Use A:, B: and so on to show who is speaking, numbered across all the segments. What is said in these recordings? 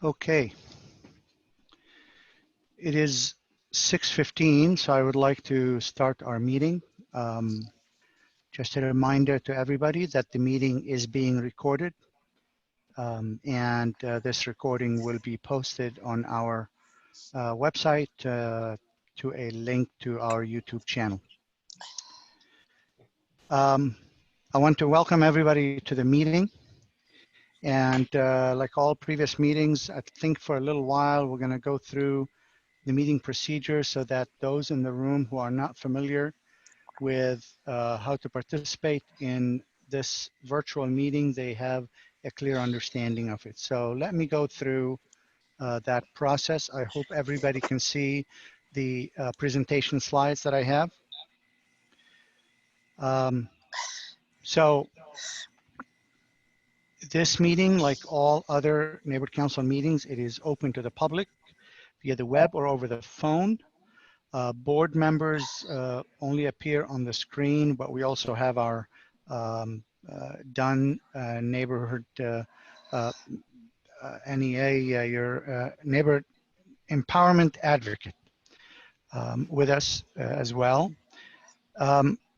A: Okay. It is 6:15, so I would like to start our meeting. Just a reminder to everybody that the meeting is being recorded, and this recording will be posted on our website to a link to our YouTube channel. I want to welcome everybody to the meeting. And like all previous meetings, I think for a little while, we're going to go through the meeting procedure so that those in the room who are not familiar with how to participate in this virtual meeting, they have a clear understanding of it. So let me go through that process. I hope everybody can see the presentation slides that I have. So this meeting, like all other neighborhood council meetings, it is open to the public via the web or over the phone. Board members only appear on the screen, but we also have our DUN neighborhood NEA, your neighborhood empowerment advocate with us as well.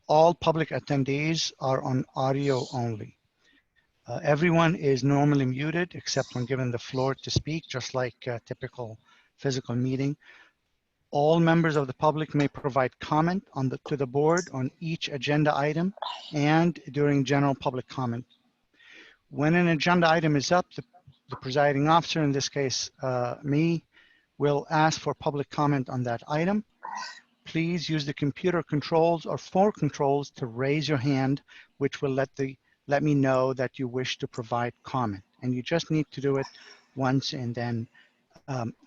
A: All public attendees are on audio only. Everyone is normally muted except when given the floor to speak, just like a typical physical meeting. All members of the public may provide comment to the board on each agenda item and during general public comment. When an agenda item is up, the presiding officer, in this case me, will ask for public comment on that item. Please use the computer controls or phone controls to raise your hand, which will let me know that you wish to provide comment. And you just need to do it once, and then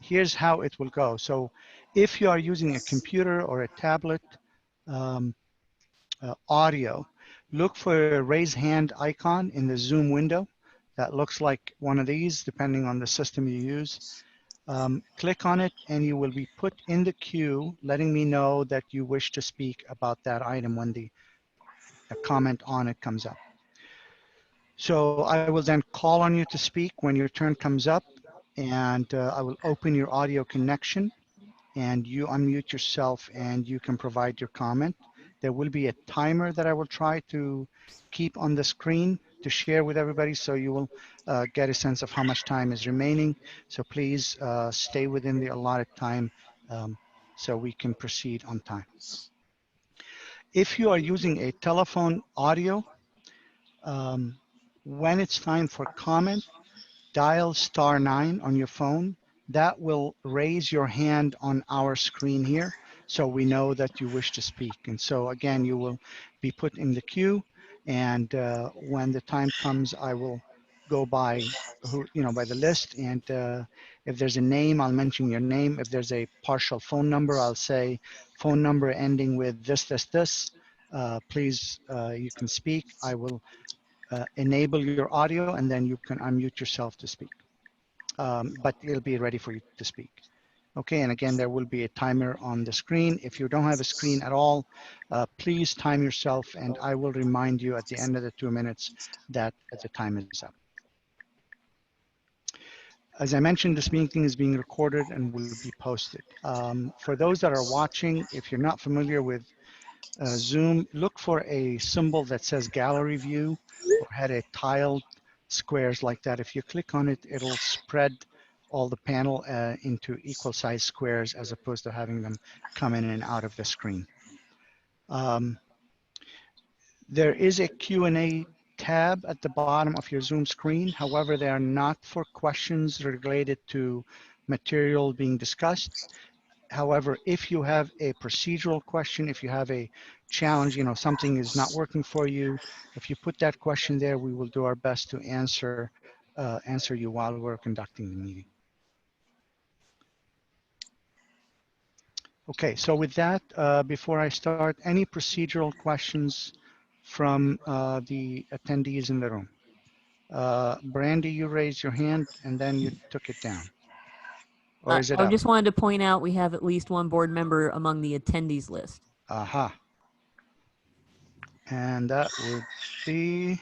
A: here's how it will go. So if you are using a computer or a tablet audio, look for a raise hand icon in the Zoom window that looks like one of these, depending on the system you use. Click on it and you will be put in the queue, letting me know that you wish to speak about that item when the comment on it comes up. So I will then call on you to speak when your turn comes up, and I will open your audio connection and you unmute yourself and you can provide your comment. There will be a timer that I will try to keep on the screen to share with everybody, so you will get a sense of how much time is remaining. So please stay within the allotted time so we can proceed on time. If you are using a telephone audio, when it's time for comment, dial *9 on your phone. That will raise your hand on our screen here, so we know that you wish to speak. And so again, you will be put in the queue, and when the time comes, I will go by by the list, and if there's a name, I'll mention your name. If there's a partial phone number, I'll say phone number ending with this. Please, you can speak. I will enable your audio, and then you can unmute yourself to speak. But it'll be ready for you to speak. Okay, and again, there will be a timer on the screen. If you don't have a screen at all, please time yourself, and I will remind you at the end of the 2 minutes that the time is up. As I mentioned, this meeting is being recorded and will be posted. For those that are watching, if you're not familiar with Zoom, look for a symbol that says gallery view or had a tiled squares like that. If you click on it, it'll spread all the panel into equal size squares as opposed to having them come in and out of the screen. There is a Q&A tab at the bottom of your Zoom screen. However, they are not for questions related to material being discussed. However, if you have a procedural question, if you have a challenge, something is not working for you, if you put that question there, we will do our best to answer you while we're conducting the meeting. Okay, so with that, before I start, any procedural questions from the attendees in the room? Brandy, you raised your hand and then you took it down. Or is it
B: I
A: up?
B: just wanted to point out we have at least one board member among the attendees list.
A: Aha. And that would be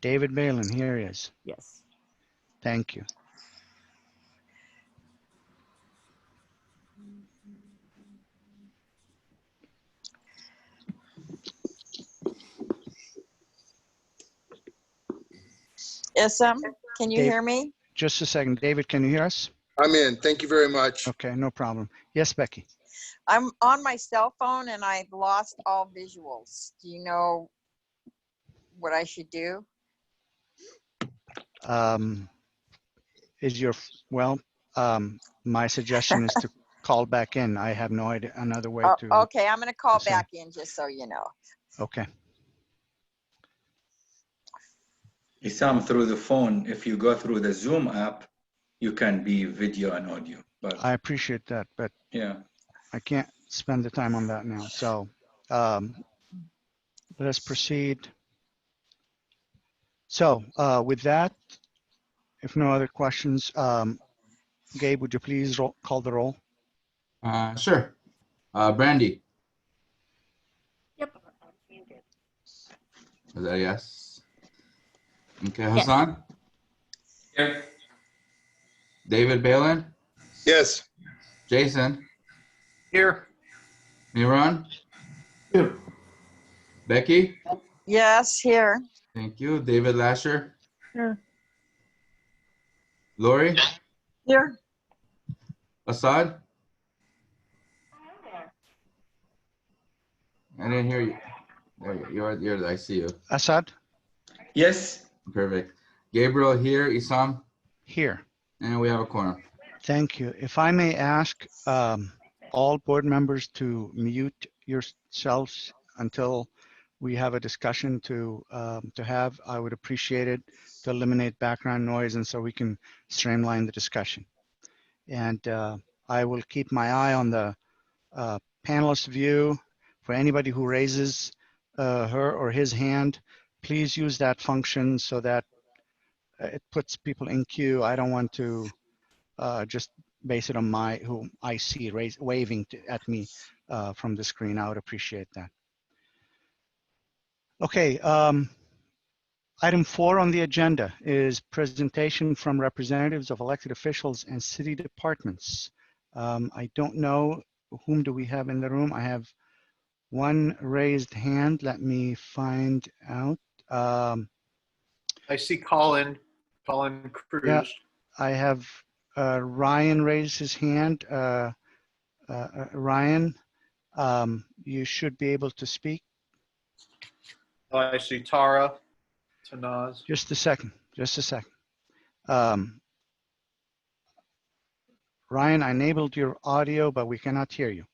A: David Balin. Here he is.
B: Yes.
A: Thank you.
C: Isam, can you
A: Dave.
C: hear me?
A: Just a second. David, can you hear us?
D: I'm in. Thank you very much.
A: Okay, no problem. Yes, Becky.
C: I'm on my cell phone and I've lost all visuals. Do you know what I should do?
A: Is your, well, my suggestion is to call back in. I have no idea, another way to.
C: Okay, I'm going to call
A: say.
C: back in just so you know.
A: Okay.
E: Isam, through the phone, if you go through the Zoom app, you can be video and audio. But
A: I appreciate that, but
E: yeah,
A: I can't spend the time on that now. So let us proceed. So with that, if no other questions, Gabe, would you please call the roll?
F: Sure. Brandy.
B: Yep.
F: Is that a yes? Okay, Hassan?
G: Here.
F: David Balin?
D: Yes.
F: Jason?
G: Here.
F: Miran?
G: Here.
F: Becky?
C: Yes, here.
F: Thank you. David Lasher?
C: Here.
F: Lori?
C: Here.
F: Assad? I didn't hear you. There you're, I see you.
A: Assad?
E: yes,
F: Perfect. Gabriel here, Isam,
A: Here.
F: and we have a quorum.
A: Thank you. If I may ask all board members to mute yourselves until we have a discussion to have, I would appreciate it to eliminate background noise and so we can streamline the discussion. And I will keep my eye on the panelist view. For anybody who raises her or his hand, please use that function so that it puts people in queue. I don't want to just base it on who I see waving at me from the screen. I would appreciate that. Okay, item 4 on the agenda is presentation from representatives of elected officials and city departments. I don't know, whom do we have in the room? I have one raised hand. Let me find out.
G: I see Colin Cruz.
A: Yeah. I have Ryan raise his hand. Ryan, you should be able to speak.
G: Oh, I see Tara, Tanaz.
A: Just a second, just a second. Ryan, I enabled your audio, but we cannot hear you.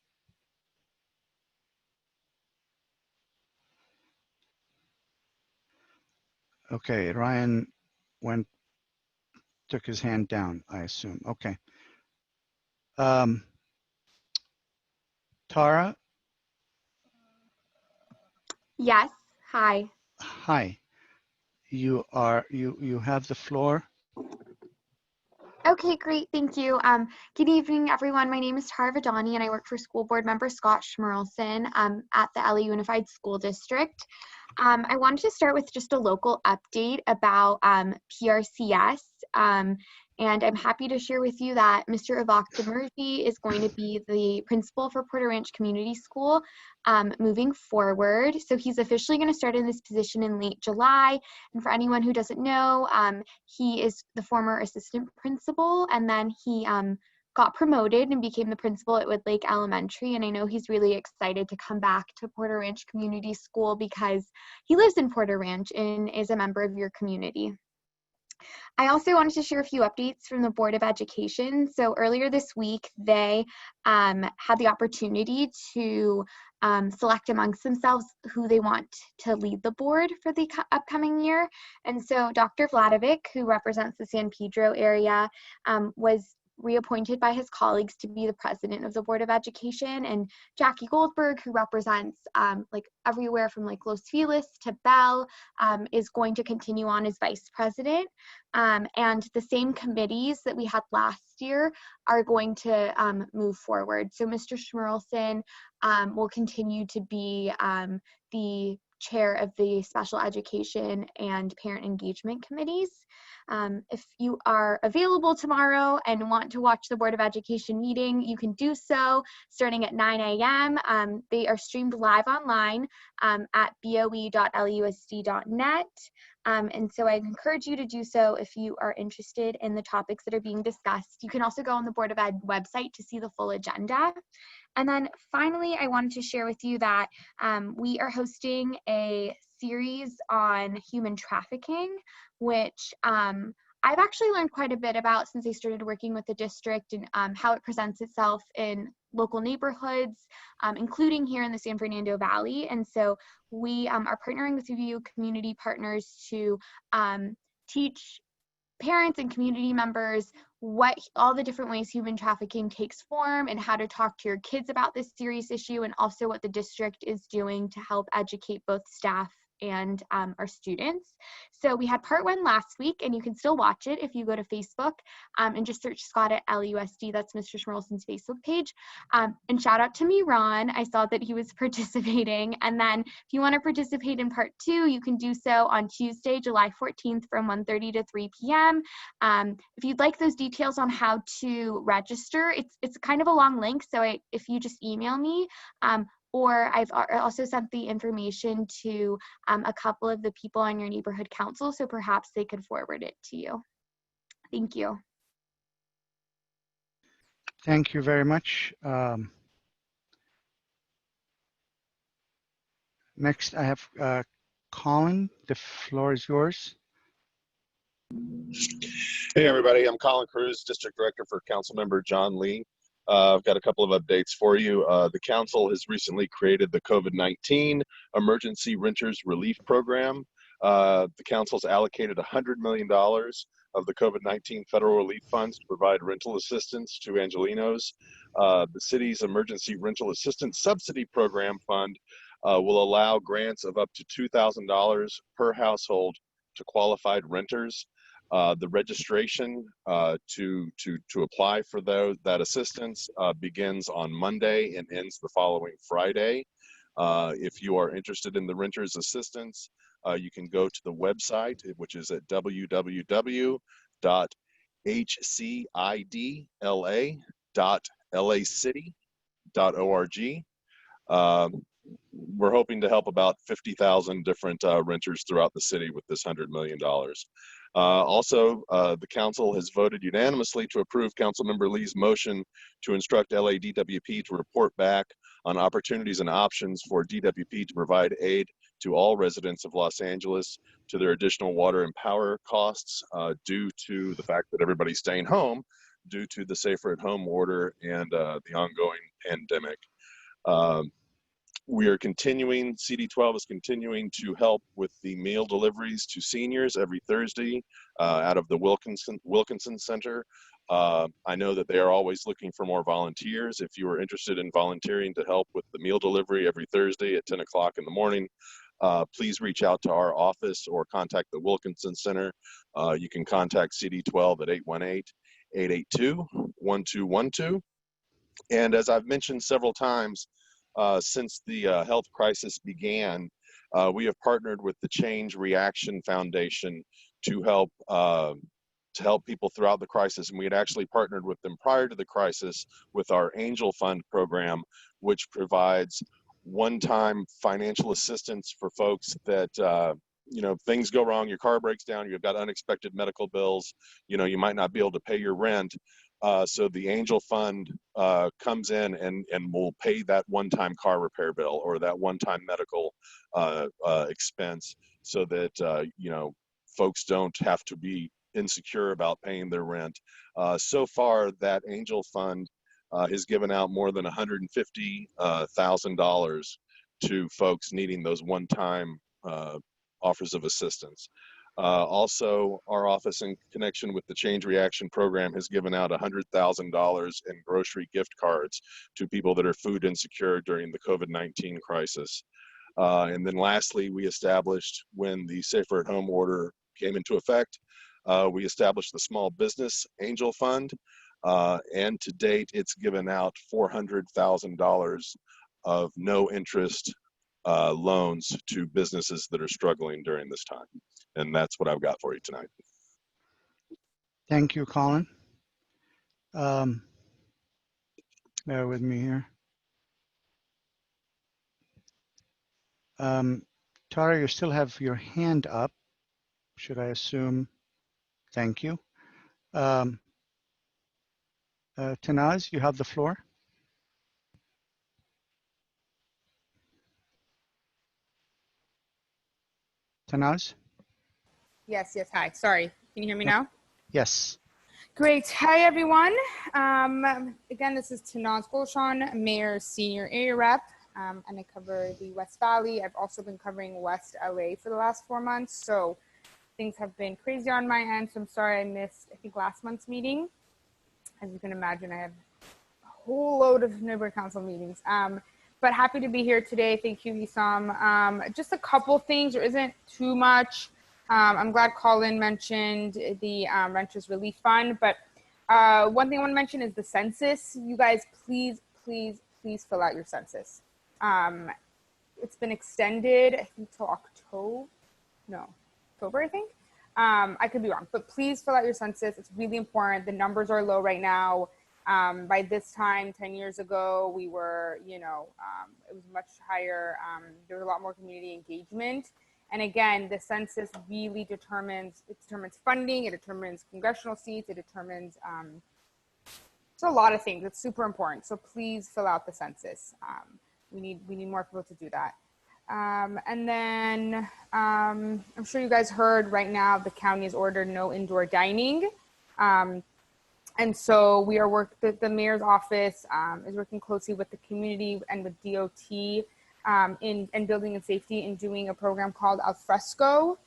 A: Okay, Ryan took his hand down, I assume. Okay. Tara?
H: Yes, hi.
A: Hi. You have the floor.
H: Okay, great, thank you. Good evening, everyone. My name is Tara Vidani, and I work for School Board Member Scott Schmerlson at the LA Unified School District. I wanted to start with just a local update about PRCS, and I'm happy to share with you that Mr. Avak Demirji is going to be the principal for Porter Ranch Community School moving forward. So he's officially going to start in this position in late July. And for anyone who doesn't know, he is the former assistant principal, and then he got promoted and became the principal at Woodlake Elementary. And I know he's really excited to come back to Porter Ranch Community School because he lives in Porter Ranch and is a member of your community. I also wanted to share a few updates from the Board of Education. So earlier this week, they had the opportunity to select amongst themselves who they want to lead the board for the upcoming year. And so Dr. Vladovic, who represents the San Pedro area, was reappointed by his colleagues to be the president of the Board of Education, and Jackie Goldberg, who represents like everywhere from like Los Feliz to Bell, is going to continue on as vice president. And the same committees that we had last year are going to move forward. So Mr. Schmerlson will continue to be the chair of the special education and parent engagement committees. If you are available tomorrow and want to watch the Board of Education meeting, you can do so starting at 9 a.m. They are streamed live online at boe.lusd.net. And so I encourage you to do so if you are interested in the topics that are being discussed. You can also go on the Board of Ed website to see the full agenda. And then finally, I wanted to share with you that we are hosting a series on human trafficking, which I've actually learned quite a bit about since I started working with the district, and how it presents itself in local neighborhoods, including here in the San Fernando Valley. And so we are partnering with Purview community partners to teach parents and community members what all the different ways human trafficking takes form and how to talk to your kids about this serious issue, and also what the district is doing to help educate both staff and our students. So we had part 1 last week, and you can still watch it if you go to Facebook and just search Scott at LUSD. That's Mr. Schmerlson's Facebook page. And shout out to me, Ron. I saw that he was participating. And then if you want to participate in part 2, you can do so on Tuesday, July 14th from 1:30 to 3 p.m. If you'd like those details on how to register, it's kind of a long link. So if you just email me, or I've also sent the information to a couple of the people on your neighborhood council, so perhaps they could forward it to you. Thank you.
A: Thank you very much. Next, I have Colin. The floor is yours.
I: Hey everybody, I'm Colin Cruz, District Director for Councilmember John Lee. I've got a couple of updates for you. The council has recently created the COVID-19 Emergency Renters Relief Program. The council's allocated $100 million of the COVID-19 federal relief funds to provide rental assistance to Angelenos. The city's Emergency Rental Assistance Subsidy Program fund will allow grants of up to $2,000 per household to qualified renters. The registration to apply for that assistance begins on Monday and ends the following Friday. If you are interested in the renter's assistance, you can go to the website, which is at www.hcidla.lacity.org. We're hoping to help about 50,000 different renters throughout the city with this $100 million. Also, the council has voted unanimously to approve Councilmember Lee's motion to instruct LADWP to report back on opportunities and options for DWP to provide aid to all residents of Los Angeles to their additional water and power costs due to the fact that everybody's staying home due to the Safer at Home order and the ongoing pandemic. We are continuing, CD12 is continuing to help with the meal deliveries to seniors every Thursday out of the Wilkinson Center. I know that they are always looking for more volunteers. If you are interested in volunteering to help with the meal delivery every Thursday at 10 o'clock in the morning, please reach out to our office or contact the Wilkinson Center. You can contact CD12 at 818-882-1212. And as I've mentioned several times, since the health crisis began, we have partnered with the Change Reaction Foundation to help people throughout the crisis. And we had actually partnered with them prior to the crisis with our Angel Fund program, which provides one-time financial assistance for folks that, things go wrong, your car breaks down, you've got unexpected medical bills, you might not be able to pay your rent. So the Angel Fund comes in and will pay that one-time car repair bill or that one-time medical expense so that, folks don't have to be insecure about paying their rent. So far, that Angel Fund has given out more than $150,000 to folks needing those one-time offers of assistance. Also, our office, in connection with the Change Reaction program, has given out $100,000 in grocery gift cards to people that are food insecure during the COVID-19 crisis. And then lastly, we established, when the Safer at Home order came into effect, we established the Small Business Angel Fund, and to date, it's given out $400,000 of no interest loans to businesses that are struggling during this time. And that's what I've got for you tonight.
A: Thank you, Colin. Bear with me here. Tara, you still have your hand up, should I assume? Thank you. Tanaz, you have the floor. Tanaz?
J: Yes, hi. Sorry. Can you hear me now?
A: Yes.
J: Great. Hi, everyone. Again, this is Tanaz Gulshan, Mayor's Senior Area Rep, and I cover the West Valley. I've also been covering West LA for the last 4 months, so things have been crazy on my end, so I'm sorry I missed, I think, last month's meeting. As you can imagine, I have a whole load of neighborhood council meetings. But happy to be here today. Thank you, Issam. Just a couple things. There isn't too much. I'm glad Colin mentioned the Renters Relief Fund, but one thing I want to mention is the census. You guys, please fill out your census. It's been extended, I think, till October, I think. I could be wrong, but please fill out your census. It's really important. The numbers are low right now. By this time, 10 years ago, we were, it was much higher. There was a lot more community engagement. And again, the census really determines funding, it determines congressional seats, it determines, it's a lot of things. It's super important. So please fill out the census. We need more people to do that. And then I'm sure you guys heard right now, the county has ordered no indoor dining. And so we are the mayor's office is working closely with the community and with DOT in building and safety in doing a program called Al Fresco,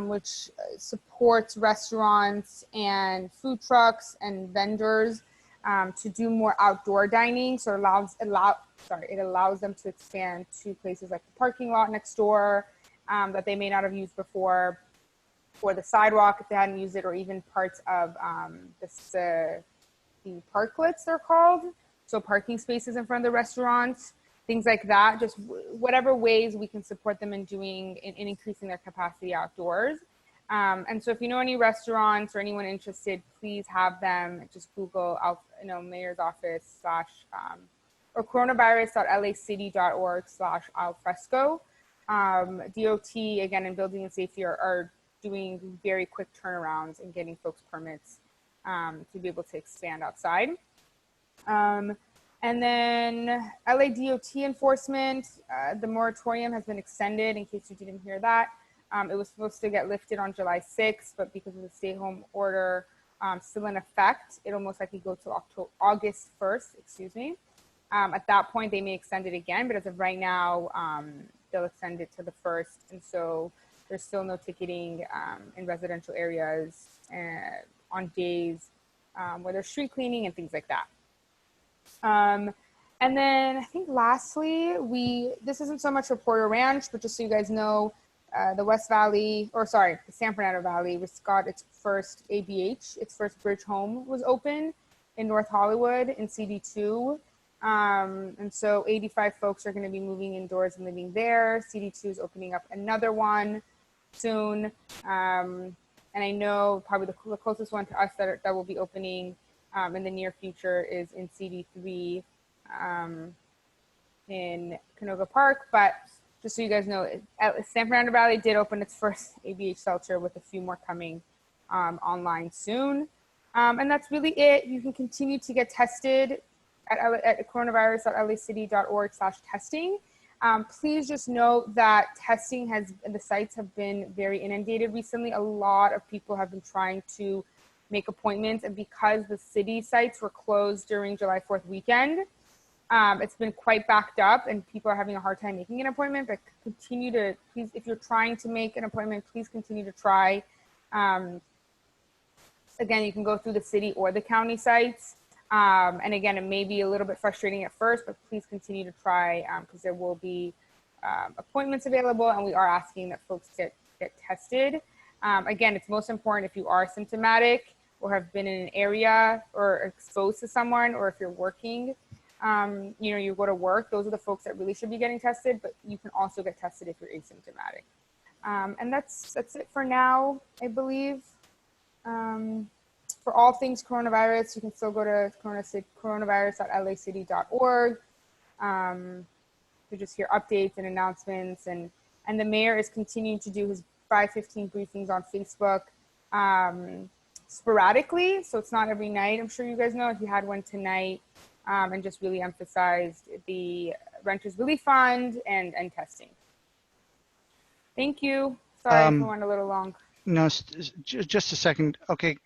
J: which supports restaurants and food trucks and vendors to do more outdoor dining. So it allows them to expand to places like the parking lot next door that they may not have used before, or the sidewalk if they hadn't used it, or even parts of the parklets, they're called. So parking spaces in front of the restaurants, things like that, just whatever ways we can support them in increasing their capacity outdoors. And so if you know any restaurants or anyone interested, please have them just Google, mayor's office or coronavirus.lacity.org/alfresco. DOT, again, in building and safety are doing very quick turnarounds and getting folks permits to be able to expand outside. And then LA DOT enforcement, the moratorium has been extended, in case you didn't hear that. It was supposed to get lifted on July 6th, but because of the stay-home order still in effect, it'll most likely go to August 1st, excuse me. At that point, they may extend it again, but as of right now, they'll extend it to the 1st. And so there's still no ticketing in residential areas on days where there's street cleaning and things like that. And then I think lastly, this isn't so much for Porter Ranch, but just so you guys know, the San Fernando Valley got its first ABH, its first bridge home was open in North Hollywood in CD2. And so 85 folks are going to be moving indoors and living there. CD2 is opening up another one soon. And I know probably the closest one to us that will be opening in the near future is in CD3 in Canoga Park. But just so you guys know, San Fernando Valley did open its first ABH shelter, with a few more coming online soon. And that's really it. You can continue to get tested at coronavirus.lacity.org/testing. Please just note that the sites have been very inundated recently. A lot of people have been trying to make appointments, and because the city sites were closed during July 4th weekend, it's been quite backed up and people are having a hard time making an appointment. But please, if you're trying to make an appointment, please continue to try. Again, you can go through the city or the county sites. And again, it may be a little bit frustrating at first, but please continue to try because there will be appointments available, and we are asking that folks get tested. Again, it's most important if you are symptomatic or have been in an area or exposed to someone, or if you're working you go to work, those are the folks that really should be getting tested, but you can also get tested if you're asymptomatic. And that's it for now, I believe. For all things coronavirus, you can still go to coronavirus.lacity.org to just hear updates and announcements. And the mayor is continuing to do his 5:15 briefings on Facebook sporadically, so it's not every night. I'm sure you guys know he had one tonight, and just really emphasized the renters relief fund and testing. Thank you. Sorry if I went a little long.
A: No, just a second. Okay,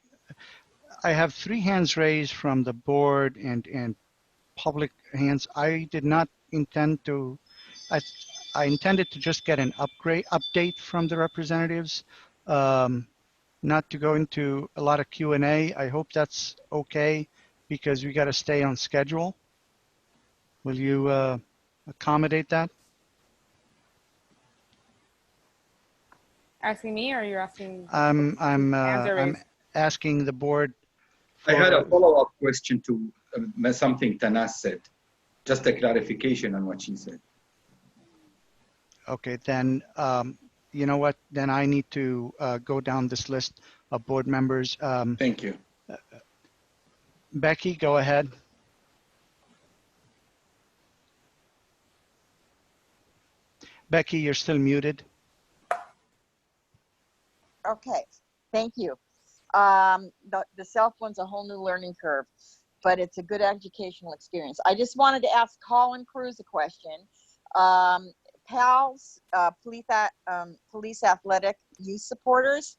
A: I have 3 hands raised from the board and public hands. I did not intend to. I intended to just get an update from the representatives, not to go into a lot of Q&A. I hope that's okay because we got to stay on schedule. Will you accommodate that?
J: Asking me, or you're asking?
A: I'm
J: hands are raised?
A: asking the board.
E: I had a follow-up question to something Tanaz said. Just a clarification on what she said.
A: Okay, then you know what? Then I need to go down this list of board members.
E: Thank you.
A: Becky, go ahead. Becky, you're still muted.
C: Okay, thank you. The cell phone's a whole new learning curve, but it's a good educational experience. I just wanted to ask Colin Cruz a question. PALS, Police Athletic Youth Supporters,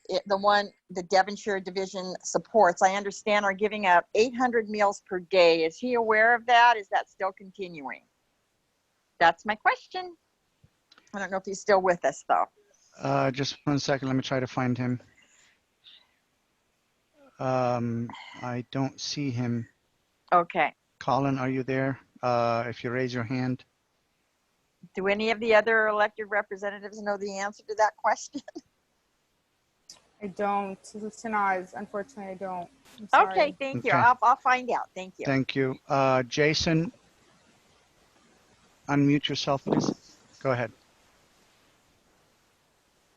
C: the Devonshire Division supports, I understand, are giving out 800 meals per day. Is he aware of that? Is that still continuing? That's my question. I don't know if he's still with us, though.
A: Just 1 second. Let me try to find him. I don't see him.
C: Okay.
A: Colin, are you there? If you raise your hand.
C: Do any of the other elected representatives know the answer to that question?
J: I don't. This is Tanaz. Unfortunately, I don't.
C: Okay, thank you.
A: Okay.
C: I'll find out. Thank you.
A: Thank you. Jason, unmute yourself, please. Go ahead.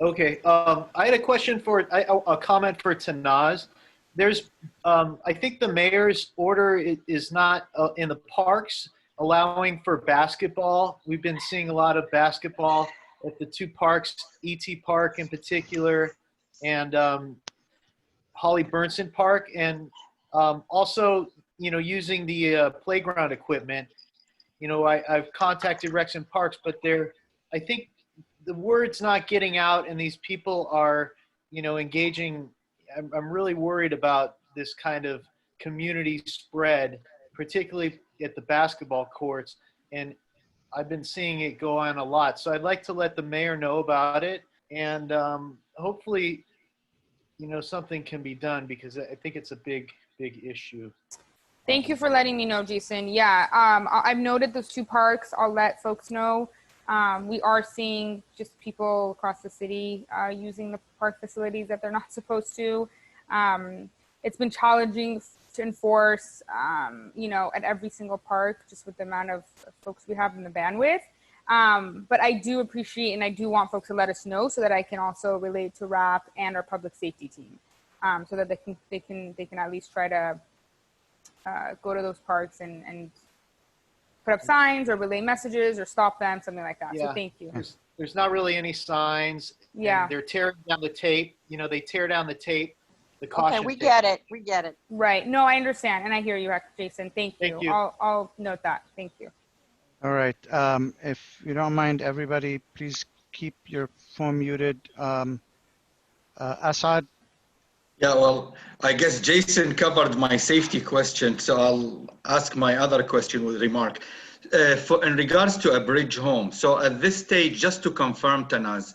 G: Okay, I had a question a comment for Tanaz. There's, I think the mayor's order is not in the parks allowing for basketball. We've been seeing a lot of basketball at the 2 parks, E.T. Park in particular, and Holly Burnson Park, and also, using the playground equipment. I've contacted Rex and Parks, but I think the word's not getting out, and these people are, engaging. I'm really worried about this kind of community spread, particularly at the basketball courts, and I've been seeing it go on a lot. So I'd like to let the mayor know about it, and hopefully, something can be done, because I think it's a big issue.
J: Thank you for letting me know, Jason. Yeah, I've noted those 2 parks. I'll let folks know. We are seeing just people across the city using the park facilities that they're not supposed to. It's been challenging to enforce, at every single park, just with the amount of folks we have in the bandwidth. But I do appreciate, and I do want folks to let us know so that I can also relate to RAP and our public safety team, so that they can at least try to go to those parks and put up signs or relay messages or stop them, something like that. Yeah. So thank you.
G: There's not really any signs.
J: Yeah.
G: They're tearing down the tape. They tear down the tape. The caution.
C: Okay, we
G: tape.
C: get it. We get it.
J: Right. No, I understand, and I hear you, Jason. Thank you.
G: Thank you.
J: I'll note that. Thank you.
A: All right. If you don't mind, everybody, please keep your phone muted. Assad.
E: Yeah, well, I guess Jason covered my safety question, so I'll ask my other question with remark. In regards to a bridge home, so at this stage, just to confirm, Tanaz,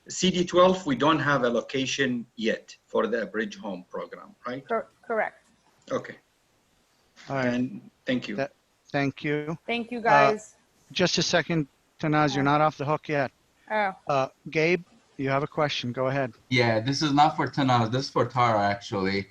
E: CD12, we don't have a location yet for the bridge home program, right?
J: Correct.
E: Okay.
A: All right.
E: And thank you.
A: Thank you.
J: Thank you, guys.
A: Just a second, Tanaz, you're not off the hook yet.
J: Oh.
A: Gabe, you have a question. Go ahead.
F: Yeah, this is not for Tanaz. This is for Tara, actually.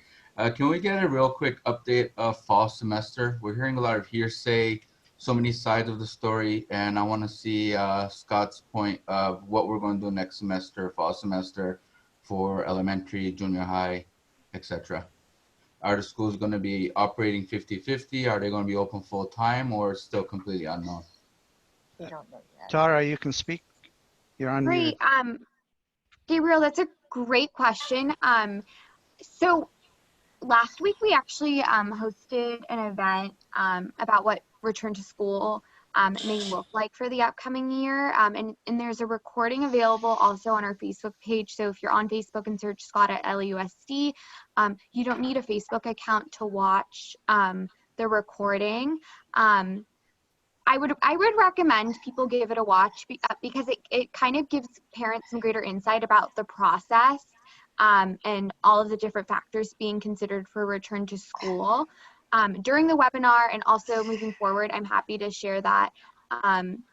F: Can we get a real quick update of fall semester? We're hearing a lot of hearsay, so many sides of the story, and I want to see Scott's point of what we're going to do next semester, fall semester, for elementary, junior high, etc. Are the schools going to be operating 50-50? Are they going to be open full time, or still completely unknown?
C: We don't know yet.
A: Tara, you can speak. You're unmuted.
H: Great. Gabriel, that's a great question. So last week we actually hosted an event about what return to school may look like for the upcoming year. And there's a recording available also on our Facebook page. So if you're on Facebook and search Scott at LAUSD, you don't need a Facebook account to watch the recording. I would recommend people give it a watch because it kind of gives parents some greater insight about the process and all of the different factors being considered for return to school. During the webinar and also moving forward, I'm happy to share that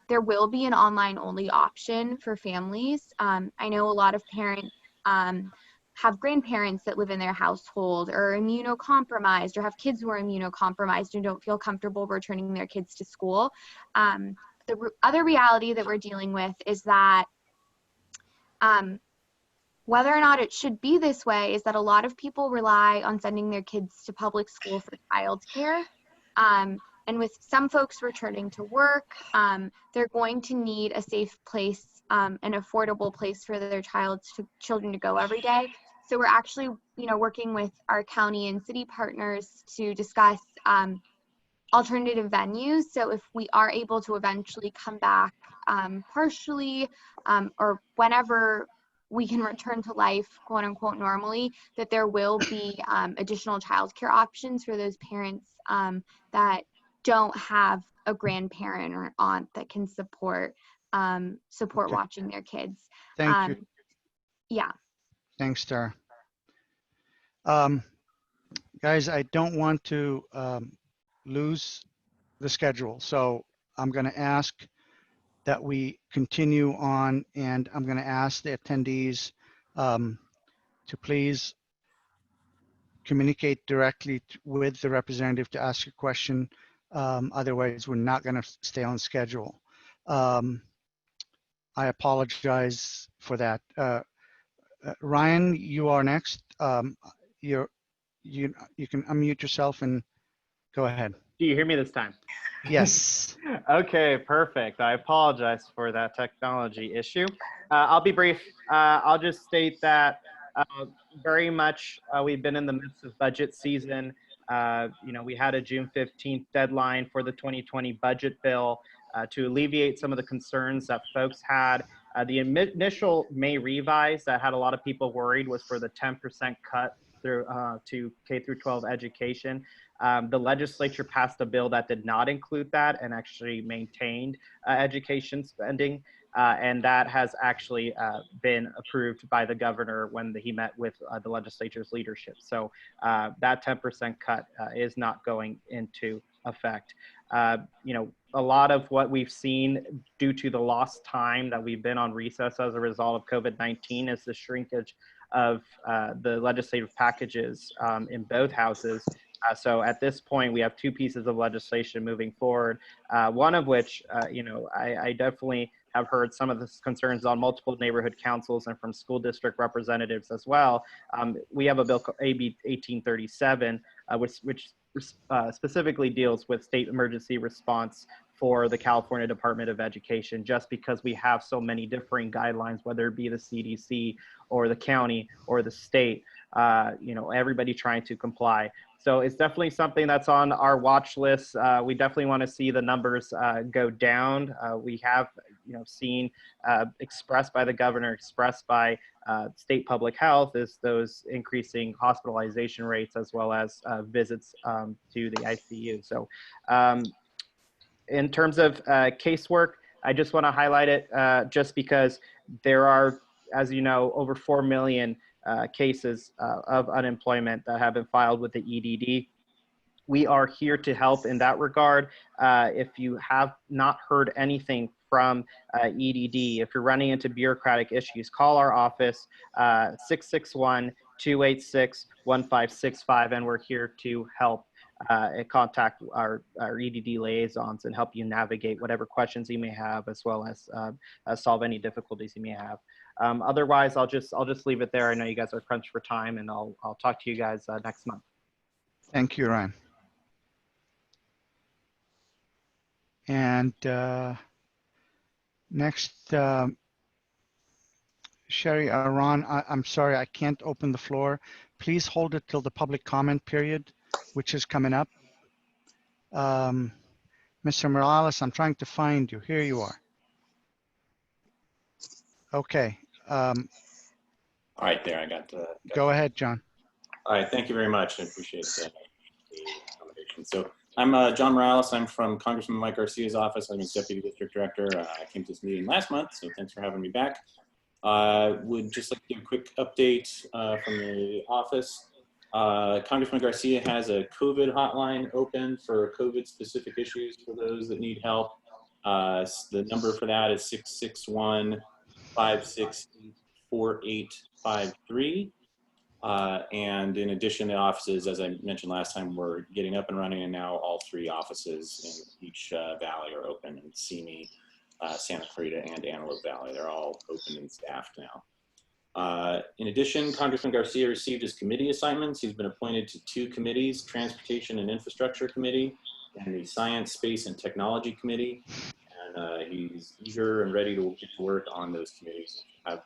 H: there will be an online only option for families. I know a lot of parents have grandparents that live in their household or are immunocompromised or have kids who are immunocompromised and don't feel comfortable returning their kids to school. The other reality that we're dealing with is that whether or not it should be this way is that a lot of people rely on sending their kids to public school for childcare. And with some folks returning to work, they're going to need a safe place, an affordable place for their children to go every day. So we're actually, working with our county and city partners to discuss alternative venues. So if we are able to eventually come back partially or whenever we can return to life, quote unquote, normally, that there will be additional childcare options for those parents that don't have a grandparent or aunt that can support
A: Okay.
H: watching their kids.
A: Thank you.
H: Yeah.
A: Thanks, Tara. Guys, I don't want to lose the schedule, so I'm going to ask that we continue on, and I'm going to ask the attendees to please communicate directly with the representative to ask a question. Otherwise, we're not going to stay on schedule. I apologize for that. Ryan, you are next. You can unmute yourself and go ahead.
K: Do you hear me this time?
A: Yes.
K: Okay, perfect. I apologize for that technology issue. I'll be brief. I'll just state that very much we've been in the midst of budget season. We had a June 15th deadline for the 2020 budget bill to alleviate some of the concerns that folks had. The initial May revise that had a lot of people worried was for the 10% cut through to K through 12 education. The legislature passed a bill that did not include that and actually maintained education spending. And that has actually been approved by the governor when he met with the legislature's leadership. So that 10% cut is not going into effect. A lot of what we've seen due to the lost time that we've been on recess as a result of COVID-19 is the shrinkage of the legislative packages in both houses. So at this point, we have two pieces of legislation moving forward, one of which, I definitely have heard some of the concerns on multiple neighborhood councils and from school district representatives as well. We have a bill called AB 1837, which specifically deals with state emergency response for the California Department of Education, just because we have so many differing guidelines, whether it be the CDC or the county or the state, everybody trying to comply. So it's definitely something that's on our watch list. We definitely want to see the numbers go down. We have, seen expressed by the governor, expressed by state public health, is those increasing hospitalization rates as well as visits to the ICU. So in terms of casework, I just want to highlight it just because there are, as you know, over 4 million cases of unemployment that have been filed with the EDD. We are here to help in that regard. If you have not heard anything from EDD, if you're running into bureaucratic issues, call our office, 286-1565, and we're here to help and contact our EDD liaisons and help you navigate whatever questions you may have, as well as solve any difficulties you may have. Otherwise, I'll just leave it there. I know you guys are crunched for time, and I'll talk to you guys next month.
A: Thank you, Ryan. And next, Sherry, Ron, I'm sorry, I can't open the floor. Please hold it till the public comment period, which is coming up. Mr. Morales, I'm trying to find you. Here you are. Okay.
L: All right, there, I got the.
A: Go ahead, John.
L: All right, thank you very much. I appreciate the accommodation. So I'm John Morales. I'm from Congressman Mike Garcia's office. I'm his Deputy District Director. I came to this meeting last month, so thanks for having me back. Would just like to give a quick update from the office. Congressman Garcia has a COVID hotline open for COVID-specific issues for those that need help. The number for that is 661-568-4853. And in addition, the offices, as I mentioned last time, we're getting up and running, and now all 3 offices in each valley are open in Simi, Santa Clarita, and Antelope Valley. They're all open and staffed now. In addition, Congressman Garcia received his committee assignments. He's been appointed to 2 committees, Transportation and Infrastructure Committee and the Science, Space, and Technology Committee. And he's eager and ready to get to work on those committees. Have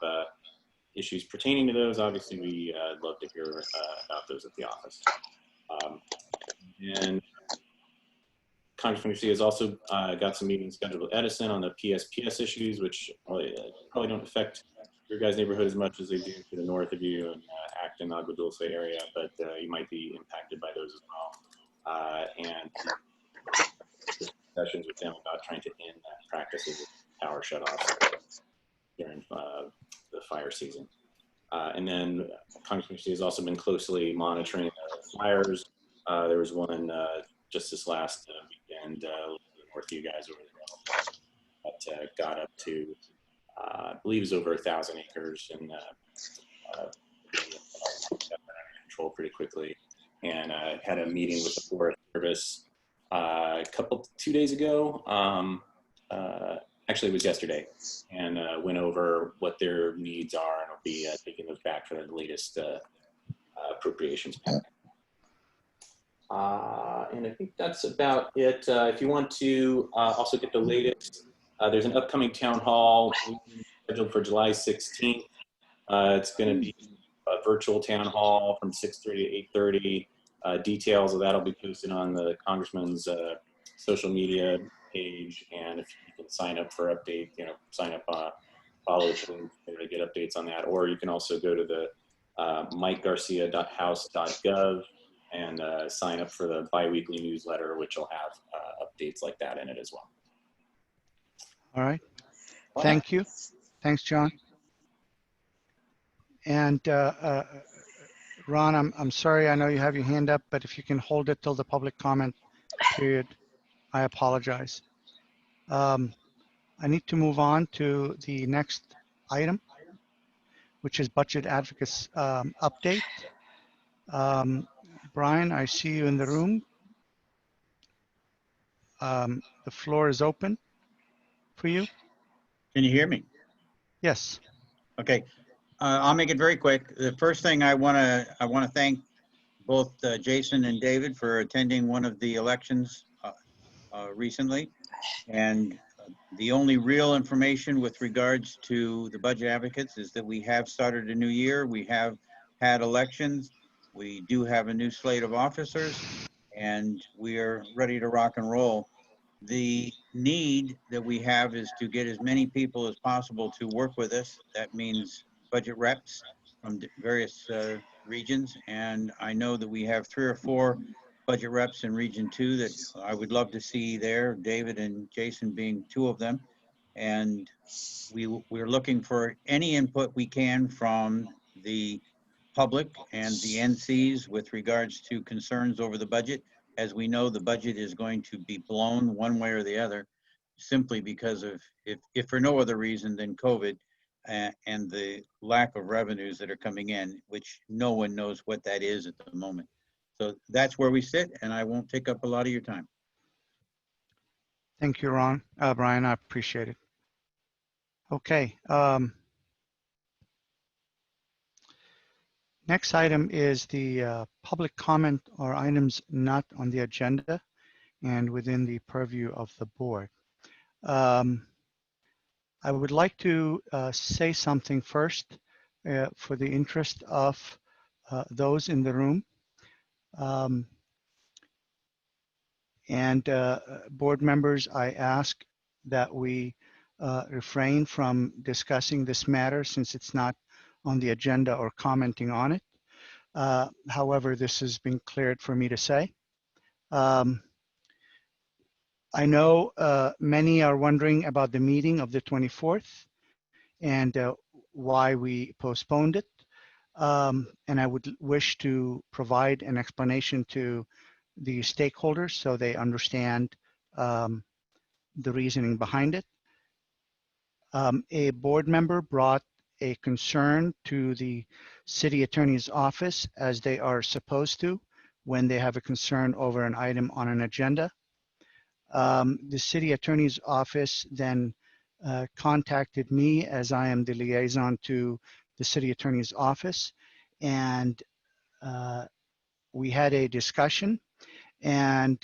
L: issues pertaining to those, obviously we'd love to hear about those at the office. And Congressman Garcia has also got some meetings scheduled with Edison on the PSPS issues, which probably don't affect your guys' neighborhood as much as they do to the north of you and Acton, Agua Dulce area, but you might be impacted by those as well. And discussions with them about trying to end that practice of power shutoffs during the fire season. And then Congressman Garcia has also been closely monitoring fires. There was one just this last weekend north of you guys over there that got up to, I believe it was over 1,000 acres, and got that under control pretty quickly. And had a meeting with the Forest Service 2 days ago. Actually, it was yesterday, and went over what their needs are, and I'll be taking those back for the latest appropriations pack. And I think that's about it. If you want to also get the latest, there's an upcoming town hall scheduled for July 16th. It's going to be a virtual town hall from 6:30 to 8:30. Details of that will be posted on the Congressman's social media page, and if you can sign up for update, sign up, follow the link to get updates on that, or you can also go to the mikegarcia.house.gov and sign up for the bi-weekly newsletter, which will have updates like that in it as well.
A: All right. Thank you. Thanks, John. And Ron, I'm sorry, I know you have your hand up, but if you can hold it till the public comment period, I apologize. I need to move on to the next item, which is Budget Advocates update. Brian, I see you in the room. The floor is open for you.
M: Can you hear me?
A: Yes.
M: Okay. I'll make it very quick. The first thing I want to thank both Jason and David for attending one of the elections recently. And the only real information with regards to the budget advocates is that we have started a new year. We have had elections. We do have a new slate of officers, and we are ready to rock and roll. The need that we have is to get as many people as possible to work with us. That means budget reps from various regions, and I know that we have 3 or 4 budget reps in Region 2 that I would love to see there, David and Jason being 2 of them. And we're looking for any input we can from the public and the NCs with regards to concerns over the budget. As we know, the budget is going to be blown one way or the other, simply because of, if for no other reason than COVID. and the lack of revenues that are coming in, which no one knows what that is at the moment. So that's where we sit, and I won't take up a lot of your time.
A: Thank you, Brian, I appreciate it. Okay. Next item is the public comment or items not on the agenda and within the purview of the board. I would like to say something first for the interest of those in the room. And board members, I ask that we refrain from discussing this matter since it's not on the agenda or commenting on it. However, this has been cleared for me to say. I know many are wondering about the meeting of the 24th and why we postponed it. And I would wish to provide an explanation to the stakeholders so they understand the reasoning behind it. A board member brought a concern to the city attorney's office, as they are supposed to when they have a concern over an item on an agenda. The city attorney's office then contacted me, as I am the liaison to the city attorney's office, and we had a discussion, and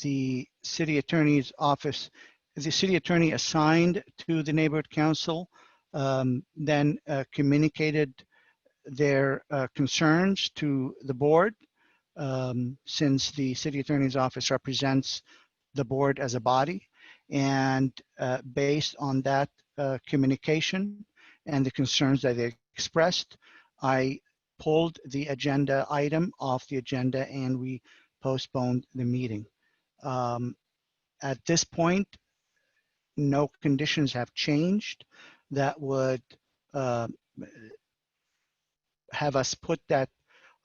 A: the city attorney's office, the city attorney assigned to the neighborhood council, then communicated their concerns to the board, since the city attorney's office represents the board as a body. And based on that communication and the concerns that they expressed, I pulled the agenda item off the agenda and we postponed the meeting. At this point, no conditions have changed that would have us put that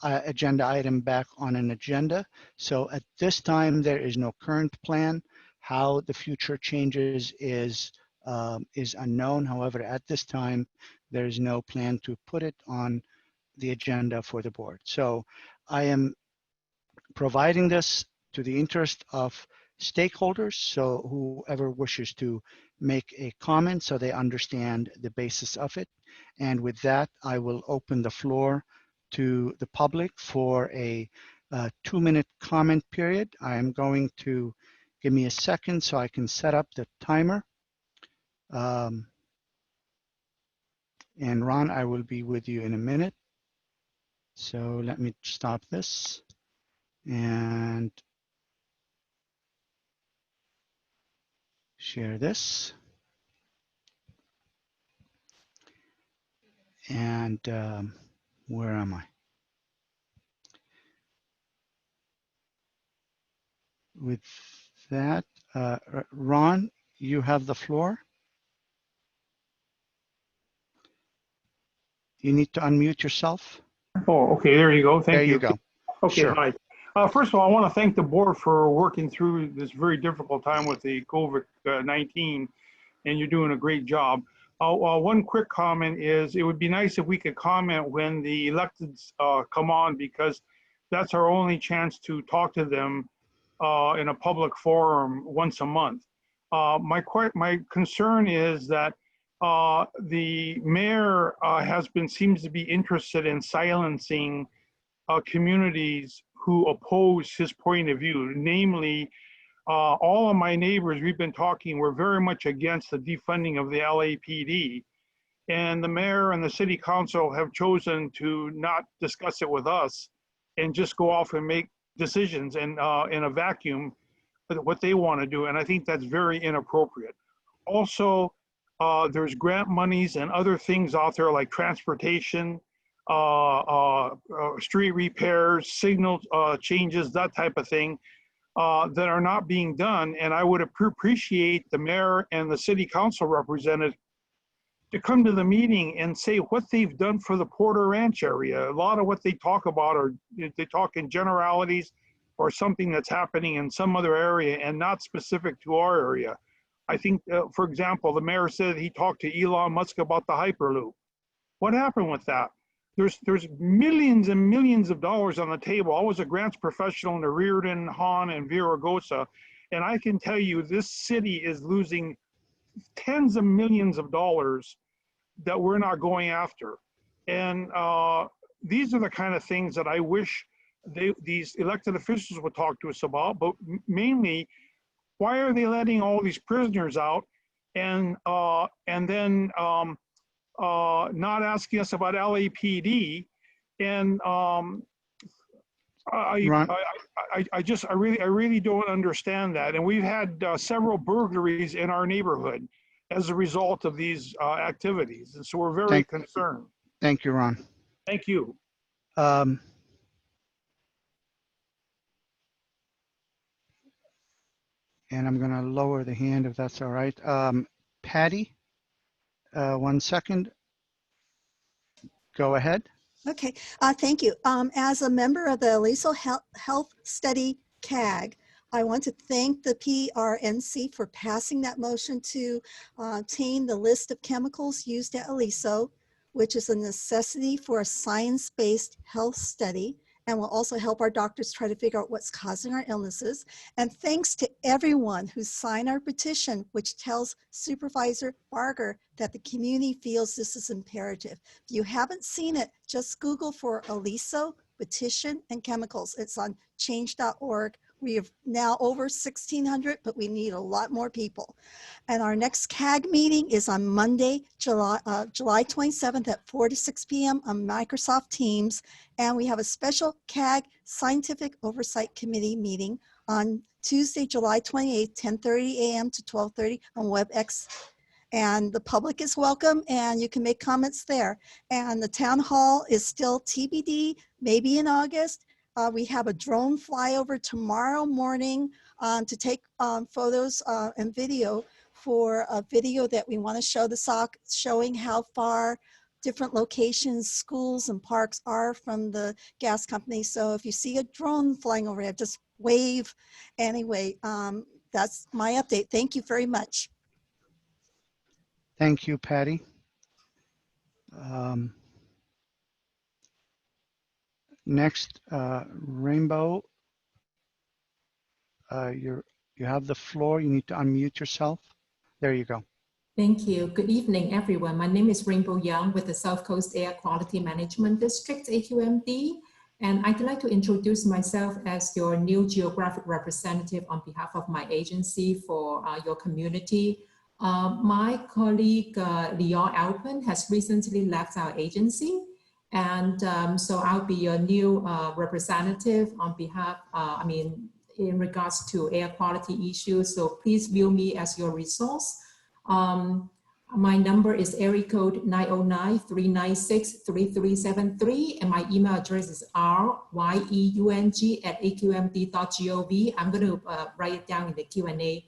A: agenda item back on an agenda. So at this time, there is no current plan. How the future changes is unknown. However, at this time, there is no plan to put it on the agenda for the board. So I am providing this to the interest of stakeholders, so whoever wishes to make a comment so they understand the basis of it. And with that, I will open the floor to the public for a 2-minute comment period. I am going to give me a second so I can set up the timer. And Ron, I will be with you in a minute. So let me stop this and share this. And where am I? With that, Ron, you have the floor. You need to unmute yourself.
N: Oh, okay, there you go. Thank
A: There
N: you.
A: you go.
N: Okay,
A: Sure.
N: hi. First of all, I want to thank the board for working through this very difficult time with the COVID-19, and you're doing a great job. One quick comment is it would be nice if we could comment when the electeds come on, because that's our only chance to talk to them in a public forum once a month. My concern is that the mayor seems to be interested in silencing communities who oppose his point of view. Namely, all of my neighbors, we've been talking, we're very much against the defunding of the LAPD. And the mayor and the city council have chosen to not discuss it with us and just go off and make decisions and in a vacuum what they want to do. And I think that's very inappropriate. Also, there's grant monies and other things out there like transportation, street repairs, signal changes, that type of thing that are not being done. And I would appreciate the mayor and the city council representative to come to the meeting and say what they've done for the Porter Ranch area. A lot of what they talk about are, they talk in generalities or something that's happening in some other area and not specific to our area. I think, for example, the mayor said he talked to Elon Musk about the Hyperloop. What happened with that? There's millions and millions of dollars on the table. I was a grants professional in the Reardon, Hahn, and Viragosa, and I can tell you this city is losing tens of millions of dollars that we're not going after. And these are the kind of things that I wish these elected officials would talk to us about, but mainly, why are they letting all these prisoners out and then not asking us about LAPD? And I really don't understand that. And we've had several burglaries in our neighborhood as a result of these activities. And so we're very concerned.
A: Thank you, Ron.
N: Thank you.
A: And I'm going to lower the hand if that's all right. Patty, 1 second. Go ahead.
O: Okay, thank you. As a member of the Aliso Health Study CAG, I want to thank the PRNC for passing that motion to obtain the list of chemicals used at Aliso, which is a necessity for a science-based health study, and will also help our doctors try to figure out what's causing our illnesses. And thanks to everyone who signed our petition, which tells Supervisor Barger that the community feels this is imperative. If you haven't seen it, just Google for Aliso petition and chemicals. It's on change.org. We have now over 1,600, but we need a lot more people. And our next CAG meeting is on Monday, July 27th at 4 to 6 p.m. on Microsoft Teams. And we have a special CAG Scientific Oversight Committee meeting on Tuesday, July 28th, 10:30 a.m. to 12:30 on WebEx. And the public is welcome and you can make comments there. And the town hall is still TBD, maybe in August. We have a drone flyover tomorrow morning to take photos and video for a video that we want to show the SOC, showing how far different locations, schools and parks are from the gas company. So if you see a drone flying overhead, just wave. Anyway, that's my update. Thank you very much.
A: Thank you, Patty. Next, Rainbow, you have the floor. You need to unmute yourself. There you go.
P: Thank you. Good evening, everyone. My name is Rainbow Young with the South Coast Air Quality Management District, AQMD, and I'd like to introduce myself as your new geographic representative on behalf of my agency for your community. My colleague, Leon Alpen, has recently left our agency, and so I'll be your new representative on behalf, in regards to air quality issues. So please view me as your resource. My number is area code 909-396-3373, and my email address is ryeung@aqmd.gov. I'm going to write it down in the Q&A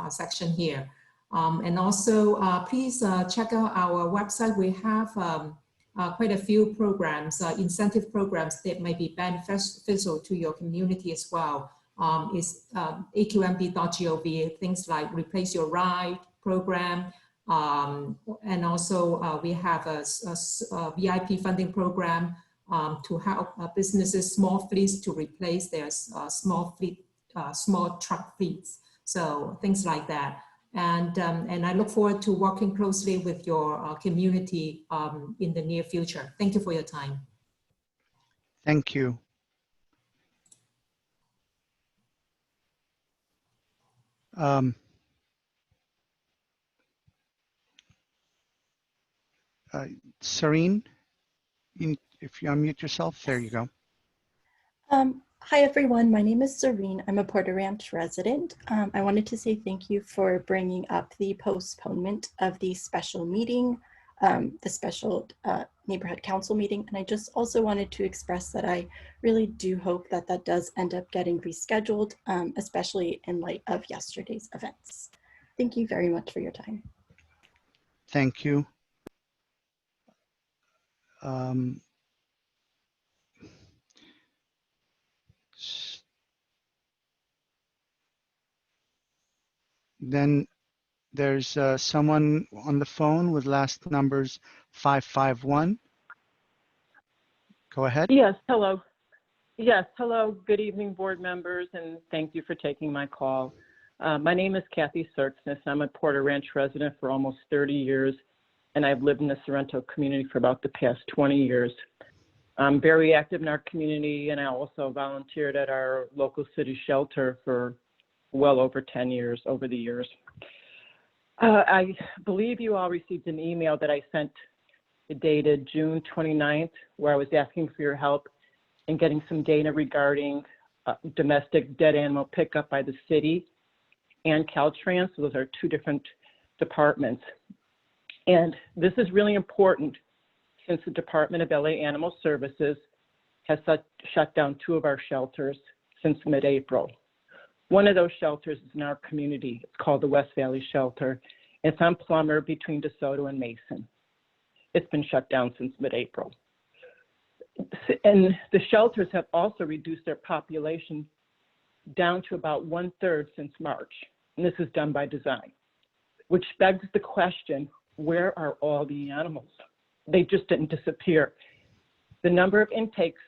P: section here. And also, please check out our website. We have quite a few programs, incentive programs that may be beneficial to your community as well. It's aqmd.gov, things like Replace Your Ride program, and also we have a VIP funding program to help businesses, small fleets, to replace their small truck fleets. So things like that. And I look forward to working closely with your community in the near future. Thank you for your time.
A: Thank you. Serene, if you unmute yourself, there you go.
Q: Hi everyone, my name is Serene. I'm a Porter Ranch resident. I wanted to say thank you for bringing up the postponement of the special meeting, the special neighborhood council meeting. And I just also wanted to express that I really do hope that that does end up getting rescheduled, especially in light of yesterday's events. Thank you very much for your time.
A: Thank you. Then There's someone on the phone with last numbers 551. Go ahead.
R: Yes, hello. Yes, hello. Good evening, board members, and thank you for taking my call. My name is Kathy Serksness. I'm a Porter Ranch resident for almost 30 years, and I've lived in the Sorrento community for about the past 20 years. I'm very active in our community, and I also volunteered at our local city shelter for well over 10 years, over the years. I believe you all received an email that I sent dated June 29th, where I was asking for your help in getting some data regarding domestic dead animal pickup by the city and Caltrans. So those are two different departments. And this is really important since the Department of LA Animal Services has shut down two of our shelters since mid-April. One of those shelters is in our community. It's called the West Valley Shelter. It's on Plummer between DeSoto and Mason. It's been shut down since mid-April. And the shelters have also reduced their population down to about 1/3 since March. And this is done by design, which begs the question, where are all the animals? They just didn't disappear. The number of intakes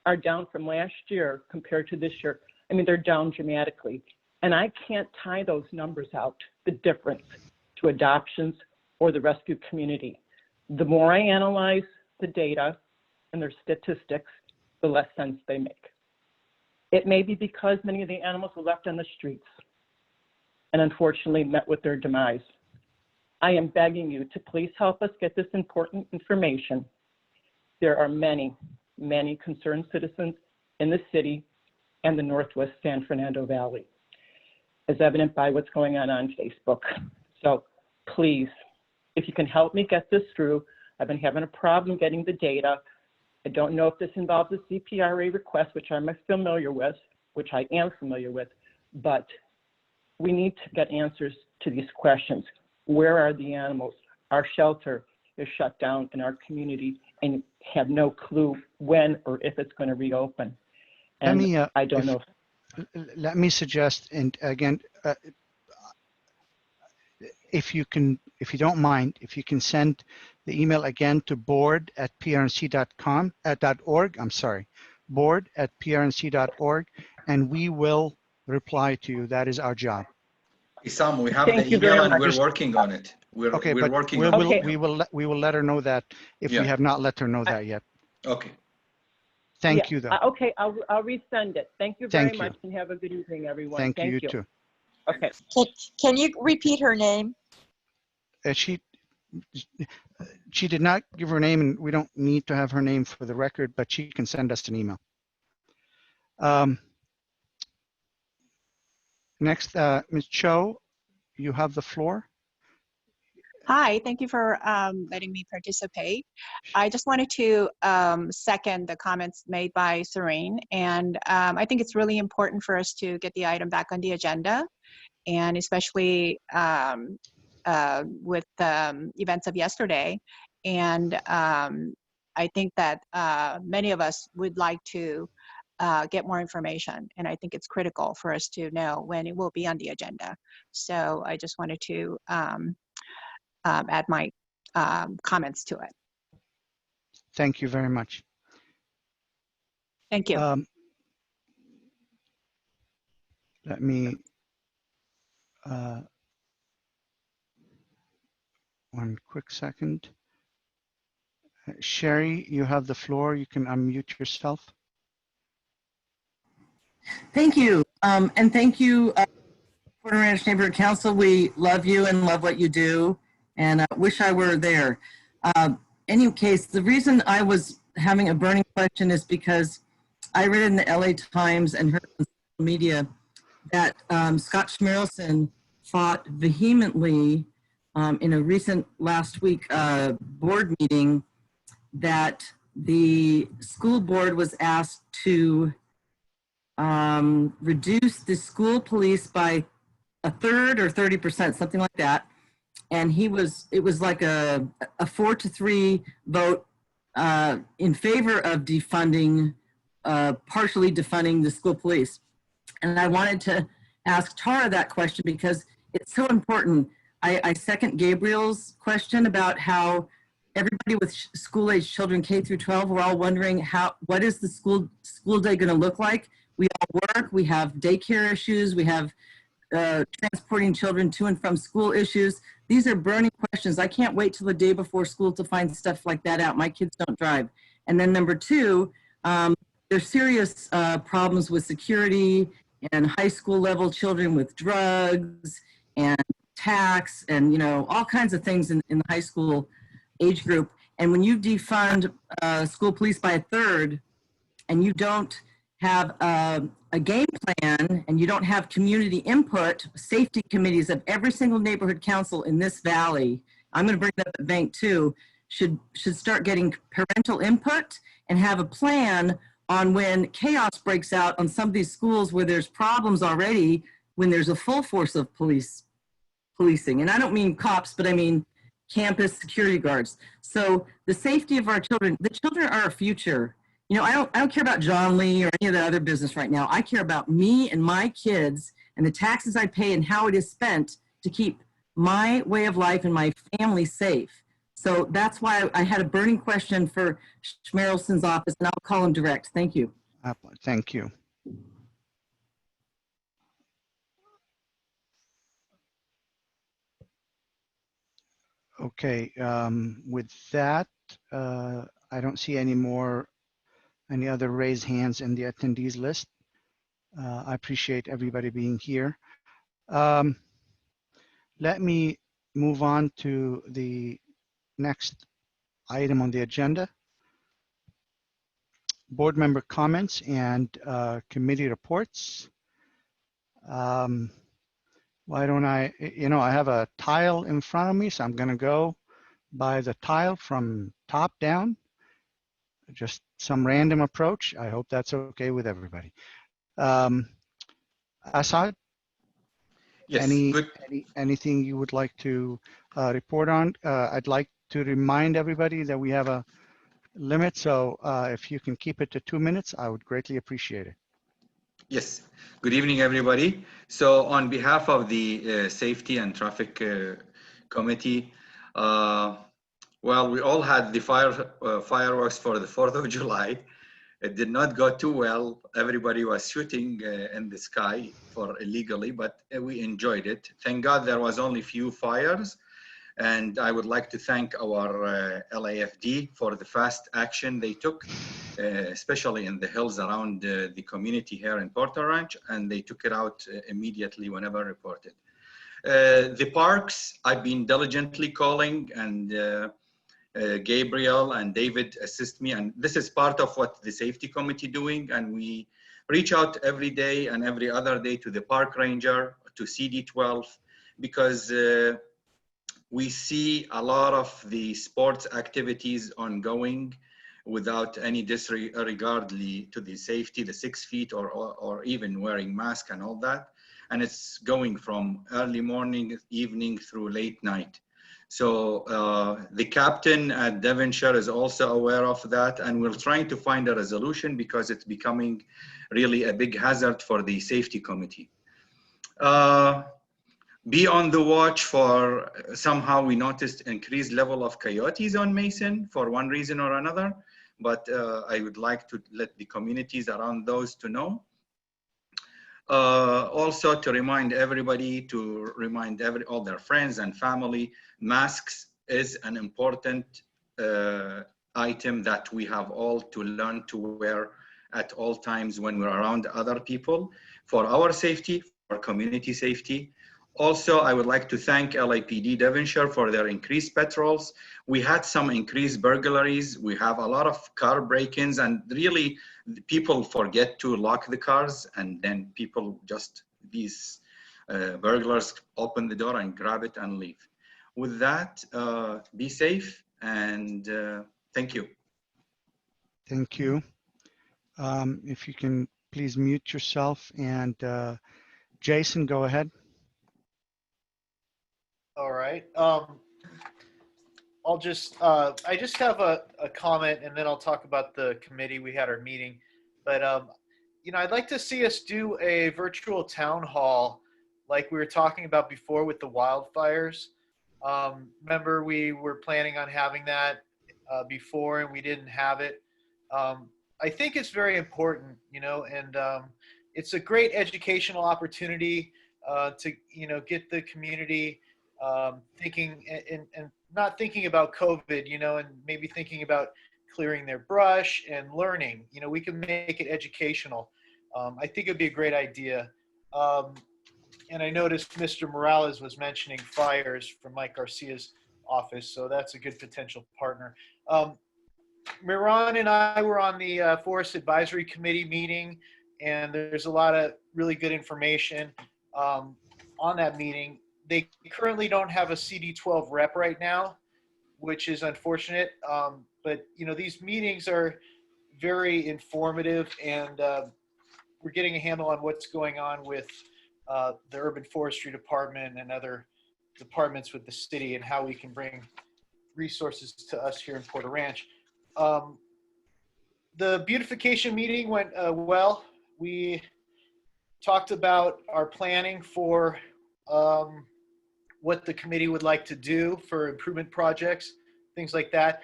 R: are down from last year compared to this year. I mean, they're down dramatically. And I can't tie those numbers out, the difference, to adoptions or the rescue community. The more I analyze the data and their statistics, the less sense they make. It may be because many of the animals were left on the streets and unfortunately met with their demise. I am begging you to please help us get this important information. There are many, many concerned citizens in the city and the Northwest San Fernando Valley, as evident by what's going on Facebook. So please, if you can help me get this through, I've been having a problem getting the data. I don't know if this involves a CPRA request, which I'm familiar with, but we need to get answers to these questions. Where are the animals? Our shelter is shut down in our community and have no clue when or if it's going to reopen. And I don't know.
A: Let me suggest, and again, if you don't mind, if you can send the email again to board@prnc.org, I'm sorry, board@prnc.org, and we will reply to you. That is our job.
E: Isam, we have the email and we're working on it. We're working on it.
A: We will let her know that if we have not let her know that yet.
E: Okay.
A: Thank you, though.
R: Okay, I'll resend it. Thank you very much, and have a good evening, everyone.
A: Thank you, you too.
R: Okay.
C: Can you repeat her name?
A: She did not give her name, and we don't need to have her name for the record, but she can send us an email. Next, Ms. Cho, you have the floor.
S: Hi, thank you for letting me participate. I just wanted to second the comments made by Serene, and I think it's really important for us to get the item back on the agenda, and especially with the events of yesterday. And I think that many of us would like to get more information, and I think it's critical for us to know when it will be on the agenda. So I just wanted to add my comments to it.
A: Thank you very much.
S: Thank you.
A: Let me, one quick second. Sherry, you have the floor. You can unmute yourself.
T: Thank you. And thank you, Porter Ranch Neighborhood Council. We love you and love what you do, and I wish I were there. Any case, the reason I was having a burning question is because I read in the LA Times and heard on social media that Scott Schmerelson fought vehemently in a recent last week board meeting that the school board was asked to reduce the school police by 1/3 or 30%, something like that. And it was like a 4-3 vote in favor of defunding, partially defunding the school police. And I wanted to ask Tara that question because it's so important. I second Gabriel's question about how everybody with school-age children K through 12, we're all wondering what is the school day going to look like? We all work, we have daycare issues, we have transporting children to and from school issues. These are burning questions. I can't wait till the day before school to find stuff like that out. My kids don't drive. And then number two, there's serious problems with security and high school level children with drugs and tax and, you know, all kinds of things in the high school age group. And when you defund school police by a third and you don't have a game plan and you don't have community input, safety committees of every single neighborhood council in this valley, I'm going to bring that up at Bank too, should start getting parental input and have a plan on when chaos breaks out on some of these schools where there's problems already, when there's a full force of policing. And I don't mean cops, but I mean campus security guards. So the safety of our children, the children are our future. You know, I don't care about John Lee or any of the other business right now. I care about me and my kids and the taxes I pay and how it is spent to keep my way of life and my family safe. So that's why I had a burning question for Schmerelson's office, and I'll call him direct. Thank you.
A: Thank you. Okay, with that, I don't see any other raised hands in the attendees list. I appreciate everybody being here. Let me move on to the next item on the agenda. Board member comments and committee reports. Why don't I have a tile in front of me, so I'm going to go by the tile from top down. Just some random approach. I hope that's okay with everybody. Assad?
E: Yes,
A: anything you would like to report on? I'd like to remind everybody that we have a limit, so if you can keep it to 2 minutes, I would greatly appreciate it.
E: Yes. Good evening, everybody. So on behalf of the Safety and Traffic Committee, well, we all had the fireworks for the 4th of July. It did not go too well. Everybody was shooting in the sky illegally, but we enjoyed it. Thank God there was only few fires. And I would like to thank our LAFD for the fast action they took, especially in the hills around the community here in Porter Ranch, and they took it out immediately whenever reported. The parks, I've been diligently calling, and Gabriel and David assist me, and this is part of what the safety committee doing, and we reach out every day and every other day to the park ranger, to CD12, because we see a lot of the sports activities ongoing without any disregard to the safety, the 6 feet or even wearing mask and all that. And it's going from early morning, evening through late night. So the captain at Devonshire is also aware of that, and we're trying to find a resolution because it's becoming really a big hazard for the safety committee. Be on the watch for, somehow we noticed increased level of coyotes on Mason for one reason or another, but I would like to let the communities around those to know. Also to remind everybody, to remind all their friends and family, masks is an important item that we have all to learn to wear at all times when we're around other people, for our safety, for community safety. Also, I would like to thank LAPD Devonshire for their increased patrols. We had some increased burglaries. We have a lot of car break-ins, and really people forget to lock the cars, and then people just, these burglars open the door and grab it and leave. With that, be safe, and thank you.
A: Thank you. If you can please mute yourself, and Jason, go ahead.
G: All right. I'll just, I just have a comment, and then I'll talk about the committee. We had our meeting, but, you know, I'd like to see us do a virtual town hall like we were talking about before with the wildfires. Remember, we were planning on having that before, and we didn't have it. I think it's very important, and it's a great educational opportunity to, get the community thinking and not thinking about COVID, and maybe thinking about clearing their brush and learning. We can make it educational. I think it'd be a great idea. And I noticed Mr. Morales was mentioning fires from Mike Garcia's office, so that's a good potential partner. Miran and I were on the Forest Advisory Committee meeting, and there's a lot of really good information on that meeting. They currently don't have a CD12 rep right now, which is unfortunate. But these meetings are very informative, and we're getting a handle on what's going on with the Urban Forestry Department and other departments with the city, and how we can bring resources to us here in Porter Ranch. The beautification meeting went well. We talked about our planning for what the committee would like to do for improvement projects, things like that.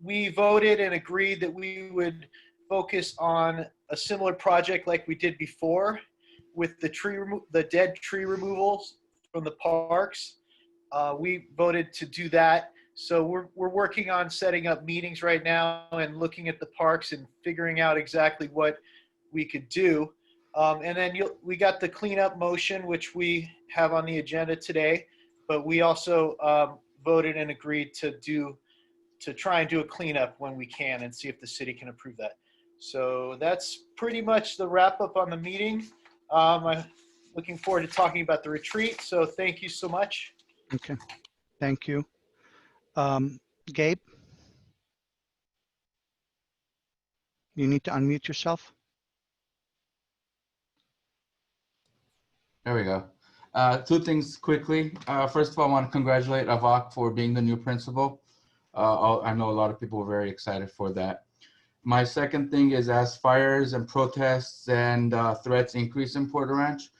G: We voted and agreed that we would focus on a similar project like we did before with the dead tree removals from the parks. We voted to do that. So we're working on setting up meetings right now and looking at the parks and figuring out exactly what we could do. And then we got the cleanup motion, which we have on the agenda today, but we also voted and agreed to try and do a cleanup when we can and see if the city can approve that. So that's pretty much the wrap up on the meeting. I'm looking forward to talking about the retreat. So thank you so much.
A: Okay, thank you. Gabe, you need to unmute yourself.
F: There we go. Two things quickly. First of all, I want to congratulate Avak for being the new principal. I know a lot of people were very excited for that. My second thing is, as fires and protests and threats increase in Porter Ranch,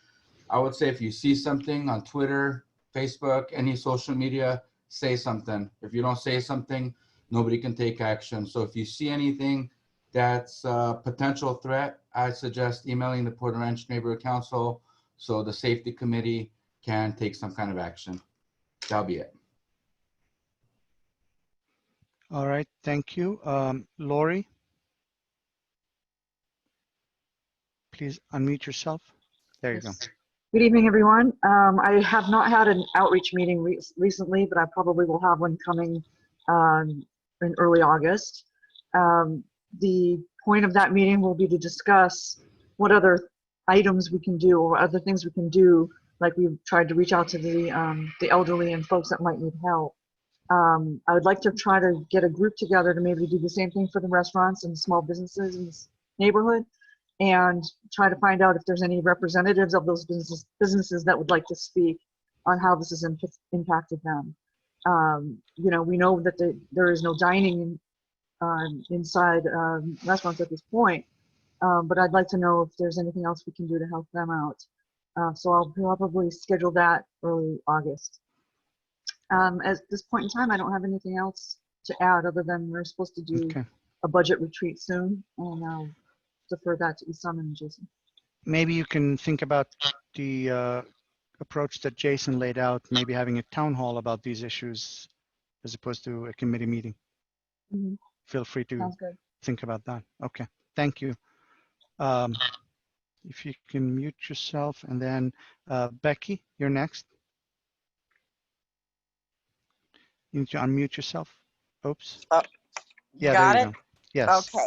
F: I would say if you see something on Twitter, Facebook, any social media, say something. If you don't say something, nobody can take action. So if you see anything that's a potential threat, I suggest emailing the Porter Ranch Neighborhood Council so the safety committee can take some kind of action. That'll be it.
A: All right, thank you. Lori, please unmute yourself. There you go.
U: Good evening, everyone. I have not had an outreach meeting recently, but I probably will have one coming in early August. The point of that meeting will be to discuss what other items we can do or other things we can do, like we've tried to reach out to the elderly and folks that might need help. I would like to try to get a group together to maybe do the same thing for the restaurants and small businesses in this neighborhood, and try to find out if there's any representatives of those businesses that would like to speak on how this has impacted them. We know that there is no dining inside restaurants at this point, but I'd like to know if there's anything else we can do to help them out. So I'll probably schedule that early August. At this point in time, I don't have anything else to add other than we're supposed to do a budget retreat soon, and I'll defer that to Isam and Jason.
A: Maybe you can think about the approach that Jason laid out, maybe having a town hall about these issues as opposed to a committee meeting.
U: Mm-hmm.
A: Feel free to
U: Sounds good.
A: think about that. Okay, thank you. If you can mute yourself, and then Becky, you're next. You need to unmute yourself. Oops. Yeah,
C: got
A: there
C: it?
A: you go. Yes.
C: Okay.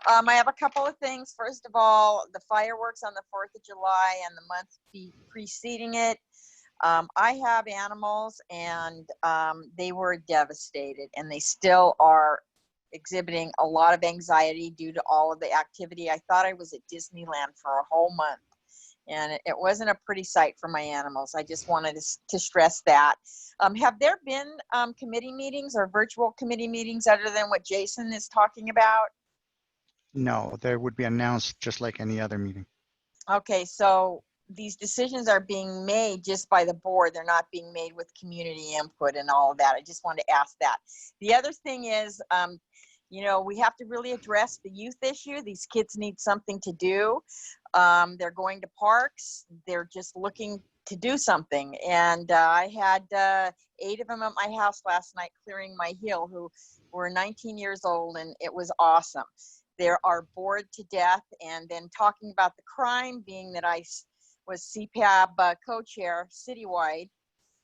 C: I have a couple of things. First of all, the fireworks on the 4th of July and the month preceding it. I have animals, and they were devastated, and they still are exhibiting a lot of anxiety due to all of the activity. I thought I was at Disneyland for a whole month, and it wasn't a pretty sight for my animals. I just wanted to stress that. Have there been committee meetings or virtual committee meetings other than what Jason is talking about?
A: No, there would be announced just like any other meeting.
C: Okay, so these decisions are being made just by the board. They're not being made with community input and all of that. I just wanted to ask that. The other thing is, you know, we have to really address the youth issue. These kids need something to do. They're going to parks. They're just looking to do something. And I had 8 of them at my house last night clearing my hill who were 19 years old, and it was awesome. They are bored to death. And then talking about the crime, being that I was CPAB co-chair citywide,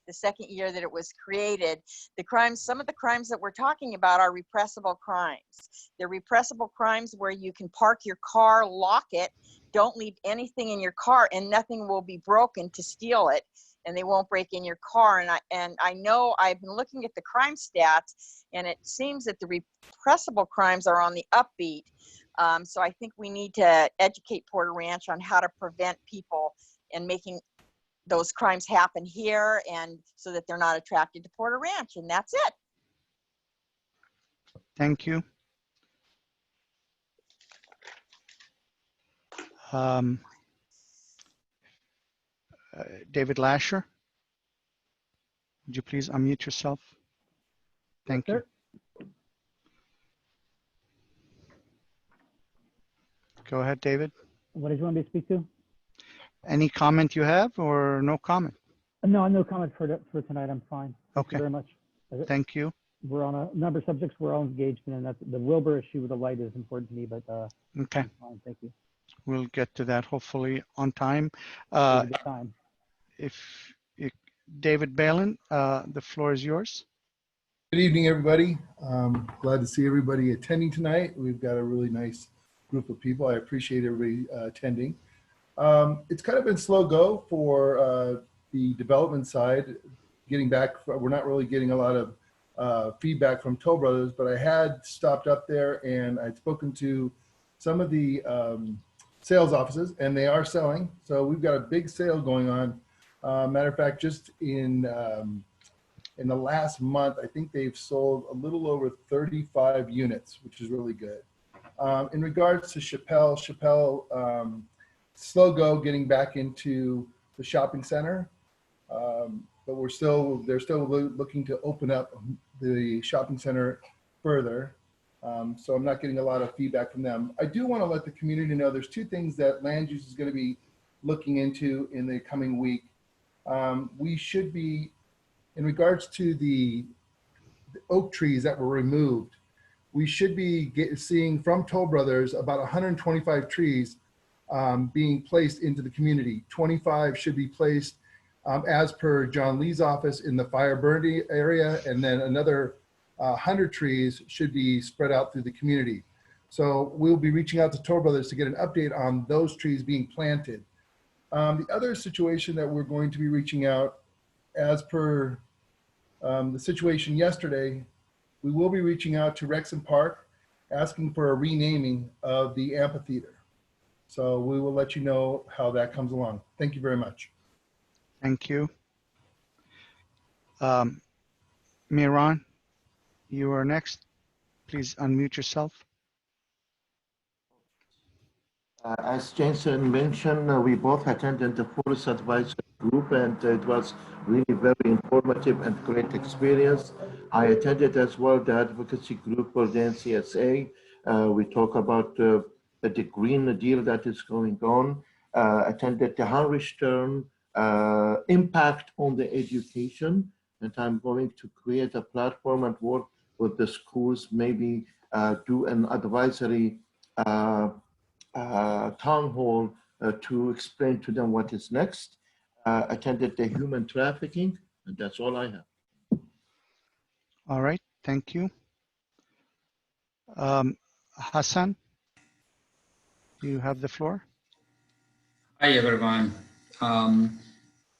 C: the second year that it was created, the crimes, some of the crimes that we're talking about are repressible crimes. They're repressible crimes where you can park your car, lock it, don't leave anything in your car, and nothing will be broken to steal it, and they won't break in your car. And I know I've been looking at the crime stats, and it seems that the repressible crimes are on the upbeat. So I think we need to educate Porter Ranch on how to prevent people and making those crimes happen here, and so that they're not attracted to Porter Ranch. And that's it.
A: Thank you. David Lasher, would you please unmute yourself? Thank you. Go ahead, David.
B: What did you want me to speak to?
A: Any comment you have, or no comment?
B: No, no comment for tonight. I'm fine. Thank you very much.
A: Thank you.
B: We're on a number of subjects we're all engaged in, and that's the Wilbur issue with the light is important to me, but
A: okay.
B: Fine, thank you.
A: We'll get to that hopefully on time. If David Balin, the floor is yours.
V: Good evening, everybody. Glad to see everybody attending tonight. We've got a really nice group of people. I appreciate everybody attending. It's kind of been slow go for the development side. Getting back, we're not really getting a lot of feedback from Toll Brothers, but I had stopped up there and I'd spoken to some of the sales offices, and they are selling. So we've got a big sale going on. Matter of fact, just in the last month, I think they've sold a little over 35 units, which is really good. In regards to Chappelle, slow go getting back into the shopping center, but they're still looking to open up the shopping center further. So I'm not getting a lot of feedback from them. I do want to let the community know there's 2 things that land use is going to be looking into in the coming week. We should be, in regards to the oak trees that were removed, we should be seeing from Toll Brothers about 125 trees being placed into the community. 25 should be placed as per John Lee's office in the fire burn area, and then another 100 trees should be spread out through the community. So we'll be reaching out to Toll Brothers to get an update on those trees being planted. The other situation that we're going to be reaching out, as per the situation yesterday, we will be reaching out to Rexon Park, asking for a renaming of the amphitheater. So we will let you know how that comes along. Thank you very much.
A: Thank you. Miran, you are next. Please unmute yourself.
W: As Jason mentioned, we both attended the Forest Advisory Group, and it was really very informative and great experience. I attended as well the advocacy group for the NCSA. We talk about the Green Deal that is going on. Attended the Harwich term, impact on the education, and I'm going to create a platform and work with the schools, maybe do an advisory town hall to explain to them what is next. Attended the human trafficking, and that's all I have.
A: All right, thank you. Hassan, you have the floor.
X: Hi, everyone.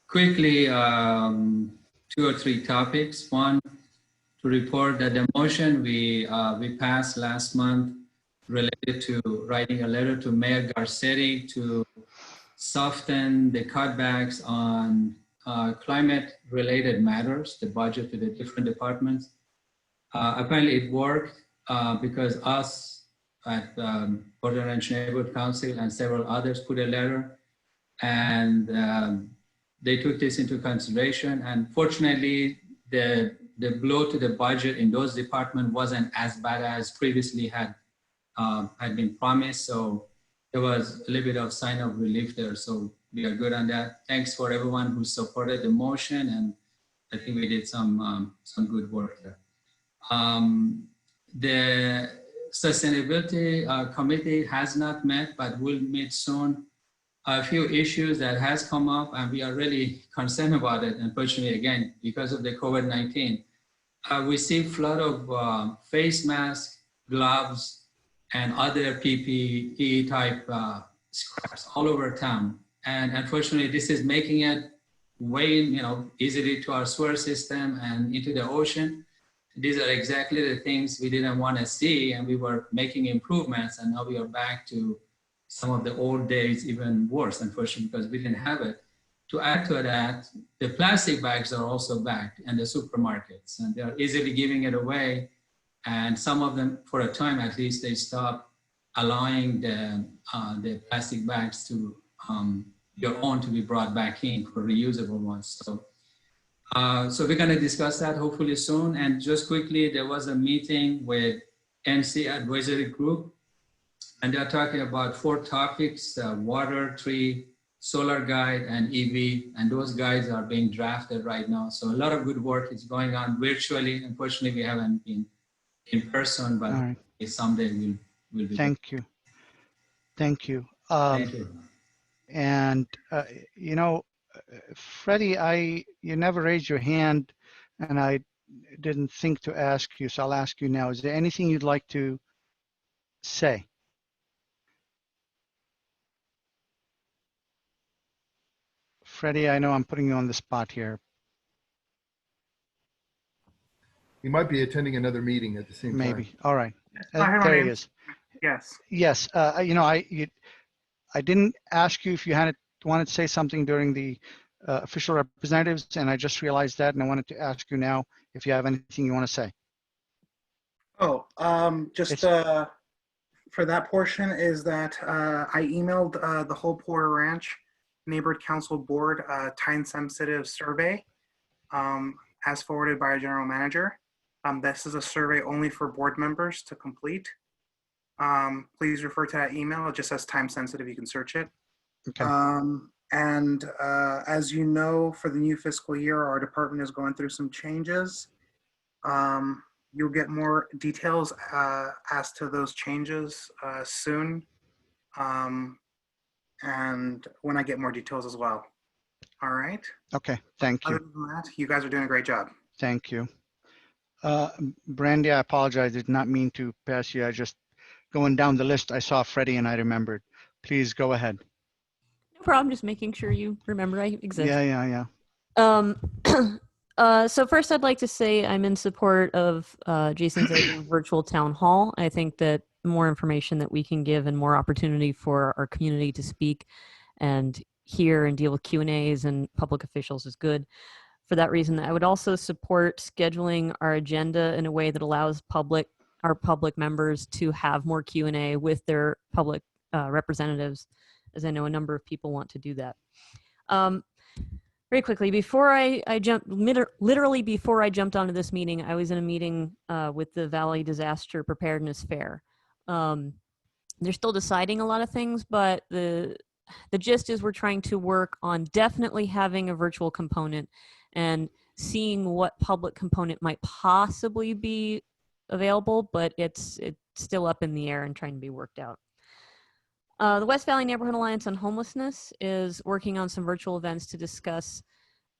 X: Quickly, 2 or 3 topics. One, to report that the motion we passed last month related to writing a letter to Mayor Garcetti to soften the cutbacks on climate-related matters, the budget to the different departments. Apparently it worked because us at Porter Ranch Neighborhood Council and several others put a letter, and they took this into consideration. And fortunately, the blow to the budget in those departments wasn't as bad as previously had been promised. So there was a little bit of sign of relief there. So we are good on that. Thanks for everyone who supported the motion, and I think we did some good work there. The sustainability committee has not met, but will meet soon. A few issues that has come up, and we are really concerned about it. Unfortunately, again, because of the COVID-19, we see a flood of face masks, gloves, and other PPE type scraps all over town. And unfortunately, this is making it way, easily to our sewer system and into the ocean. These are exactly the things we didn't want to see, and we were making improvements, and now we are back to some of the old days, even worse, unfortunately, because we didn't have it. To add to that, the plastic bags are also back in the supermarkets, and they're easily giving it away. And some of them, for a time at least, they stopped allowing the plastic bags to your own to be brought back in for reusable ones. So we're going to discuss that hopefully soon. And just quickly, there was a meeting with NC Advisory Group, and they're talking about 4 topics: water, tree, solar guide, and EV. And those guides are being drafted right now. So a lot of good work is going on virtually. Unfortunately, we haven't been in person, but
A: right.
X: Someday we'll be.
A: Thank you. Thank you.
X: Thank you.
A: And, Freddie, you never raised your hand, and I didn't think to ask you, so I'll ask you now. Is there anything you'd like to say? Freddie, I know I'm putting you on the spot here.
V: He might be attending another meeting at the same time.
A: Maybe. All right.
D: There
A: he is.
D: Yes.
A: Yes. I didn't ask you if you wanted to say something during the official representatives, and I just realized that, and I wanted to ask you now if you have anything you want to say.
D: Oh, for that portion is that I emailed the whole Porter Ranch Neighborhood Council Board time-sensitive survey as forwarded by our general manager. This is a survey only for board members to complete. Please refer to that email. It just says time-sensitive. You can search it.
A: Okay.
D: And as you know, for the new fiscal year, our department is going through some changes. You'll get more details as to those changes soon. And when I get more details as well. All right.
A: Okay. Thank you.
D: Other than that, you guys are doing a great job.
A: Thank you. Brandy, I apologize. I did not mean to pass you. I just going down the list. I saw Freddie and I remembered. Please go ahead.
H: No problem. Just making sure you remember I exist.
A: Yeah.
H: So first, I'd like to say I'm in support of Jason's idea of virtual town hall. I think that more information that we can give and more opportunity for our community to speak and hear and deal with Q&As and public officials is good. For that reason, I would also support scheduling our agenda in a way that allows our public members to have more Q&A with their public representatives, as I know a number of people want to do that. Very quickly, before I jumped, literally before I jumped onto this meeting, I was in a meeting with the Valley Disaster Preparedness Fair. They're still deciding a lot of things, but the gist is we're trying to work on definitely having a virtual component and seeing what public component might possibly be available, but it's still up in the air and trying to be worked out. The West Valley Neighborhood Alliance on Homelessness is working on some virtual events to discuss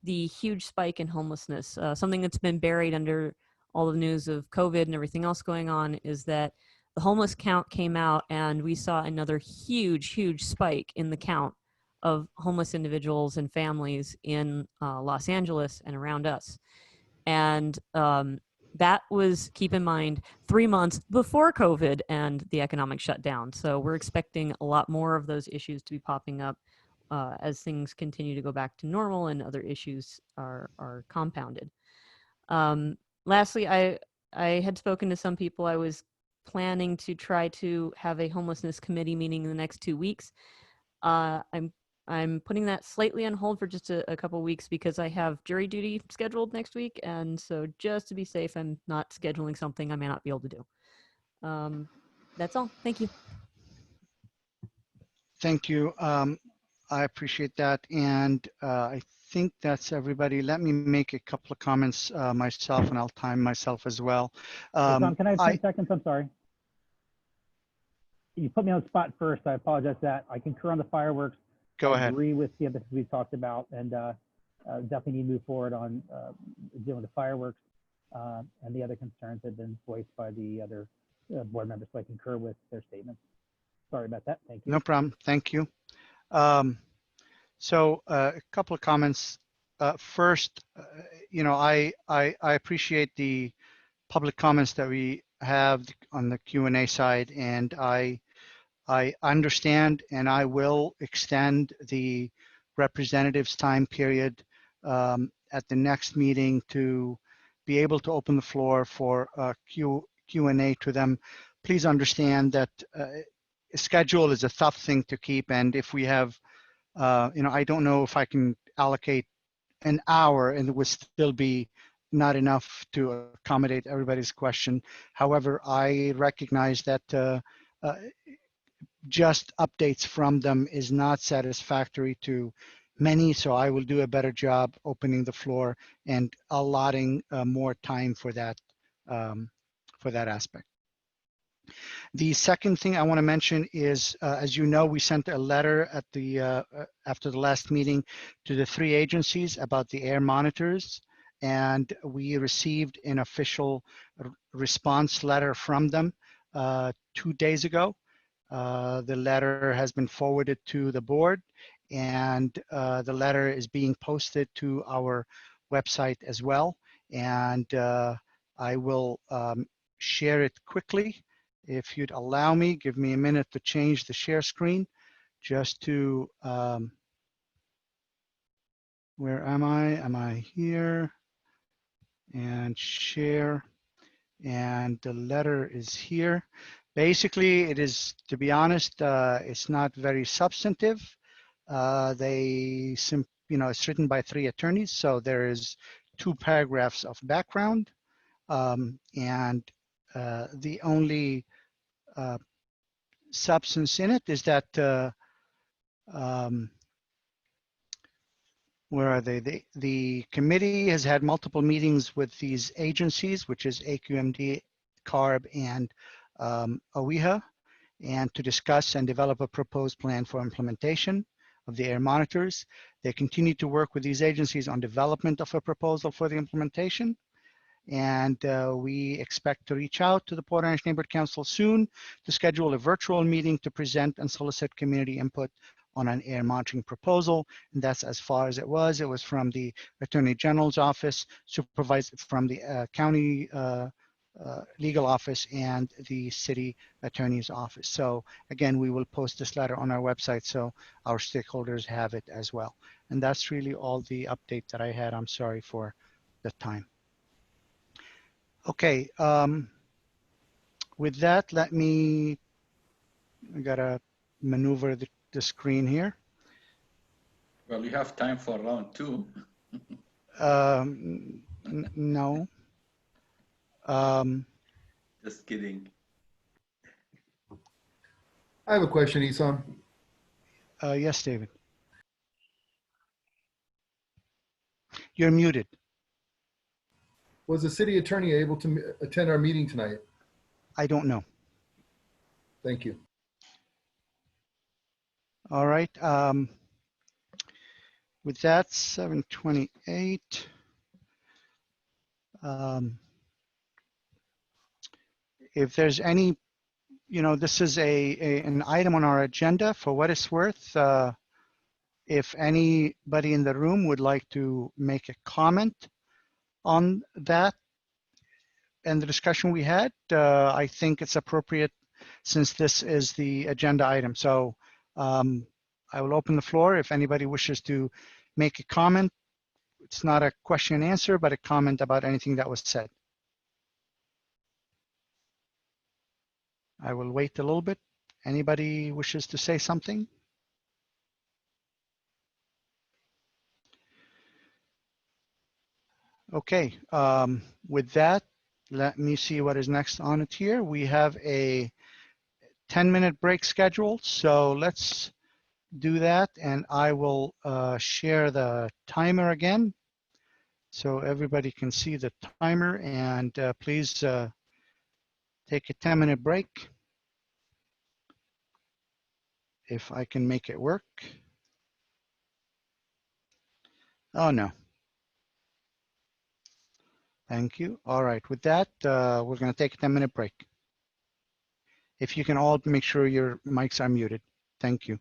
H: the huge spike in homelessness. Something that's been buried under all the news of COVID and everything else going on is that the homeless count came out and we saw another huge spike in the count of homeless individuals and families in Los Angeles and around us. And that was, keep in mind, 3 months before COVID and the economic shutdown. So we're expecting a lot more of those issues to be popping up as things continue to go back to normal and other issues are compounded. Lastly, I had spoken to some people. I was planning to try to have a homelessness committee meeting in the next 2 weeks. I'm I'm putting that slightly on hold for just a couple weeks because I have jury duty scheduled next week. And so just to be safe, I'm not scheduling something I may not be able to do. That's all. Thank you.
A: Thank you. I appreciate that. And I think that's everybody. Let me make a couple of comments myself, and I'll time myself as well.
B: Tom, can I have 10 seconds? I'm sorry. You put me on the spot first. I apologize for that. I concur on the fireworks.
A: Go
B: I
A: ahead.
B: agree with the other things we talked about, and definitely need to move forward on dealing with the fireworks. And the other concerns have been voiced by the other board members, so I concur with their statements. Sorry about that. Thank you.
A: No problem. Thank you. So a couple of comments. First, you know, I appreciate the public comments that we have on the Q&A side, and I understand, and I will extend the representatives' time period at the next meeting to be able to open the floor for Q&A to them. Please understand that schedule is a tough thing to keep, and if we have, you know, I don't know if I can allocate an hour and it would still be not enough to accommodate everybody's question. However, I recognize that just updates from them is not satisfactory to many, so I will do a better job opening the floor and allotting more time for that aspect. The second thing I want to mention is, as you know, we sent a letter at the after the last meeting to the 3 agencies about the air monitors, and we received an official response letter from them 2 days ago. The letter has been forwarded to the board, and the letter is being posted to our website as well. And I will share it quickly. If you'd allow me, give me a minute to change the share screen just to, where am I? Am I here? And share. And the letter is here. Basically, it is, to be honest, it's not very substantive. You know, it's written by 3 attorneys, so there is 2 paragraphs of background, and the only substance in it is that where are they? The committee has had multiple meetings with these agencies, which is AQMD, CARB, and OEHA, and to discuss and develop a proposed plan for implementation of the air monitors. They continue to work with these agencies on development of a proposal for the implementation. And we expect to reach out to the Port Orange Neighborhood Council soon to schedule a virtual meeting to present and solicit community input on an air monitoring proposal. And that's as far as it was. It was from the Attorney General's office, supervised from the county legal office and the city attorney's office. So again, we will post this letter on our website so our stakeholders have it as well. And that's really all the update that I had. I'm sorry for the time. Okay, with that, I gotta maneuver the screen here.
E: Well, we have time for round 2.
A: No.
E: Just kidding.
V: I have a question, Isam.
A: Yes, David. You're muted.
V: Was the city attorney able to attend our meeting tonight?
A: I don't know.
V: Thank you.
A: All right. With that, 7:28. If there's any, you know, this is an item on our agenda. For what it's worth, if anybody in the room would like to make a comment on that and the discussion we had, I think it's appropriate since this is the agenda item. So I will open the floor if anybody wishes to make a comment. It's not a question and answer, but a comment about anything that was said. I will wait a little bit. Anybody wishes to say something? Okay, with that, let me see what is next on it here. We have a 10-minute break scheduled, so let's do that, and I will share the timer again so everybody can see the timer, and please take a 10-minute break if I can make it work. Oh, no. Thank you. All right, with that, we're going to take a 10-minute break. If you can all make sure your mics are muted. Thank you.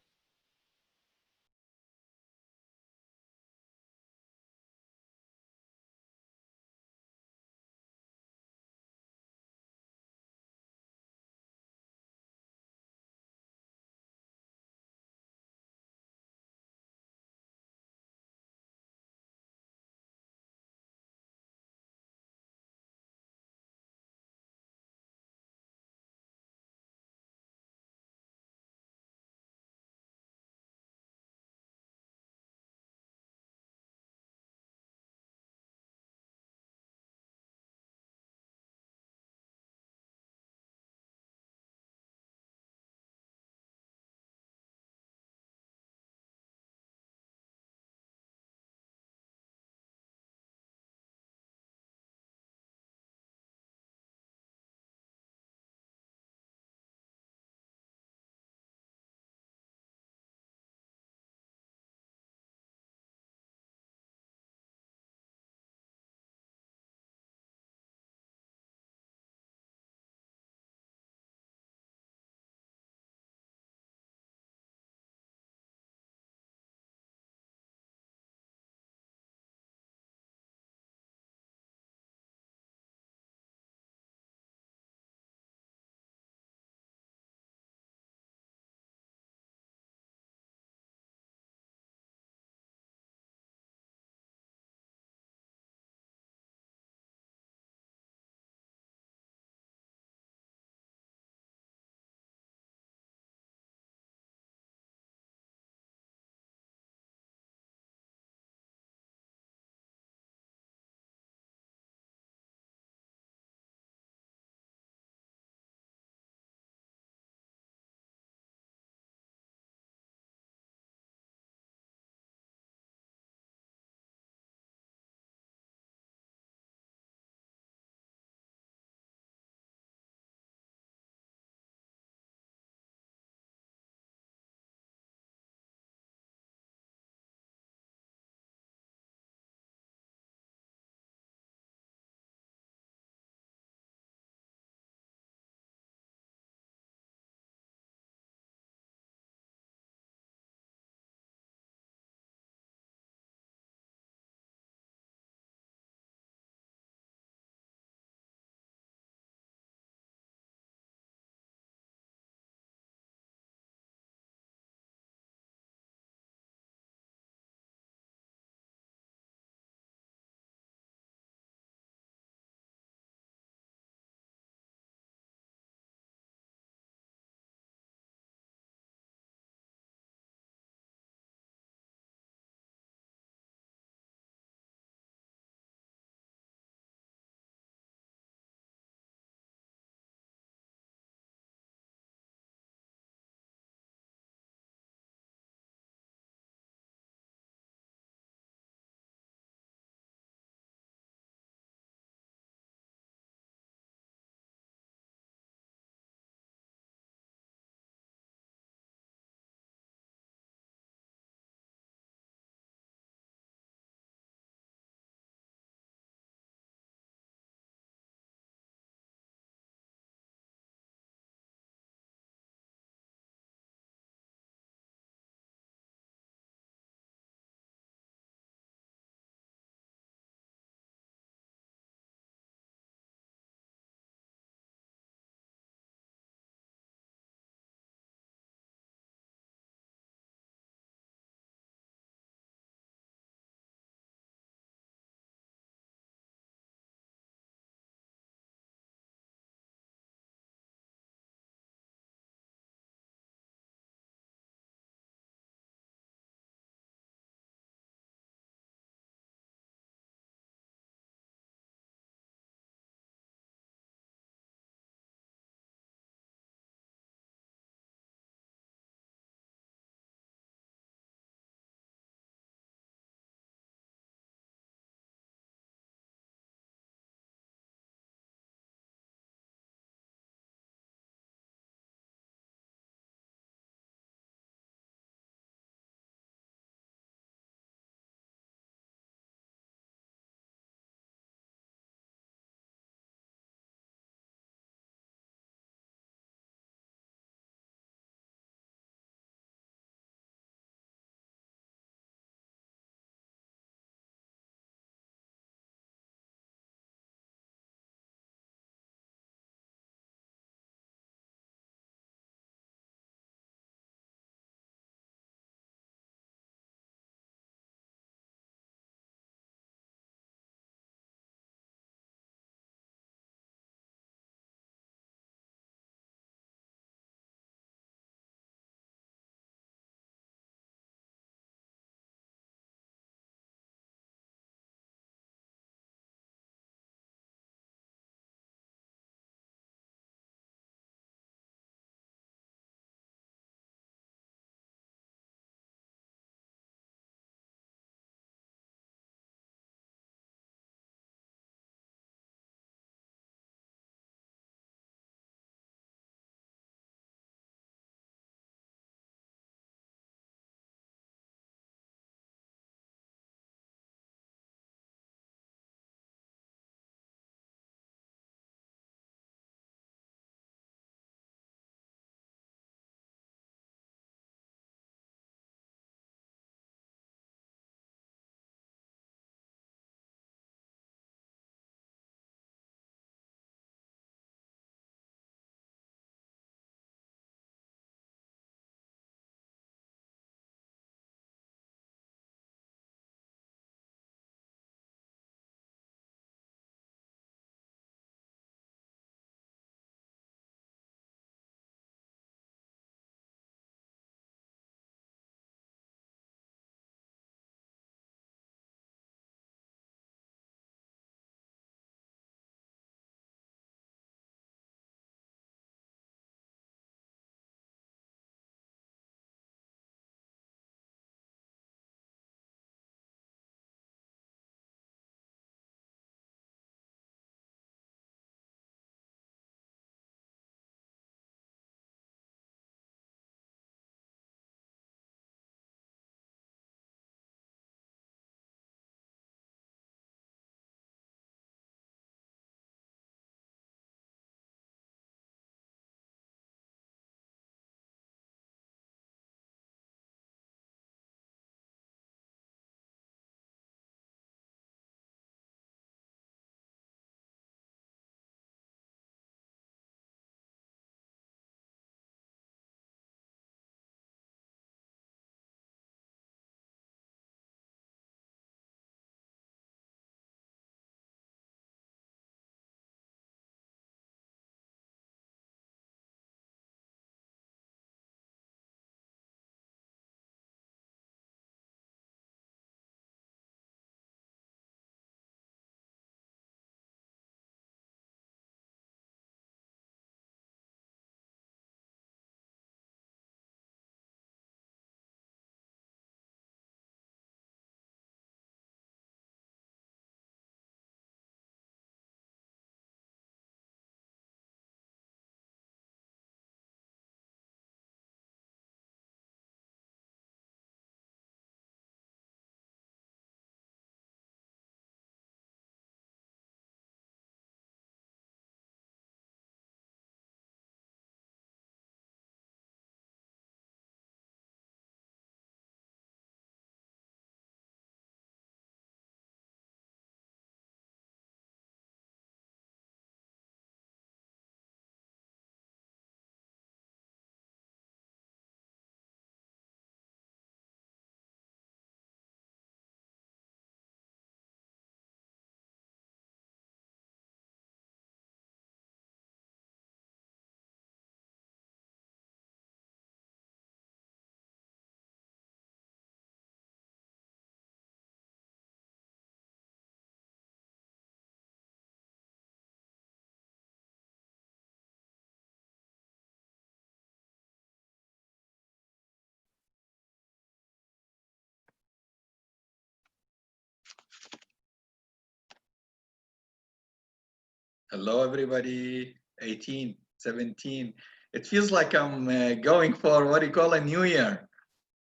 E: Hello, everybody. 18, 17. It feels like I'm going for what do you call a new year?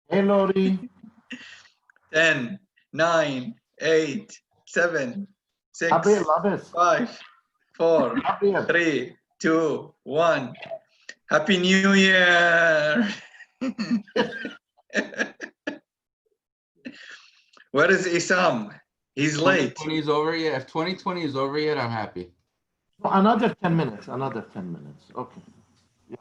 W: Hey, Lori.
E: 10, 9, 8, 7, 6,
W: Gabriel, Labes.
E: 5, 4,
W: Gabriel.
E: 3, 2, 1. Happy New Year. Where is Isam? He's late.
F: 2020 is over yet. If 2020 is over yet, I'm happy.
W: Another 10 minutes. Another 10 minutes. Okay.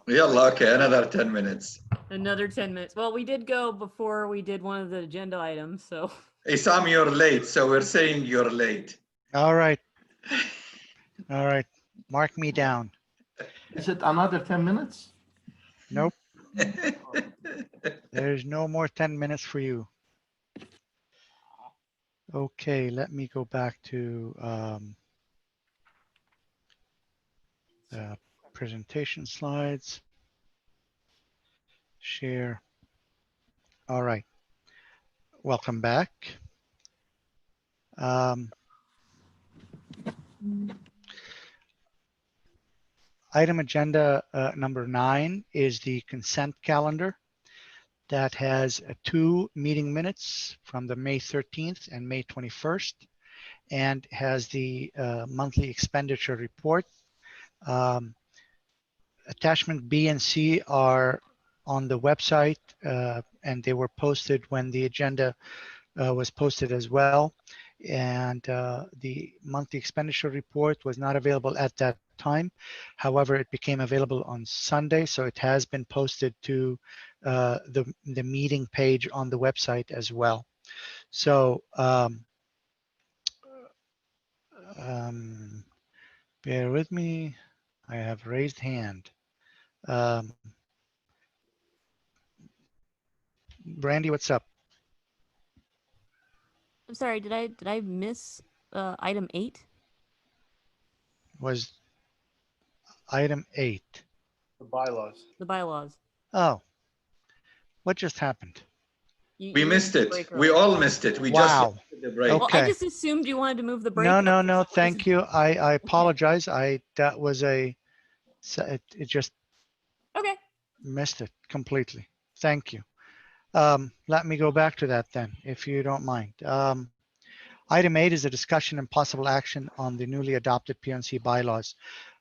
E: Yalla, okay, another 10 minutes.
H: Another 10 minutes. Well, we did go before we did one of the agenda items, so.
E: Isam, you're late, so we're saying you're late.
A: All right. All right. Mark me down.
W: Is it another 10 minutes?
A: Nope. There's no more 10 minutes for you. Okay, let me go back to the presentation slides. Share. All right. Welcome back. Item agenda number 9 is the consent calendar that has 2 meeting minutes from the May 13th and May 21st, and has the monthly expenditure report. Attachment B and C are on the website, and they were posted when the agenda was posted as well. And the monthly expenditure report was not available at that time. However, it became available on Sunday, so it has been posted to the meeting page on the website as well. So bear with me. I have raised hand. Brandy, what's up?
H: I'm sorry, did I miss item 8?
A: Was item 8.
V: The bylaws.
H: The bylaws.
A: Oh, what just happened?
E: We missed it. We all missed it. We
A: Wow.
E: just missed the break.
H: Well, I
A: Okay.
H: just assumed you wanted to move the break.
A: No, thank you. I apologize. That was it just
H: Okay.
A: missed it completely. Thank you. Let me go back to that then, if you don't mind. Item 8 is a discussion and possible action on the newly adopted PRNC bylaws.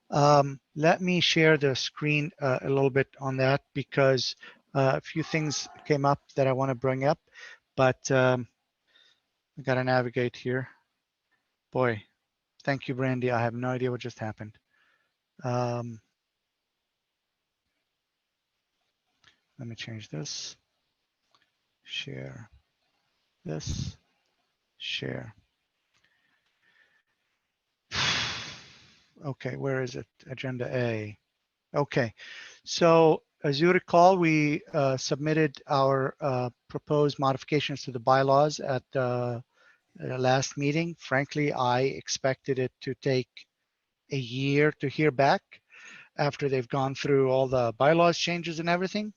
A: Let me share the screen a little bit on that, because a few things came up that I want to bring up, but I got to navigate here. Boy, thank you, Brandy. I have no idea what just happened. Let me change this. Share this. Share. Okay, where is it? Agenda A. Okay, so as you recall, we submitted our proposed modifications to the bylaws at the last meeting. Frankly, I expected it to take a year to hear back after they've gone through all the bylaws changes and everything.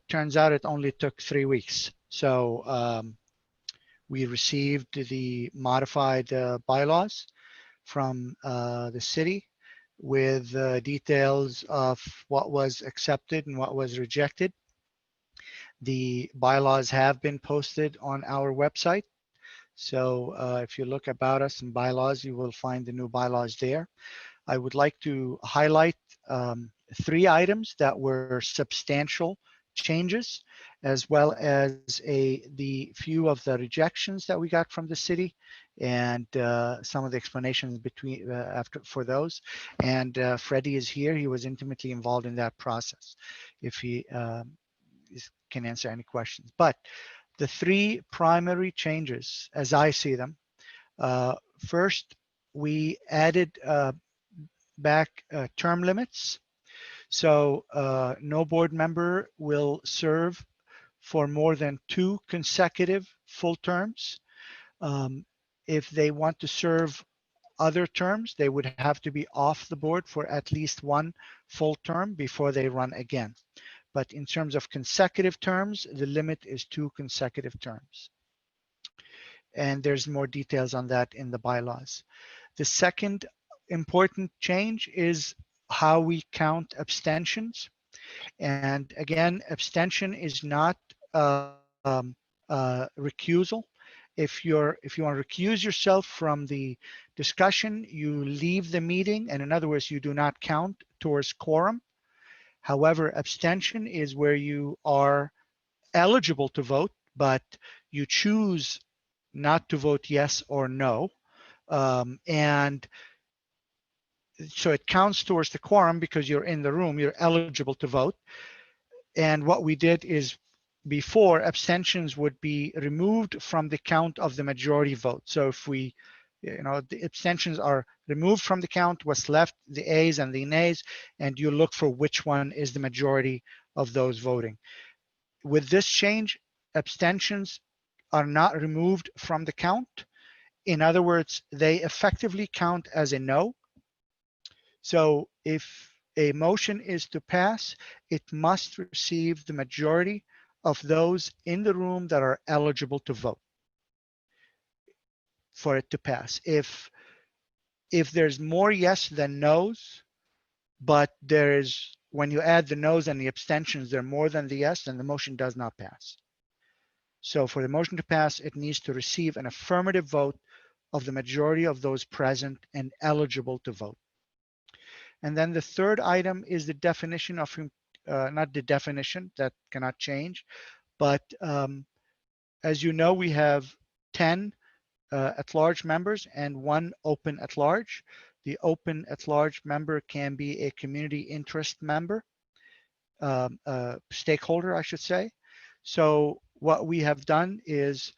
A: Turns out it only took 3 weeks. So we received the modified bylaws from the city with details of what was accepted and what was rejected. The bylaws have been posted on our website. So if you look about us and bylaws, you will find the new bylaws there. I would like to highlight 3 items that were substantial changes, as well as the few of the rejections that we got from the city, and some of the explanations between for those. And Freddie is here. He was intimately involved in that process, if he can answer any questions. But the 3 primary changes, as I see them, first, we added back term limits. So no board member will serve for more than 2 consecutive full terms. If they want to serve other terms, they would have to be off the board for at least 1 full term before they run again. But in terms of consecutive terms, the limit is 2 consecutive terms. And there's more details on that in the bylaws. The second important change is how we count abstentions. And again, abstention is not recusal. If you want to recuse yourself from the discussion, you leave the meeting, and in other words, you do not count towards quorum. However, abstention is where you are eligible to vote, but you choose not to vote yes or no. And so it counts towards the quorum because you're in the room, you're eligible to vote. And what we did is before, abstentions would be removed from the count of the majority vote. So if we, the abstentions are removed from the count, what's left, the ayes and the nays, and you look for which one is the majority of those voting. With this change, abstentions are not removed from the count. In other words, they effectively count as a no. So if a motion is to pass, it must receive the majority of those in the room that are eligible to vote for it to pass. If there's more yes than no's, but when you add the no's and the abstentions, they're more than the yes, then the motion does not pass. So for the motion to pass, it needs to receive an affirmative vote of the majority of those present and eligible to vote. And then the third item is the definition of, not the definition, that cannot change, but as you know, we have 10 at-large members and 1 open at-large. The open at-large member can be a community interest member, stakeholder, I should say. So what we have done is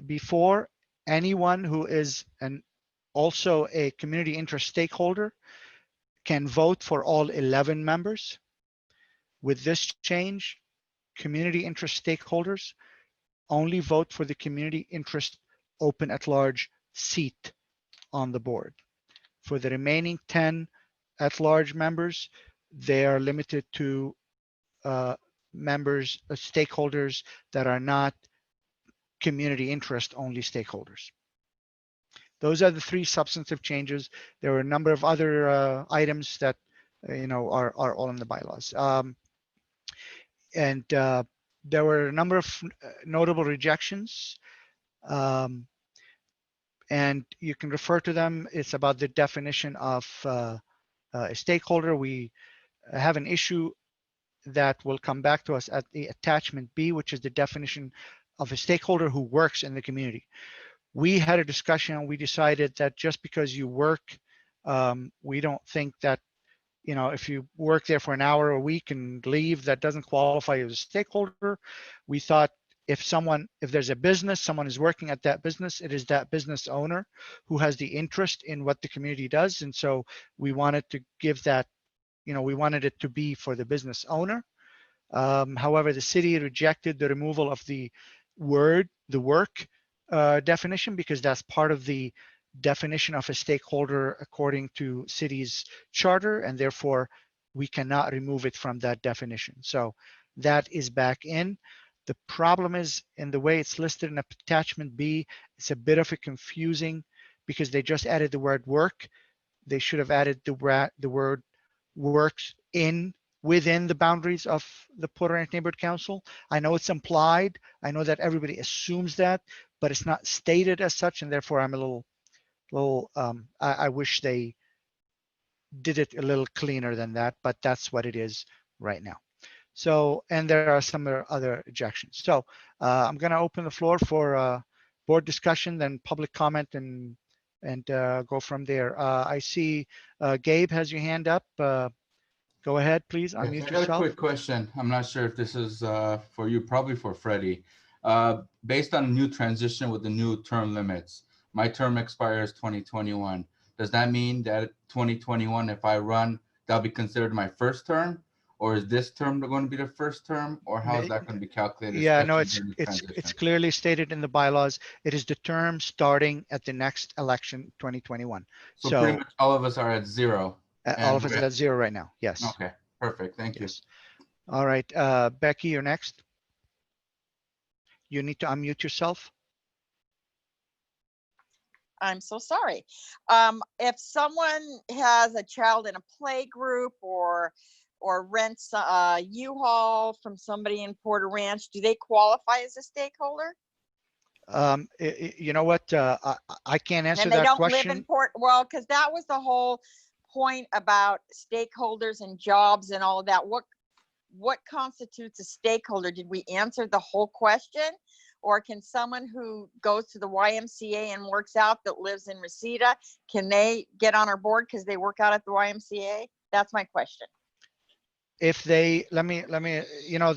A: before, anyone who is also a community interest stakeholder can vote for all 11 members. With this change, community interest stakeholders only vote for the community interest open at large seat on the board. For the remaining 10 at large members, they are limited to stakeholders that are not community interest only stakeholders. Those are the 3 substantive changes. There are a number of other items that are all in the bylaws. And there were a number of notable rejections, and you can refer to them. It's about the definition of a stakeholder. We have an issue that will come back to us at the attachment B, which is the definition of a stakeholder who works in the community. We had a discussion and we decided that just because you work, we don't think that, if you work there for an hour a week and leave, that doesn't qualify as a stakeholder. We thought if there's a business, someone is working at that business, it is that business owner who has the interest in what the community does. And so we wanted to give that, we wanted it to be for the business owner. However, the city rejected the removal of the work definition because that's part of the definition of a stakeholder according to city's charter, and therefore we cannot remove it from that definition. So that is back in. The problem is in the way it's listed in attachment B, it's a bit of a confusing because they just added the word work. They should have added the word works within the boundaries of the Port Orange Neighborhood Council. I know it's implied. I know that everybody assumes that, but it's not stated as such, and therefore I'm a little I wish they did it a little cleaner than that, but that's what it is right now. So, and there are some other ejections. So I'm going to open the floor for board discussion, then public comment, and go from there. I see Gabe has your hand up. Go ahead, please unmute
F: I got
A: yourself.
F: a quick question. I'm not sure if this is for you, probably for Freddie. Based on a new transition with the new term limits, my term expires 2021. Does that mean that 2021, if I run, that'll be considered my first term? Or is this term going to be the first term? Or how is that going to be calculated?
A: Yeah, no, it's clearly stated in the bylaws. It is the term starting at the next election, 2021.
F: So pretty much all of us are at 0.
A: All of us are at 0 right now. Yes.
F: Okay, perfect. Thank you.
A: All right, Becky, you're next. You need to unmute yourself.
C: I'm so sorry. If someone has a child in a play group or rents a U-Haul from somebody in Porter Ranch, do they qualify as a stakeholder?
A: You know what? I can't answer
C: And they
A: that
C: don't
A: question.
C: live in well, because that was the whole point about stakeholders and jobs and all of that. What constitutes a stakeholder? Did we answer the whole question? Or can someone who goes to the YMCA and works out that lives in Reseda, can they get on our board because they work out at the YMCA? That's my question.
A: If they, let me, you know,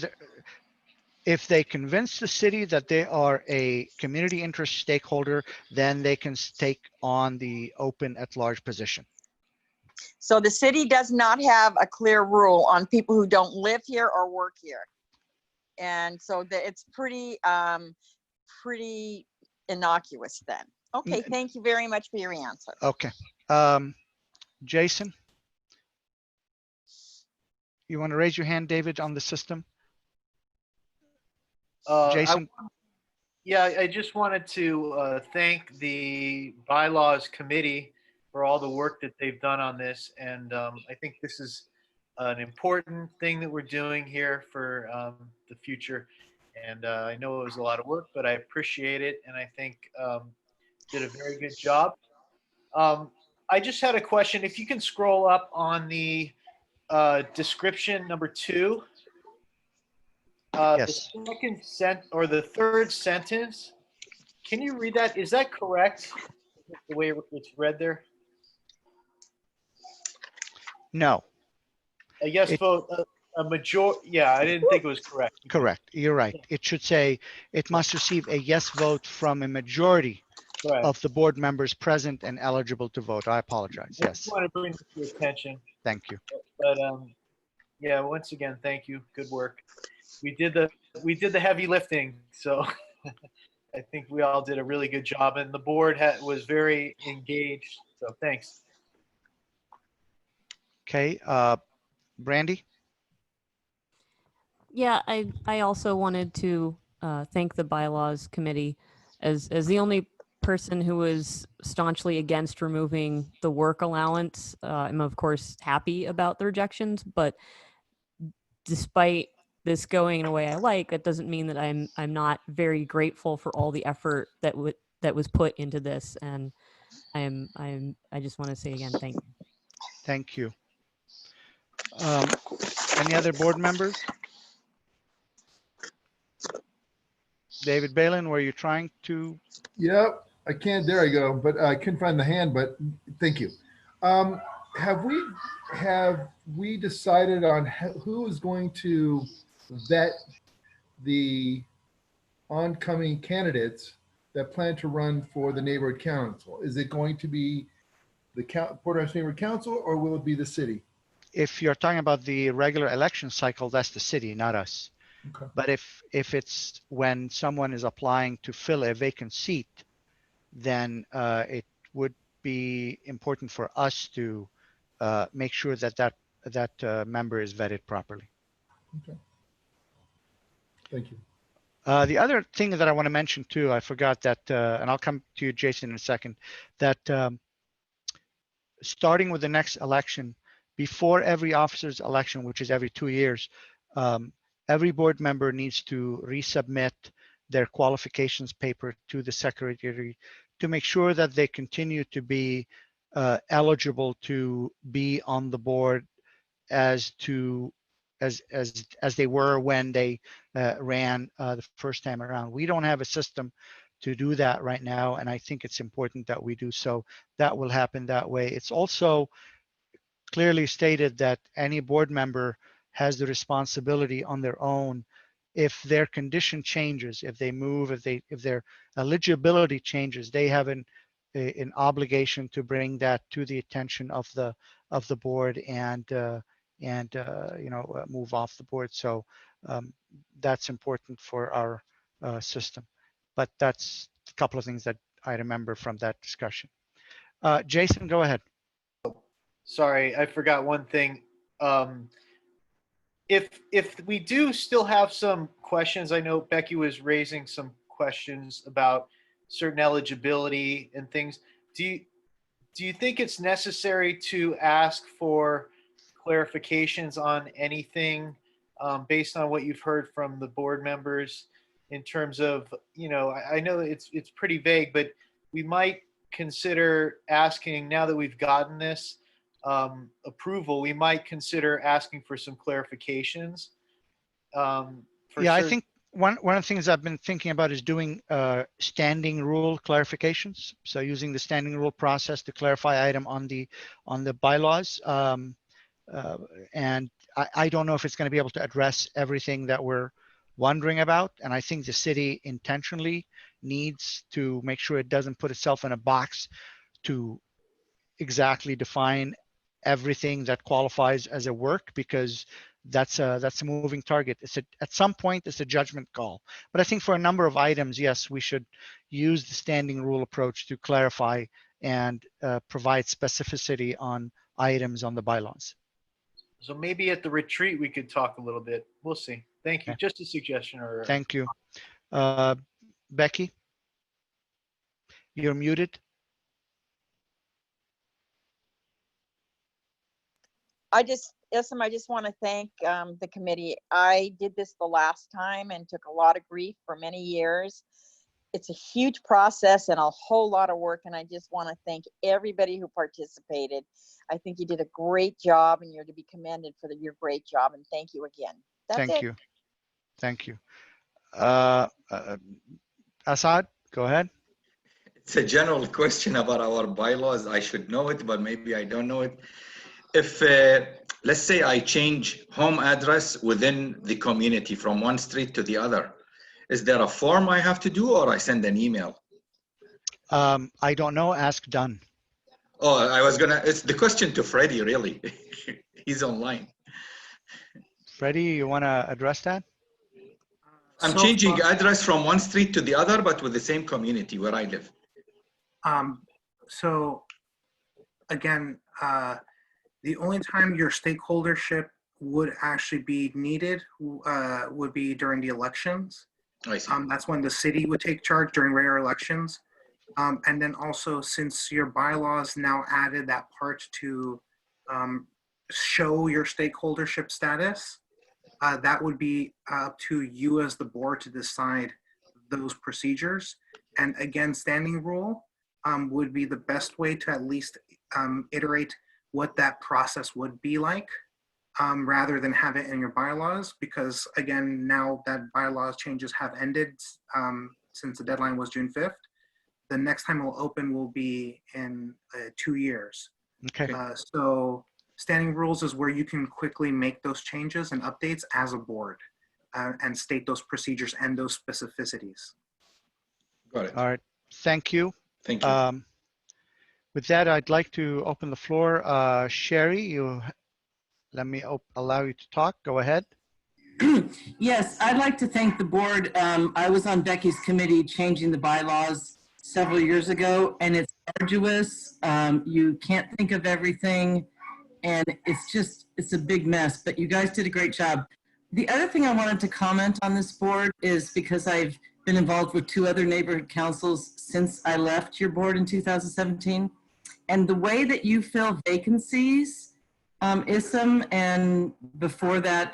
A: if they convince the city that they are a community interest stakeholder, then they can take on the open at large position.
C: So the city does not have a clear rule on people who don't live here or work here. And so it's pretty innocuous then. Okay, thank you very much for your answer.
A: Okay. Jason? You want to raise your hand, David, on the system? Jason?
G: I just wanted to thank the bylaws committee for all the work that they've done on this. And I think this is an important thing that we're doing here for the future. And I know it was a lot of work, but I appreciate it. And I think did a very good job. I just had a question. If you can scroll up on the description number 2.
A: Yes.
G: The third sentence. Can you read that? Is that correct? The way it's read there?
A: No.
G: A yes vote, a majority. Yeah, I didn't think it was correct.
A: Correct. You're right. It should say it must receive a yes vote from a majority of the board members present and eligible to vote. I apologize.
G: I
A: Yes.
G: just want to bring this to your attention.
A: Thank you.
G: But yeah, once again, thank you. Good work. We did the heavy lifting, so I think we all did a really good job, and the board was very engaged. So thanks.
A: Okay, Brandy?
H: Yeah, I also wanted to thank the bylaws committee as the only person who was staunchly against removing the work allowance. I'm of course happy about the rejections, but despite this going in a way I like, it doesn't mean that I'm not very grateful for all the effort that was put into this, and I just want to say again, thank you.
A: Thank you. Any other board members? David Balin, were you trying to?
V: Yep, I can't. There I go. But I couldn't find the hand. But thank you. Have we decided on who is going to vet the oncoming candidates that plan to run for the neighborhood council? Is it going to be the Porter Ranch Neighborhood Council, or will it be the city?
A: If you're talking about the regular election cycle, that's the city, not us.
V: Okay.
A: But if it's when someone is applying to fill a vacant seat, then it would be important for us to make sure that member is vetted properly.
V: Okay. Thank you.
A: The other thing that I want to mention too, I forgot that, and I'll come to you, Jason, in a second, that starting with the next election, before every officer's election, which is every 2 years, every board member needs to resubmit their qualifications paper to the secretary to make sure that they continue to be eligible to be on the board as they were when they ran the first time around. We don't have a system to do that right now, and I think it's important that we do so. That will happen that way. It's also clearly stated that any board member has the responsibility on their own. If their condition changes, if they move, if their eligibility changes, they have an obligation to bring that to the attention of the board and move off the board. So that's important for our system. But that's a couple of things that I remember from that discussion. Jason, go ahead.
G: Sorry, I forgot one thing. If we do still have some questions, I know Becky was raising some questions about certain eligibility and things. Do you think it's necessary to ask for clarifications on anything based on what you've heard from the board members in terms of, I know it's pretty vague, but we might consider asking, now that we've gotten this approval, we might consider asking for some clarifications.
A: Yeah, I think one of the things I've been thinking about is doing standing rule clarifications. So using the standing rule process to clarify item on the bylaws. And I don't know if it's going to be able to address everything that we're wondering about. And I think the city intentionally needs to make sure it doesn't put itself in a box to exactly define everything that qualifies as a work, because that's a moving target. At some point it's a judgment call. But I think for a number of items, yes, we should use the standing rule approach to clarify and provide specificity on items on the bylaws.
G: So maybe at the retreat we could talk a little bit. We'll see. Thank you.
A: Okay.
G: Just a suggestion. Or
A: Thank you. Becky, you're muted.
C: I just want to thank the committee. I did this the last time and took a lot of grief for many years. It's a huge process and a whole lot of work, and I just want to thank everybody who participated. I think you did a great job, and you're to be commended for your great job, and thank you again. That's
A: Thank
C: it.
A: you. Thank you. Assad, go ahead.
E: It's a general question about our bylaws. I should know it, but maybe I don't know it. If, let's say I change home address within the community from one street to the other, is there a form I have to do, or I send an email?
A: I don't know. Ask Dunn.
E: Oh, it's the question to Freddie, really. He's online.
A: Freddie, you want to address that?
E: I'm changing address from one street to the other, but with the same community where I live.
D: So again, the only time your stakeholdership would actually be needed would be during the elections.
E: I see.
D: That's when the city would take charge during rare elections. And then also, since your bylaws now added that part to show your stakeholdership status, that would be up to you as the board to decide those procedures. And again, standing rule would be the best way to at least iterate what that process would be like, rather than have it in your bylaws, because again, now that bylaws changes have ended since the deadline was June 5th. The next time it will open will be in 2 years.
A: Okay.
D: So standing rules is where you can quickly make those changes and updates as a board and state those procedures and those specificities.
E: Got it.
A: All right. Thank you.
E: Thank you.
A: With that, I'd like to open the floor. Sherry, let me allow you to talk. Go ahead.
T: Yes, I'd like to thank the board. I was on Becky's committee changing the bylaws several years ago, and it's arduous. You can't think of everything, and it's a big mess, but you guys did a great job. The other thing I wanted to comment on this board is because I've been involved with 2 other neighborhood councils since I left your board in 2017. And the way that you fill vacancies, Issam, and before that,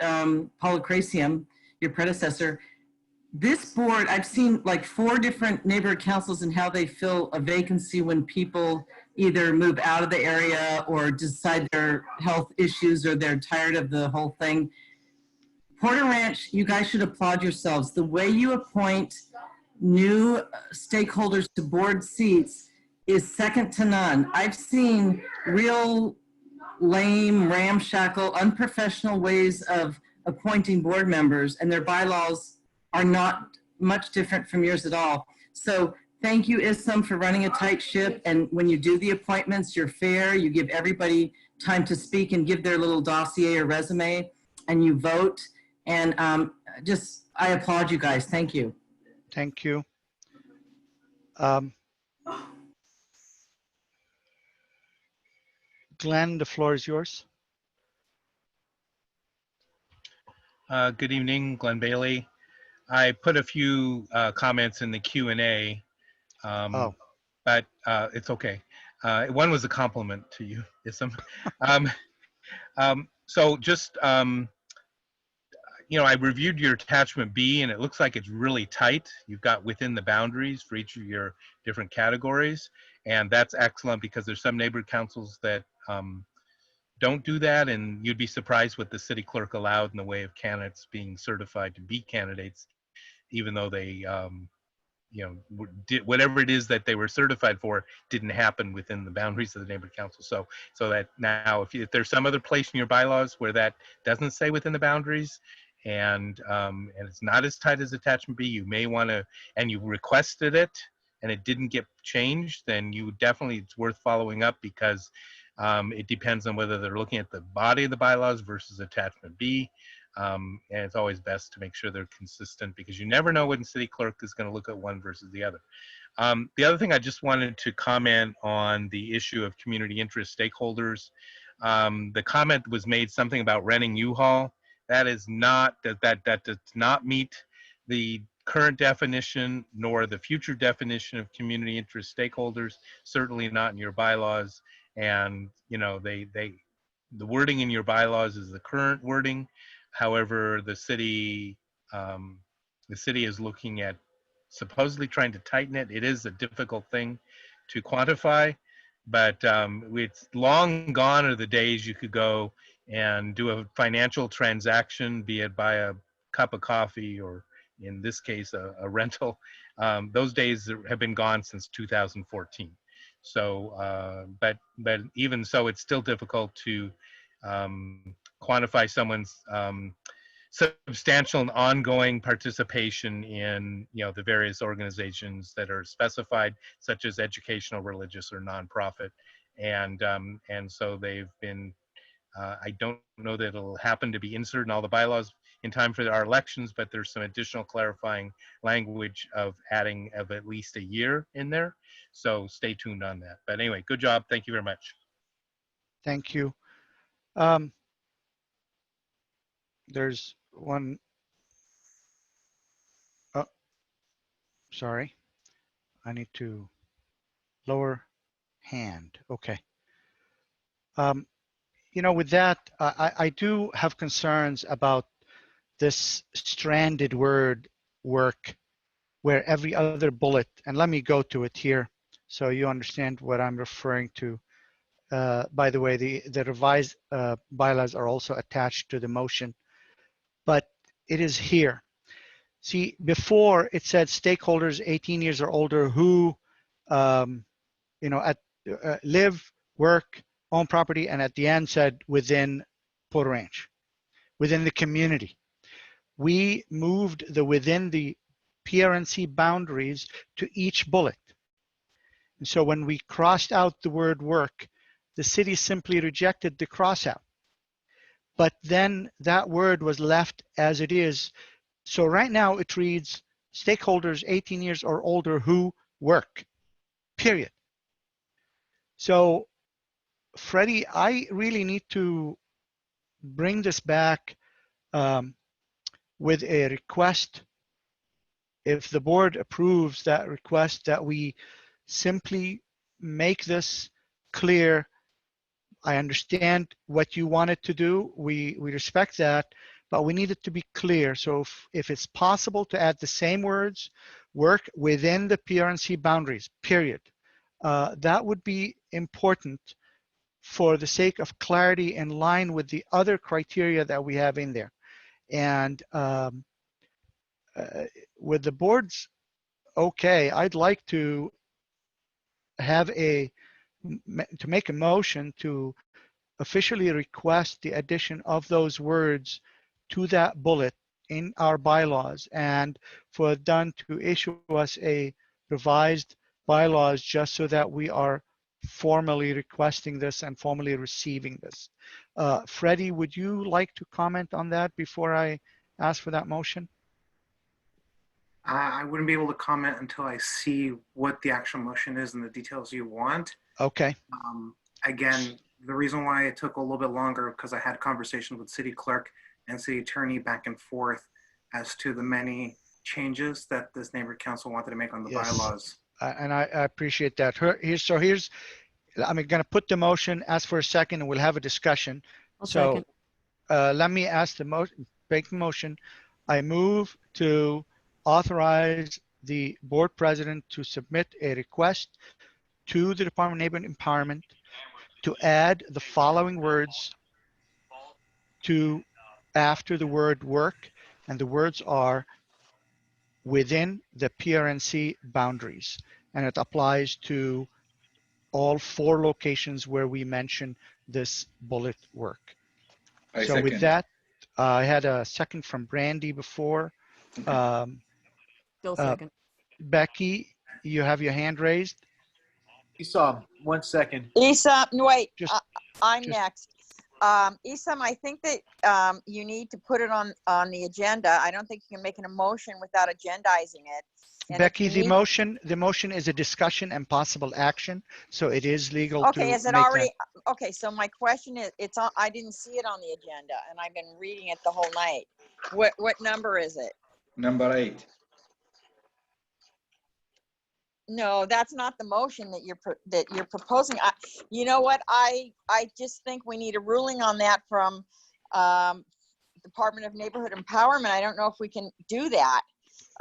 T: Paula Crasium, your predecessor, this board, I've seen like 4 different neighborhood councils and how they fill a vacancy when people either move out of the area or decide their health issues or they're tired of the whole thing. Porter Ranch, you guys should applaud yourselves. The way you appoint new stakeholders to board seats is second to none. I've seen real lame, ramshackle, unprofessional ways of appointing board members, and their bylaws are not much different from yours at all. So thank you, Issam, for running a tight ship. And when you do the appointments, you're fair. You give everybody time to speak and give their little dossier or resume, and you vote. And I applaud you guys. Thank you.
A: Thank you. Glenn, the floor is yours.
I: Good evening, Glenn Bailey. I put a few comments in the Q&A.
A: Oh.
I: But it's okay. One was a compliment to you, Isam. So just, you know, I reviewed your attachment B, and it looks like it's really tight. You've got within the boundaries for each of your different categories, and that's excellent because there's some neighborhood councils that don't do that, and you'd be surprised what the city clerk allowed in the way of candidates being certified to be candidates, even though they, you know, did whatever it is that they were certified for didn't happen within the boundaries of the neighborhood council. So that now, if there's some other place in your bylaws where that doesn't stay within the boundaries, and it's not as tight as attachment B, you may want to, and you requested it and it didn't get changed, then you definitely, it's worth following up, because it depends on whether they're looking at the body of the bylaws versus attachment B. And it's always best to make sure they're consistent, because you never know when city clerk is going to look at one versus the other. The other thing I just wanted to comment on the issue of community interest stakeholders. The comment was made something about renting U-Haul. That is not, that does not meet the current definition nor the future definition of community interest stakeholders, certainly not in your bylaws. And, you know, the wording in your bylaws is the current wording. However, the city is looking at supposedly trying to tighten it. It is a difficult thing to quantify, but it's long gone are the days you could go and do a financial transaction, be it buy a cup of coffee or, in this case, a rental. Those days have been gone since 2014. So, but even so, it's still difficult to quantify someone's substantial and ongoing participation in, you know, the various organizations that are specified, such as educational, religious, or nonprofit. And so they've been, I don't know that it'll happen to be inserted in all the bylaws in time for our elections, but there's some additional clarifying language of adding of at least a year in there. So stay tuned on that. But anyway, good job. Thank you very much.
A: Thank you. There's one. Oh, sorry. I need to lower hand. Okay. You know, with that, I do have concerns about this stranded word work, where every other bullet, and let me go to it here so you understand what I'm referring to. By the way, the revised bylaws are also attached to the motion, but it is here. See, before it said stakeholders 18 years or older who, you know, live, work, own property, and at the end said within Porter Ranch, within the community. We moved the within the PRNC boundaries to each bullet. And so when we crossed out the word work, the city simply rejected the crossout. But then that word was left as it is. So right now it reads stakeholders 18 years or older who work, period. So Freddie, I really need to bring this back with a request. If the board approves that request, that we simply make this clear. I understand what you wanted to do. We respect that, but we need it to be clear. So if it's possible to add the same words, work within the PRNC boundaries, period. That would be important for the sake of clarity in line with the other criteria that we have in there. And with the board's okay, I'd like to have to make a motion to officially request the addition of those words to that bullet in our bylaws, and for Dunn to issue us a revised bylaws just so that we are formally requesting this and formally receiving this. Freddie, would you like to comment on that before I ask for that motion?
D: I wouldn't be able to comment until I see what the actual motion is and the details you want.
A: Okay.
D: Again, the reason why it took a little bit longer because I had conversations with city clerk and city attorney back and forth as to the many changes that this neighborhood council wanted to make on the bylaws.
A: And I appreciate that. Here's, I'm going to put the motion, ask for a second, and we'll have a discussion.
H: I'll
A: So
H: second.
A: let me ask make the motion. I move to authorize the board president to submit a request to the Department of Neighborhood Empowerment to add the following words to after the word work, and the words are within the PRNC boundaries, and it applies to all 4 locations where we mention this bullet work.
E: I
A: So with
E: second.
A: that, I had a second from Brandy before.
H: Still second.
A: Becky, you have your hand raised.
G: Esau, 1 second.
C: Isam, no, wait,
A: Just-
C: I'm
A: just-
C: next. Isam, I think that you need to put it on the agenda. I don't think you can make an motion without agendizing it. And if
A: Becky,
C: you
A: the
C: need-
A: motion is a discussion and possible action, so it is legal
C: Okay,
A: to
C: is it
A: make
C: already, okay, so my question is, it's on, I didn't see it on the agenda and I've been reading it the whole night. What number is it?
E: Number 8.
C: No, that's not the motion that you're proposing. You know what? I just think we need a ruling on that from Department of Neighborhood Empowerment. I don't know if we can do that.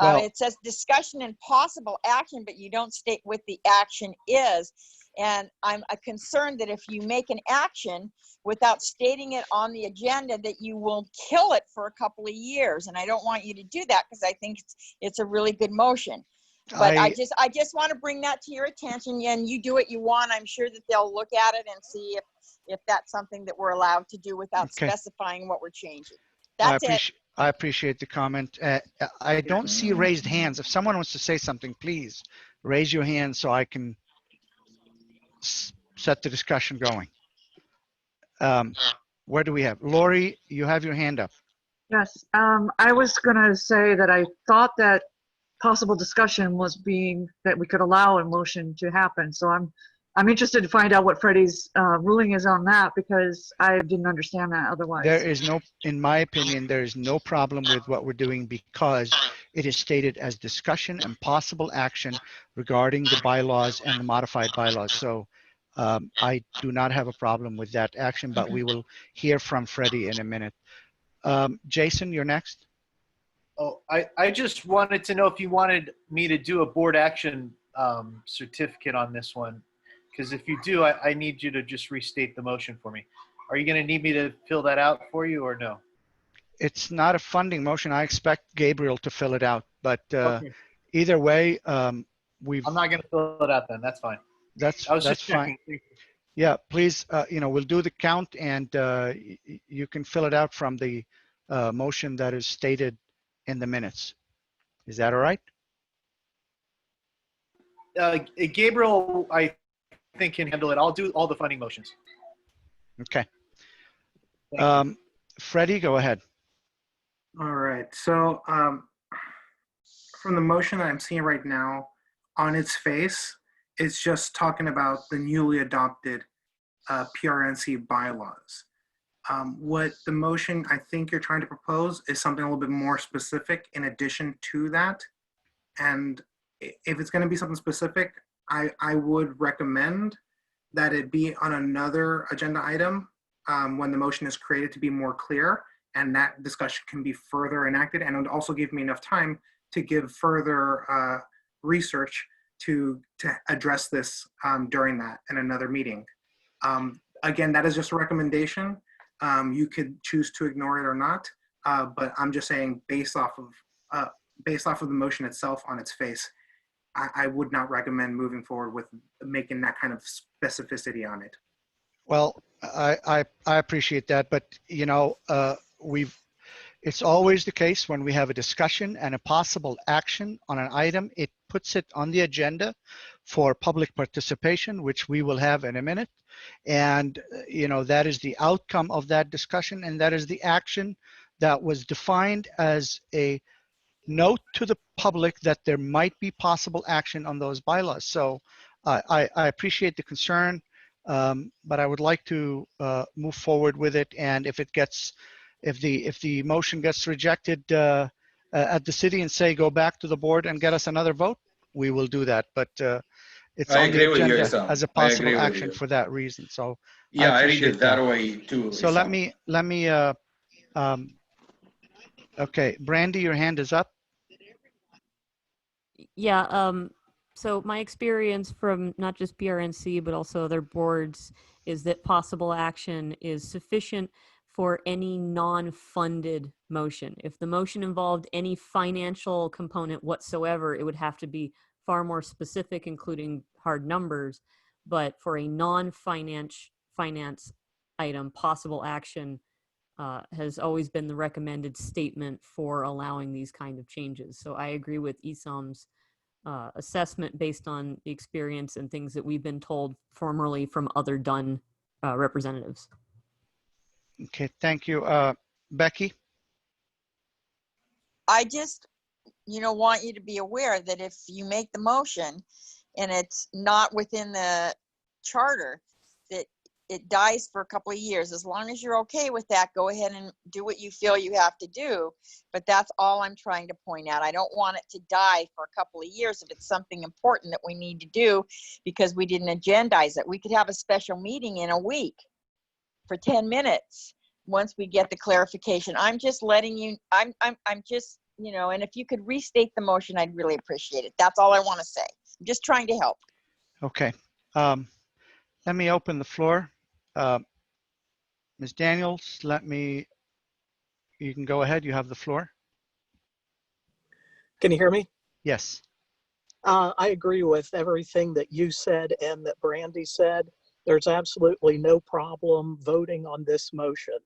A: Well-
C: It says discussion and possible action, but you don't state what the action is. And I'm concerned that if you make an action without stating it on the agenda, that you will kill it for a couple of years. And I don't want you to do that because I think it's a really good motion. But I just want to bring that to your attention, and you do what you want. I'm sure that they'll look at it and see if that's something that we're allowed to do without
A: Okay.
C: specifying what we're changing. That's it.
A: I appreciate the comment. I don't see raised hands. If someone wants to say something, please raise your hand so I can set the discussion going. Where do we have? Lori, you have your hand up.
U: Yes, I was gonna say that I thought that possible discussion was that we could allow a motion to happen. So I'm interested to find out what Freddie's ruling is on that, because I didn't understand that otherwise.
A: There is no, in my opinion, there is no problem with what we're doing because it is stated as discussion and possible action regarding the bylaws and the modified bylaws. So I do not have a problem with that action, but we will hear from Freddie in a minute. Jason, you're next.
G: Oh, I just wanted to know if you wanted me to do a board action certificate on this one. Because if you do, I need you to just restate the motion for me. Are you going to need me to fill that out for you or no?
A: It's not a funding motion. I expect Gabriel to fill it out, but
G: Okay.
A: either way,
G: I'm not going to fill it out then. That's fine.
A: That's
G: I was
A: that's
G: just
A: fine.
G: checking.
A: Yeah, please, we'll do the count, and you can fill it out from the motion that is stated in the minutes. Is that all right?
G: Gabriel, I think, can handle it. I'll do all the funding motions.
A: Okay.
G: Thank you.
A: Freddie, go ahead.
D: All right, so from the motion that I'm seeing right now, on its face, it's just talking about the newly adopted PRNC bylaws. What the motion I think you're trying to propose is something a little bit more specific in addition to that. And if it's going to be something specific, I would recommend that it be on another agenda item when the motion is created to be more clear, and that discussion can be further enacted, and it would also give me enough time to give further research to address this during that in another meeting. Again, that is just a recommendation. You could choose to ignore it or not, but I'm just saying based off of the motion itself on its face, I would not recommend moving forward with making that kind of specificity on it.
A: Well, I appreciate that, but it's always the case when we have a discussion and a possible action on an item, it puts it on the agenda for public participation, which we will have in a minute. And, that is the outcome of that discussion, and that is the action that was defined as a note to the public that there might be possible action on those bylaws. So I appreciate the concern, but I would like to move forward with it. And if the motion gets rejected at the city and say go back to the board and get us another vote, we will do that. But it's
E: I
A: on the
E: agree with you,
A: agenda
E: Isam.
A: as a
E: I
A: possible
E: agree with
A: action
E: you.
A: for that reason. So
E: Yeah, I read
A: appreciate
E: it that way too,
A: So let
E: Isam.
A: me okay, Brandy, your hand is up.
H: Yeah, so my experience from not just PRNC, but also other boards is that possible action is sufficient for any non-funded motion. If the motion involved any financial component whatsoever, it would have to be far more specific, including hard numbers. But for a non-finance item, possible action has always been the recommended statement for allowing these kind of changes. So I agree with Isam's assessment based on the experience and things that we've been told formerly from other done representatives.
A: Okay, thank you. Becky?
C: I just, want you to be aware that if you make the motion and it's not within the charter, that it dies for a couple of years. As long as you're okay with that, go ahead and do what you feel you have to do. But that's all I'm trying to point out. I don't want it to die for a couple of years if it's something important that we need to do because we didn't agendize it. We could have a special meeting in a week for 10 minutes once we get the clarification. I'm just letting you, I'm just, and if you could restate the motion, I'd really appreciate it. That's all I want to say. I'm just trying to help.
A: Okay. Let me open the floor. Ms. Daniels, you can go ahead. You have the floor.
J: Can you hear me?
A: Yes.
J: I agree with everything that you said and that Brandy said. There's absolutely no problem voting on this motion.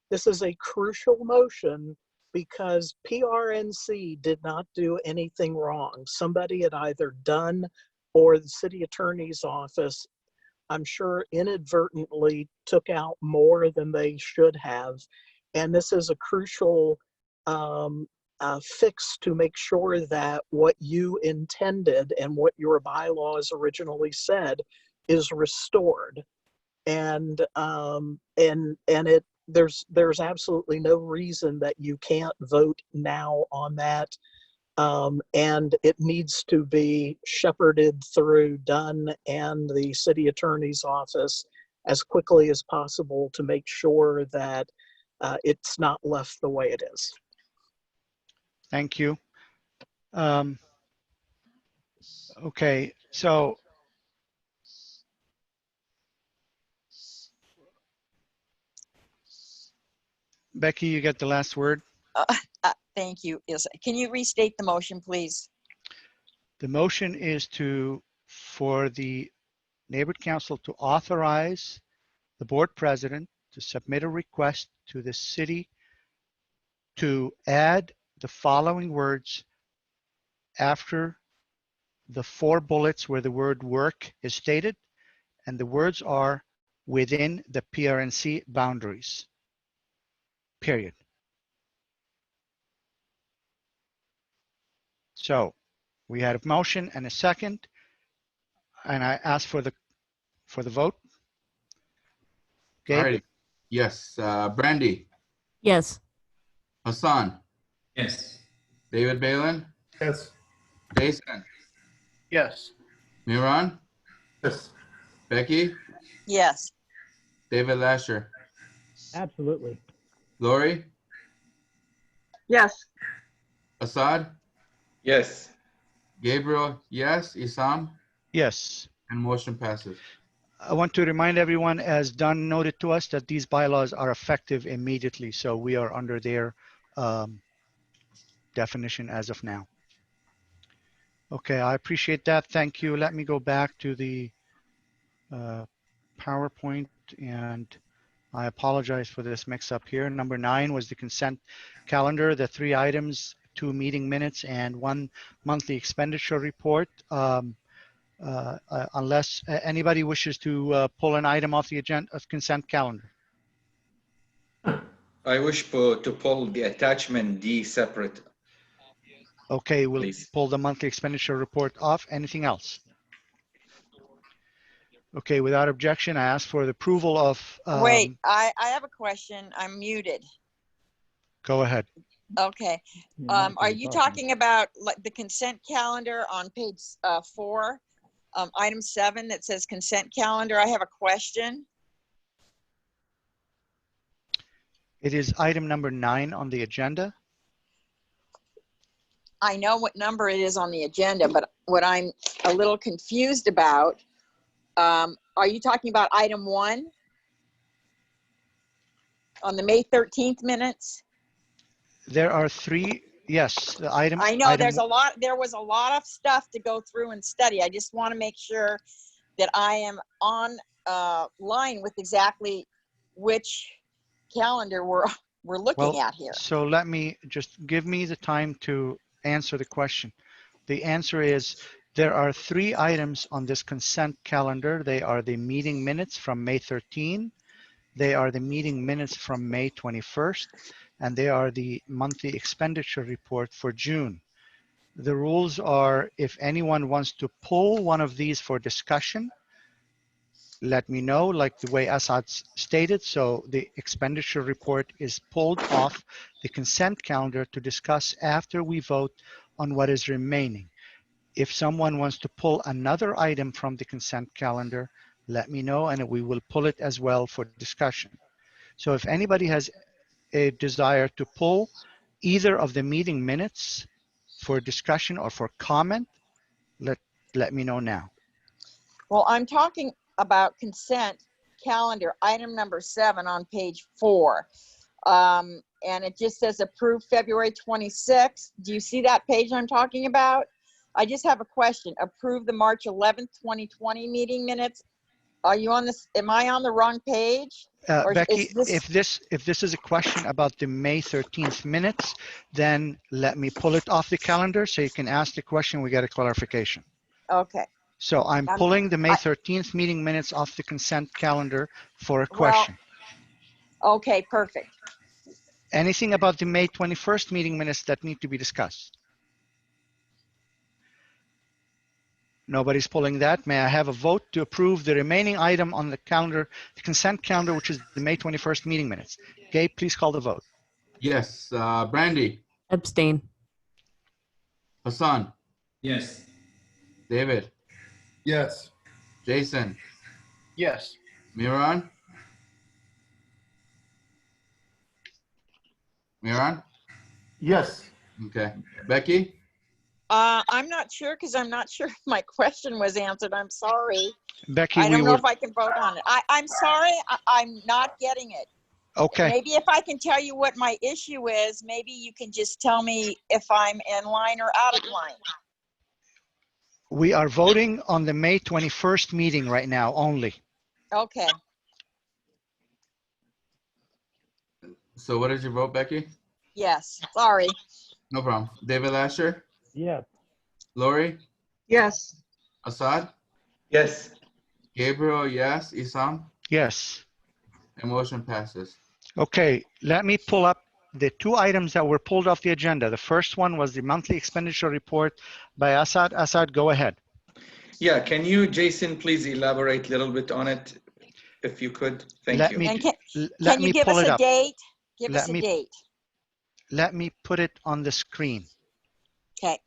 J: This is a crucial motion because PRNC did not do anything wrong. Somebody had either done or the city attorney's office, I'm sure, inadvertently took out more than they should have. And this is a crucial fix to make sure that what you intended and what your bylaws originally said is restored. And there's absolutely no reason that you can't vote now on that. And it needs to be shepherded through Dunn and the city attorney's office as quickly as possible to make sure that it's not left the way it is.
A: Thank you. Okay, so Becky, you get the last word.
C: Thank you. Can you restate the motion, please?
A: The motion is for the neighborhood council to authorize the board president to submit a request to the city to add the following words after the 4 bullets where the word work is stated, and the words are within the PRNC boundaries, period. So we had a motion and a second, and I asked for the vote. Gabe?
F: All right. Yes. Brandy?
H: Yes.
F: Hassan?
X: Yes.
F: David Balin?
V: Yes.
F: Jason?
G: Yes.
F: Miran?
W: Yes.
F: Becky?
C: Yes.
F: David Lasher?
B: Absolutely.
F: Lori?
U: Yes.
F: Assad?
E: Yes.
F: Gabriel? Yes. Isam?
A: Yes.
F: And motion passes.
A: I want to remind everyone, as Don noted to us, that these bylaws are effective immediately, so we are under their definition as of now. Okay, I appreciate that. Thank you. Let me go back to the PowerPoint, and I apologize for this mix-up here. Number 9 was the consent calendar, the 3 items, 2 meeting minutes, and 1 monthly expenditure report. Unless anybody wishes to pull an item off the agenda of consent calendar.
E: I wish to pull the attachment D separate.
A: Okay, we'll
E: Please.
A: pull the monthly expenditure report off. Anything else? Okay, without objection, I ask for the approval of.
C: Wait, I have a question. I'm muted.
A: Go ahead.
C: Okay. Are you talking about like the consent calendar on page 4, item 7 that says consent calendar? I have a question.
A: It is item number 9 on the agenda.
C: I know what number it is on the agenda, but what I'm a little confused about, are you talking about item 1 on the May 13th minutes?
A: There are 3, yes, the item.
C: I know
A: item,
C: there was a lot of stuff to go through and study. I just want to make sure that I am on line with exactly which calendar we're looking at here.
A: So let me just give me the time to answer the question. The answer is there are 3 items on this consent calendar. They are the meeting minutes from May 13. They are the meeting minutes from May 21st, and they are the monthly expenditure report for June. The rules are if anyone wants to pull one of these for discussion, let me know, like the way Assad stated. So the expenditure report is pulled off the consent calendar to discuss after we vote on what is remaining. If someone wants to pull another item from the consent calendar, let me know and we will pull it as well for discussion. So if anybody has a desire to pull either of the meeting minutes for discussion or for comment, let me know now.
C: Well, I'm talking about consent calendar, item number 7 on page 4. And it just says approved February 26th. Do you see that page I'm talking about? I just have a question. Approve the March 11th, 2020 meeting minutes. Are you on this? Am I on the wrong page? Or
A: Becky,
C: is this...
A: if this is a question about the May 13th minutes, then let me pull it off the calendar so you can ask the question. We get a clarification.
C: Okay.
A: So I'm pulling the May 13th meeting minutes off the consent calendar for a question.
C: Well, okay, perfect.
A: Anything about the May 21st meeting minutes that need to be discussed? Nobody's pulling that. May I have a vote to approve the remaining item on the calendar, the consent calendar, which is the May 21st meeting minutes? Gabe, please call the vote.
F: Yes. Brandy.
H: Abstain.
F: Hassan.
X: Yes.
F: David.
V: Yes.
F: Jason.
G: Yes.
F: Miran. Miran.
W: Yes.
F: Okay. Becky.
C: I'm not sure because I'm not sure if my question was answered. I'm sorry.
A: Becky,
C: I don't know if I can vote on it. I'm sorry. I'm not getting it.
A: Okay.
C: Maybe if I can tell you what my issue is, maybe you can just tell me if I'm in line or out of line.
A: We are voting on the May 21st meeting right now only.
C: Okay.
F: So what is your vote, Becky?
C: Yes. Sorry.
F: No problem. David Lasher?
B: Yes.
F: Lori?
U: Yes.
F: Assad?
E: Yes.
F: Gabriel, yes. Isam?
A: Yes.
F: And motion passes.
A: Okay, let me pull up the 2 items that were pulled off the agenda. The first one was the monthly expenditure report by Assad. Assad, go ahead.
E: Yeah, can you, Jason, please elaborate a little bit on it, if you could? Thank you.
C: And
A: Let
C: can you
A: me
C: give
A: pull
C: us
A: it
C: a
A: up.
C: date? Give us a date.
A: Let me put it on the screen.
C: Okay.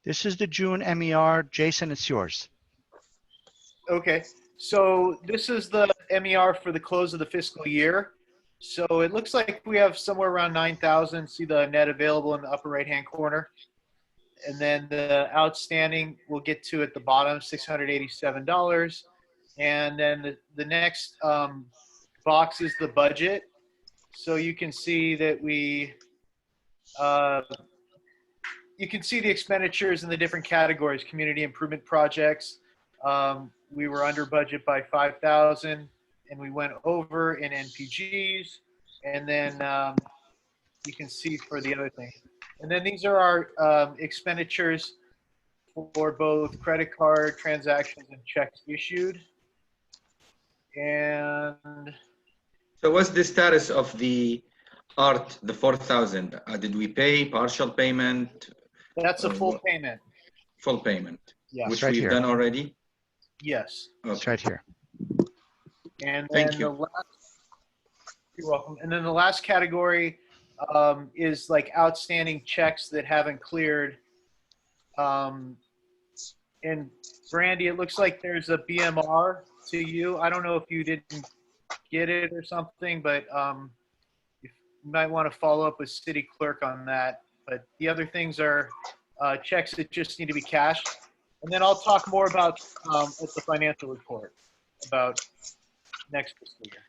A: This is the June MER. Jason, it's yours.
G: Okay. So this is the MER for the close of the fiscal year. So it looks like we have somewhere around 9,000. See the net available in the upper right-hand corner. And then the outstanding we'll get to at the bottom, $687. And then the next box is the budget. So you can see that you can see the expenditures in the different categories, community improvement projects. We were under budget by 5,000 and we went over in NPGs. And then you can see for the other thing. And then these are our expenditures for both credit card transactions and checks issued. And
E: so what's the status of the art, the 4,000? Did we pay partial payment?
G: That's a
E: Or
G: full
E: what?
G: payment.
E: Full payment,
G: Yeah.
E: which
A: right
E: we've
A: here.
E: done already?
G: Yes.
A: It's
E: Okay,
A: right here.
G: And
E: thank
G: then
E: you.
G: the last, you're welcome. And then the last category is like outstanding checks that haven't cleared. And Brandy, it looks like there's a BMR to you. I don't know if you didn't get it or something, but you might want to follow up with city clerk on that. But the other things are checks that just need to be cashed. And then I'll talk more about at the financial report about next fiscal year.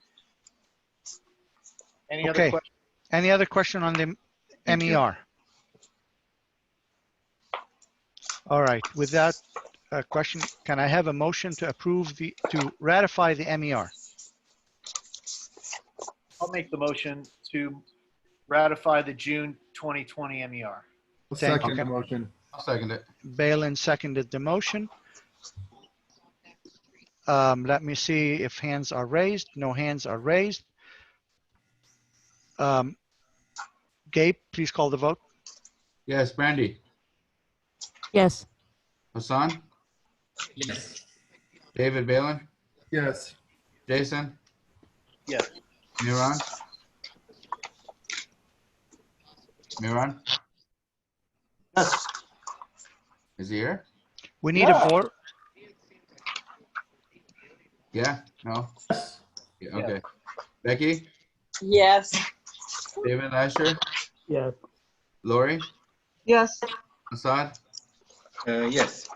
G: Any other
A: Okay.
G: questions?
A: Any other question on the
E: Thank you.
A: MER? All right. With that question, can I have a motion to ratify the MER?
G: I'll make the motion to ratify the June 2020 MER.
A: Thank you.
V: Second motion.
F: I'll second it.
A: Balin seconded the motion. Let me see if hands are raised. No hands are raised. Gabe, please call the vote.
F: Yes, Brandy.
H: Yes.
F: Hassan.
X: Yes.
F: David Balin.
V: Yes.
F: Jason.
G: Yes.
F: Miran. Miran.
W: Yes.
F: Is he here?
A: We need a vote.
F: Yeah. No. Yeah, okay. Becky.
C: Yes.
F: David Lasher.
B: Yes.
F: Lori.
U: Yes.
F: Assad.
E: Yes.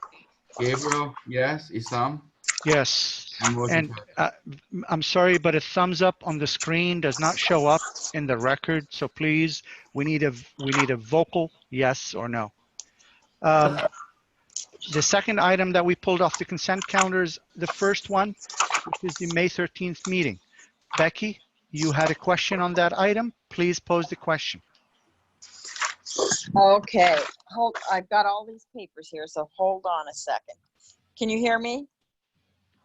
F: Gabriel. Yes. Isam.
A: Yes.
F: And motion
A: And I'm sorry, but a thumbs up on the screen does not show up in the record. So please, we need a vocal yes or no. The second item that we pulled off the consent calendar is the first one, which is the May 13th meeting. Becky, you had a question on that item. Please pose the question.
C: Okay, I've got all these papers here, so hold on a second. Can you hear me?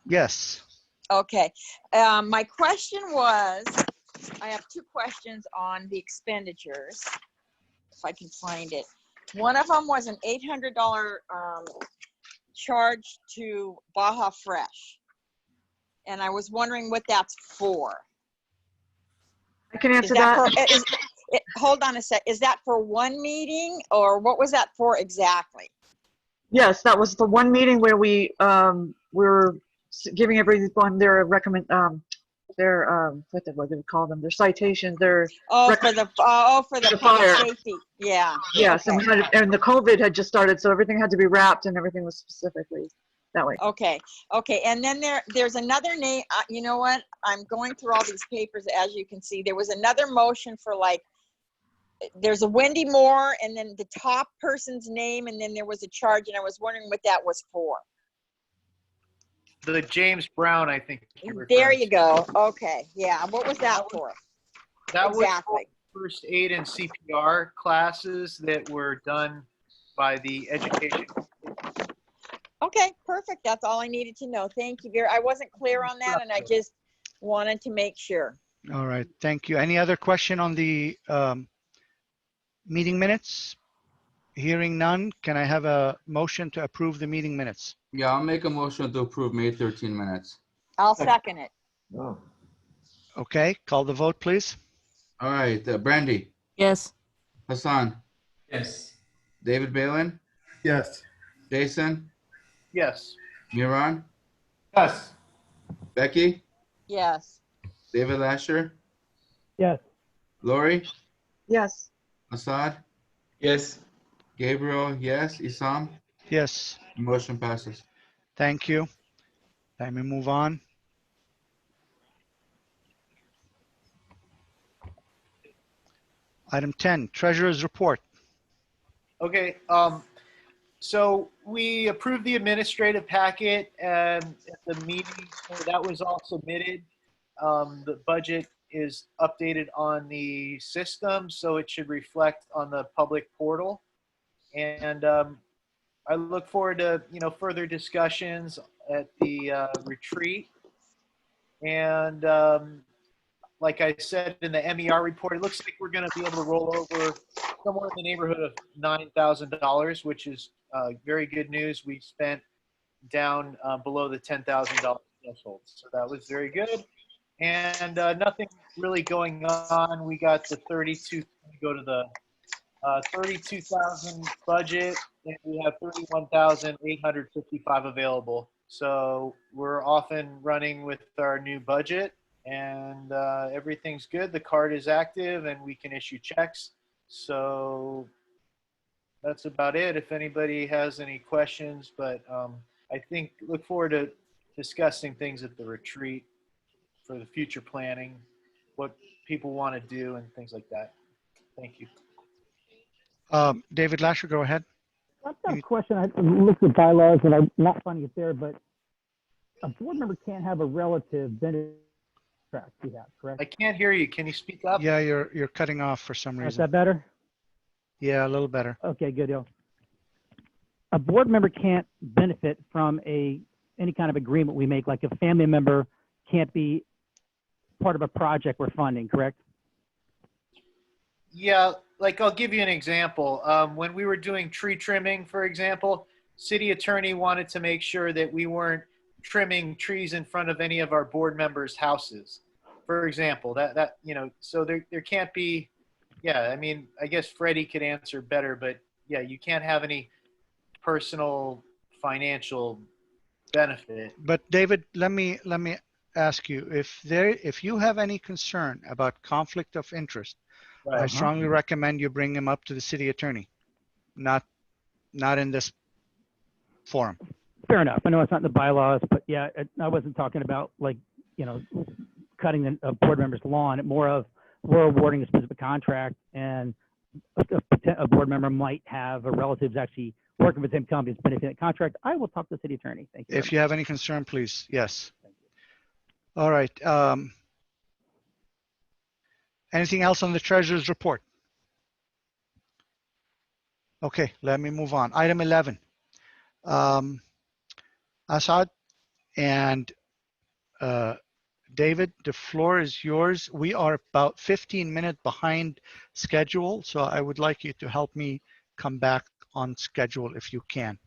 A: Yes.
C: Okay, my question was, I have two questions on the expenditures, if I can find it. One of them was an $800 charge to Baja Fresh. And I was wondering what that's for.
U: I can answer
C: Is that
U: that.
C: for, hold on a sec. Is that for one meeting or what was that for exactly?
U: Yes, that was the one meeting where we were giving everyone their what do we call them? Their citations, their
C: for the public
U: fire.
C: safety. Yeah.
U: Yes,
C: Okay.
U: and the COVID had just started, so everything had to be wrapped and everything was specifically that way.
C: Okay. Okay. And then there's another name. You know what? I'm going through all these papers. As you can see, there was another motion for like, there's a Wendy Moore and then the top person's name. And then there was a charge and I was wondering what that was for.
G: The James Brown, I think.
C: There you go. Okay. Yeah. What was that for?
G: That
C: exactly.
G: was first aid and CPR classes that were done by the education.
C: Okay, perfect. That's all I needed to know. Thank you, I wasn't clear on that and I just wanted to make sure.
A: All right. Thank you. Any other question on the meeting minutes? Hearing none, can I have a motion to approve the meeting minutes?
F: Yeah, I'll make a motion to approve May 13 minutes.
C: I'll second it.
W: Oh.
A: Okay, call the vote, please.
F: All right, Brandy.
H: Yes.
F: Hassan.
X: Yes.
F: David Balin.
V: Yes.
F: Jason.
G: Yes.
F: Miran.
V: Yes.
F: Becky.
C: Yes.
F: David Lasher.
B: Yes.
F: Lori.
U: Yes.
F: Assad.
E: Yes.
F: Gabriel. Yes. Isam.
A: Yes.
F: Motion passes.
A: Thank you. Let me move on. Item 10, Treasurer's Report.
G: Okay. So we approved the administrative packet at the meeting. So that was all submitted. The budget is updated on the system, so it should reflect on the public portal. And I look forward to further discussions at the retreat. And like I said in the MER report, it looks like we're going to be able to roll over somewhere in the neighborhood of $9,000, which is very good news. We spent down below the $10,000 threshold, so that was very good. And nothing really going on. We got the 32. Go to the 32,000 budget, and we have 31,855 available. So we're off and running with our new budget, and everything's good. The card is active, and we can issue checks. So that's about it. If anybody has any questions, but I think look forward to discussing things at the retreat for the future planning, what people want to do, and things like that. Thank you.
A: David Lasher, go ahead.
B: I've got a question. I looked at bylaws and I'm not finding it there, but a board member can't have a relative benefit track. We have, correct?
G: I can't hear you. Can you speak up?
A: Yeah, you're cutting off for some reason.
B: Is that better?
A: Yeah, a little better.
B: Okay, good deal. A board member can't benefit from any kind of agreement we make, like a family member can't be part of a project we're funding, correct?
G: Yeah, like I'll give you an example. When we were doing tree trimming, for example, city attorney wanted to make sure that we weren't trimming trees in front of any of our board members' houses, for example. That you know, so there can't be. Yeah, I mean, I guess Freddie could answer better, but yeah, you can't have any personal financial benefit.
A: But David, let me ask you, if you have any concern about conflict of interest,
B: Right.
A: I strongly recommend you bring him up to the city attorney, not in this forum.
B: Fair enough. I know it's not in the bylaws, but yeah, I wasn't talking about, like, you know, cutting a board member's lawn. More of, we're awarding a specific contract, and a board member might have a relative actually working with the same company that's benefiting the contract. I will talk to the city attorney. Thank you.
A: If you have any concern, please. Yes. All right. Anything else on the treasurer's report? Okay, let me move on. Item 11. Assad and David, the floor is yours. We are about 15 minutes behind schedule, so I would like you to help me come back on schedule if you can.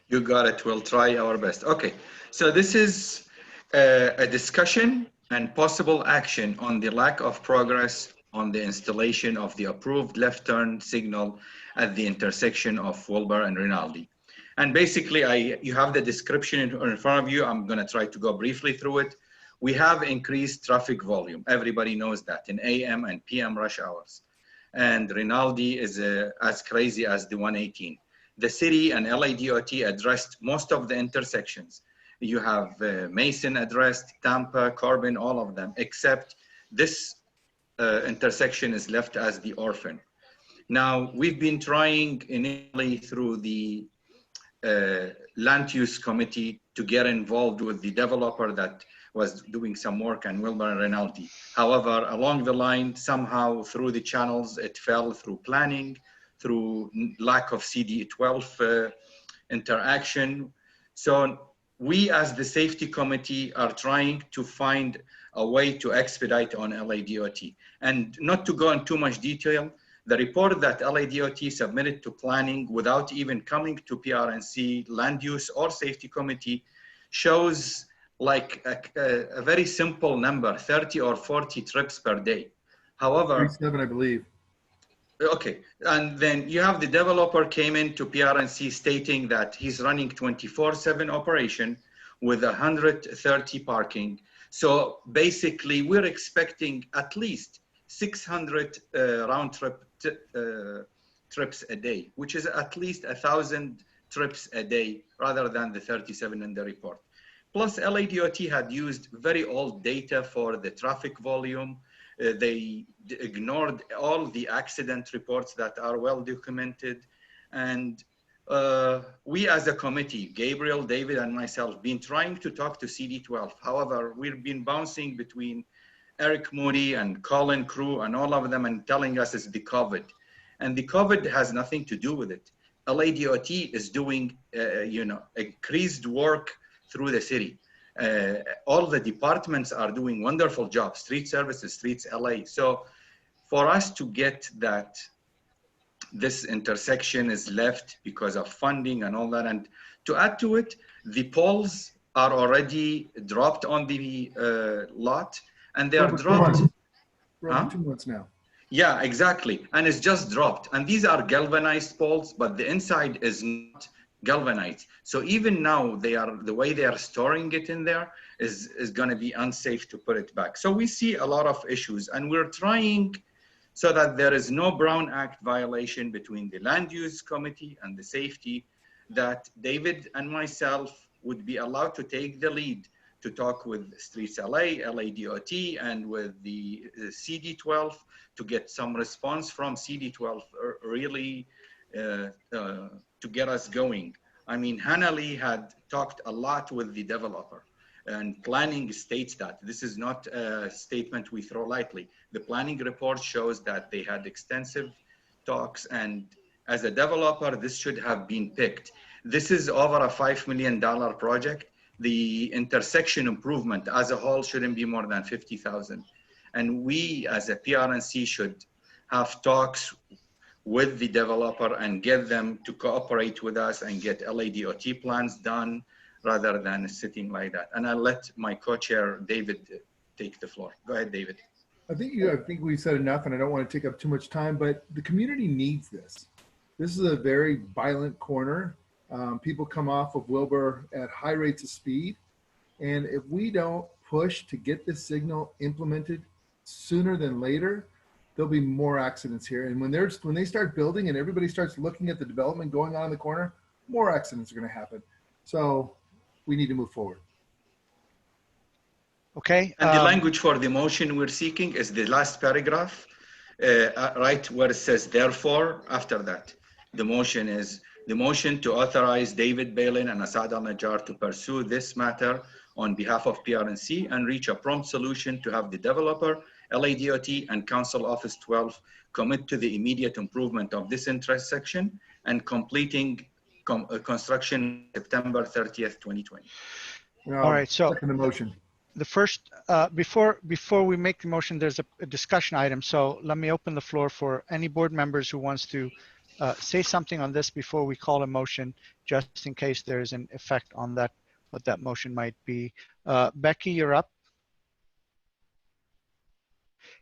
E: You got it. We'll try our best. Okay, so this is a discussion and possible action on the lack of progress on the installation of the approved left turn signal at the intersection of Wilbur and Rinaldi. And basically, you have the description in front of you. I'm going to try to go briefly through it. We have increased traffic volume. Everybody knows that in AM and PM rush hours. And Rinaldi is as crazy as the 118. The city and LADOT addressed most of the intersections. You have Mason addressed, Tampa, Corbin, all of them, except this intersection is left as the orphan. Now, we've been trying initially through the land use committee to get involved with the developer that was doing some work on Wilbur and Rinaldi. However, along the line, somehow through the channels, it fell through planning, through lack of CD12 interaction. So we as the safety committee are trying to find a way to expedite on LADOT. And not to go into too much detail, the report that LADOT submitted to planning without even coming to PRNC, land use or safety committee shows like a very simple number, 30 or 40 trips per day. However,
V: 37, I believe.
E: Okay, and then you have the developer came into PRNC stating that he's running 24/7 operation with 130 parking. So basically, we're expecting at least 600 round trip trips a day, which is at least 1,000 trips a day rather than the 37 in the report. Plus, LADOT had used very old data for the traffic volume. They ignored all the accident reports that are well documented. And we as a committee, Gabriel, David, and myself, been trying to talk to CD12. However, we've been bouncing between Eric Moody and Colin Crew and all of them and telling us it's the COVID. And the COVID has nothing to do with it. LADOT is doing, increased work through the city. All the departments are doing wonderful jobs, street services, streets LA. So for us to get that this intersection is left because of funding and all that, and to add to it, the poles are already dropped on the lot, and they are dropped.
V: We're over 2 months now.
E: Yeah, exactly. And it's just dropped. And these are galvanized poles, but the inside is not galvanized. So even now, the way they are storing it in there is going to be unsafe to put it back. So we see a lot of issues, and we're trying so that there is no Brown Act violation between the Land Use Committee and the safety, that David and myself would be allowed to take the lead to talk with Streets LA, LADOT, and with the CD12 to get some response from CD12 really to get us going. I mean, Hannah Lee had talked a lot with the developer, and planning states that. This is not a statement we throw lightly. The planning report shows that they had extensive talks, and as a developer, this should have been picked. This is over a $5 million project. The intersection improvement as a whole shouldn't be more than 50,000. And we as a PRNC should have talks with the developer and get them to cooperate with us and get LADOT plans done rather than sitting like that. And I'll let my co-chair, David, take the floor. Go ahead, David.
V: I think we said enough, and I don't want to take up too much time, but the community needs this. This is a very violent corner. People come off of Wilbur at high rates of speed. And if we don't push to get this signal implemented sooner than later, there'll be more accidents here. And when they start building and everybody starts looking at the development going on in the corner, more accidents are going to happen. So we need to move forward.
A: Okay.
E: And the language for the motion we're seeking is the last paragraph, right where it says therefore. After that, the motion is the motion to authorize David Balin and Asad Al-Najjar to pursue this matter on behalf of PRNC and reach a prompt solution to have the developer, LADOT, and Council Office 12 commit to the immediate improvement of this intersection and completing construction September 30th, 2020.
A: All right, so
V: second the motion.
A: The first, before we make the motion, there's a discussion item. So let me open the floor for any board members who wants to say something on this before we call a motion, just in case there is an effect on that, what that motion might be. Becky, you're up.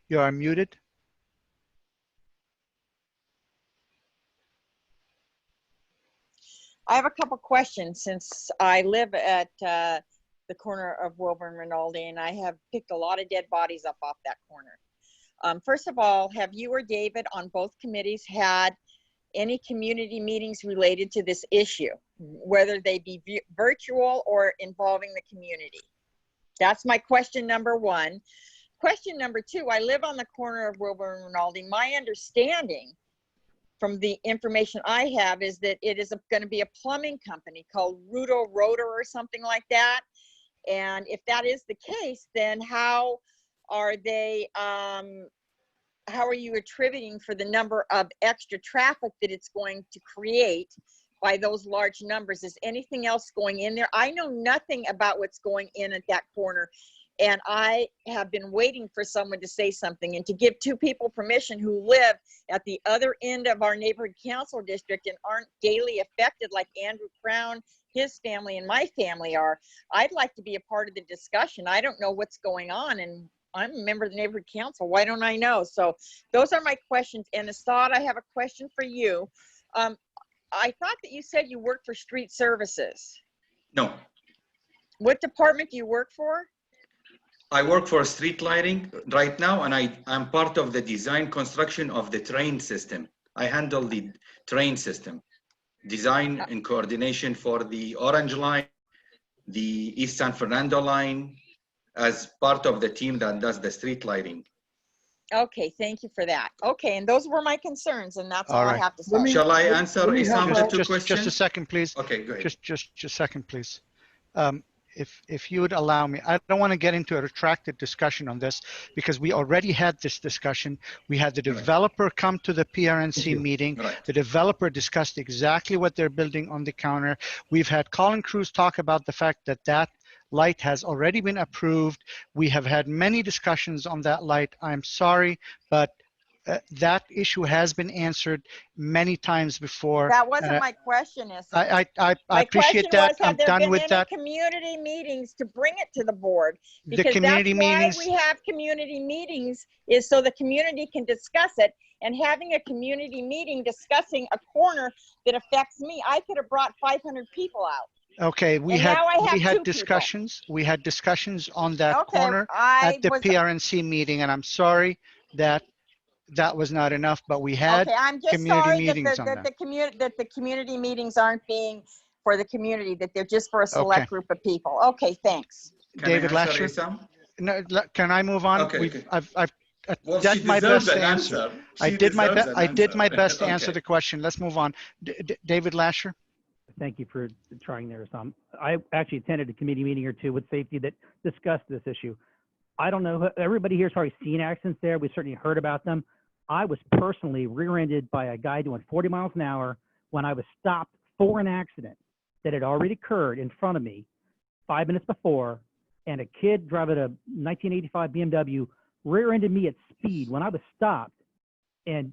A: You are muted.
C: I have a couple questions since I live at the corner of Wilbur and Rinaldi, and I have picked a lot of dead bodies up off that corner. First of all, have you or David on both committees had any community meetings related to this issue, whether they be virtual or involving the community? That's my question number one. Question number two, I live on the corner of Wilbur and Rinaldi. My understanding from the information I have is that it is going to be a plumbing company called Rudo Rotor or something like that. And if that is the case, then how are they, how are you attributing for the number of extra traffic that it's going to create by those large numbers? Is anything else going in there? I know nothing about what's going in at that corner. And I have been waiting for someone to say something and to give two people permission who live at the other end of our neighborhood council district and aren't daily affected like Andrew Crown, his family, and my family are. I'd like to be a part of the discussion. I don't know what's going on, and I'm a member of the neighborhood council. Why don't I know? So those are my questions. And Asad, I have a question for you. I thought that you said you work for street services.
E: No.
C: What department do you work for?
E: I work for street lighting right now, and I'm part of the design construction of the train system. I handle the train system, design and coordination for the Orange Line, the East San Fernando Line, as part of the team that does the street lighting.
C: Okay, thank you for that. Okay, and those were my concerns, and that's all I have to say.
E: Shall I answer Isam's two questions?
A: Just a second, please.
E: Okay, go ahead.
A: Just a second, please. If you would allow me, I don't want to get into a retracted discussion on this because we already had this discussion. We had the developer come to the PRNC meeting. The developer discussed exactly what they're building on the counter. We've had Colin Cruz talk about the fact that that light has already been approved. We have had many discussions on that light. I'm sorry, but that issue has been answered many times before.
C: That wasn't my question,
A: I
C: my
A: appreciate
C: question
A: that.
C: was, have
A: I'm
C: there
A: done
C: been
A: with
C: any
A: that.
C: community meetings to bring it to the board?
A: The
C: Because
A: community
C: that's why
A: meetings,
C: we have community meetings, is so the community can discuss it. And having a community meeting discussing a corner that affects me, I could have brought 500 people out.
A: okay, we
C: And
A: had
C: now I have 2 people.
A: discussions. We had discussions on that
C: Okay,
A: corner at the PRNC meeting, and I'm sorry that that was not enough, but we had
C: Okay, I'm just
A: community
C: sorry that
A: meetings on
C: the,
A: that.
C: the community meetings aren't being for the community, that they're just for a select
A: Okay.
C: group of people. Okay, thanks.
A: David Lasher. No, can I move on?
E: Okay, okay.
A: I've
E: Well,
A: done
E: she
A: my
E: deserves
A: best
E: an
A: to answer.
E: answer.
A: I
E: She
A: did my
E: deserves
A: best.
E: an
A: I did my
E: answer.
A: best to answer
E: Okay.
A: the question. Let's move on. David Lasher.
B: Thank you for trying there, Sam. I actually attended a committee meeting or two with safety that discussed this issue. I don't know, everybody here has probably seen accidents there. We certainly heard about them. I was personally rear-ended by a guy doing 40 miles an hour when I was stopped for an accident that had already occurred in front of me 5 minutes before, and a kid driving a 1985 BMW rear-ended me at speed when I was stopped and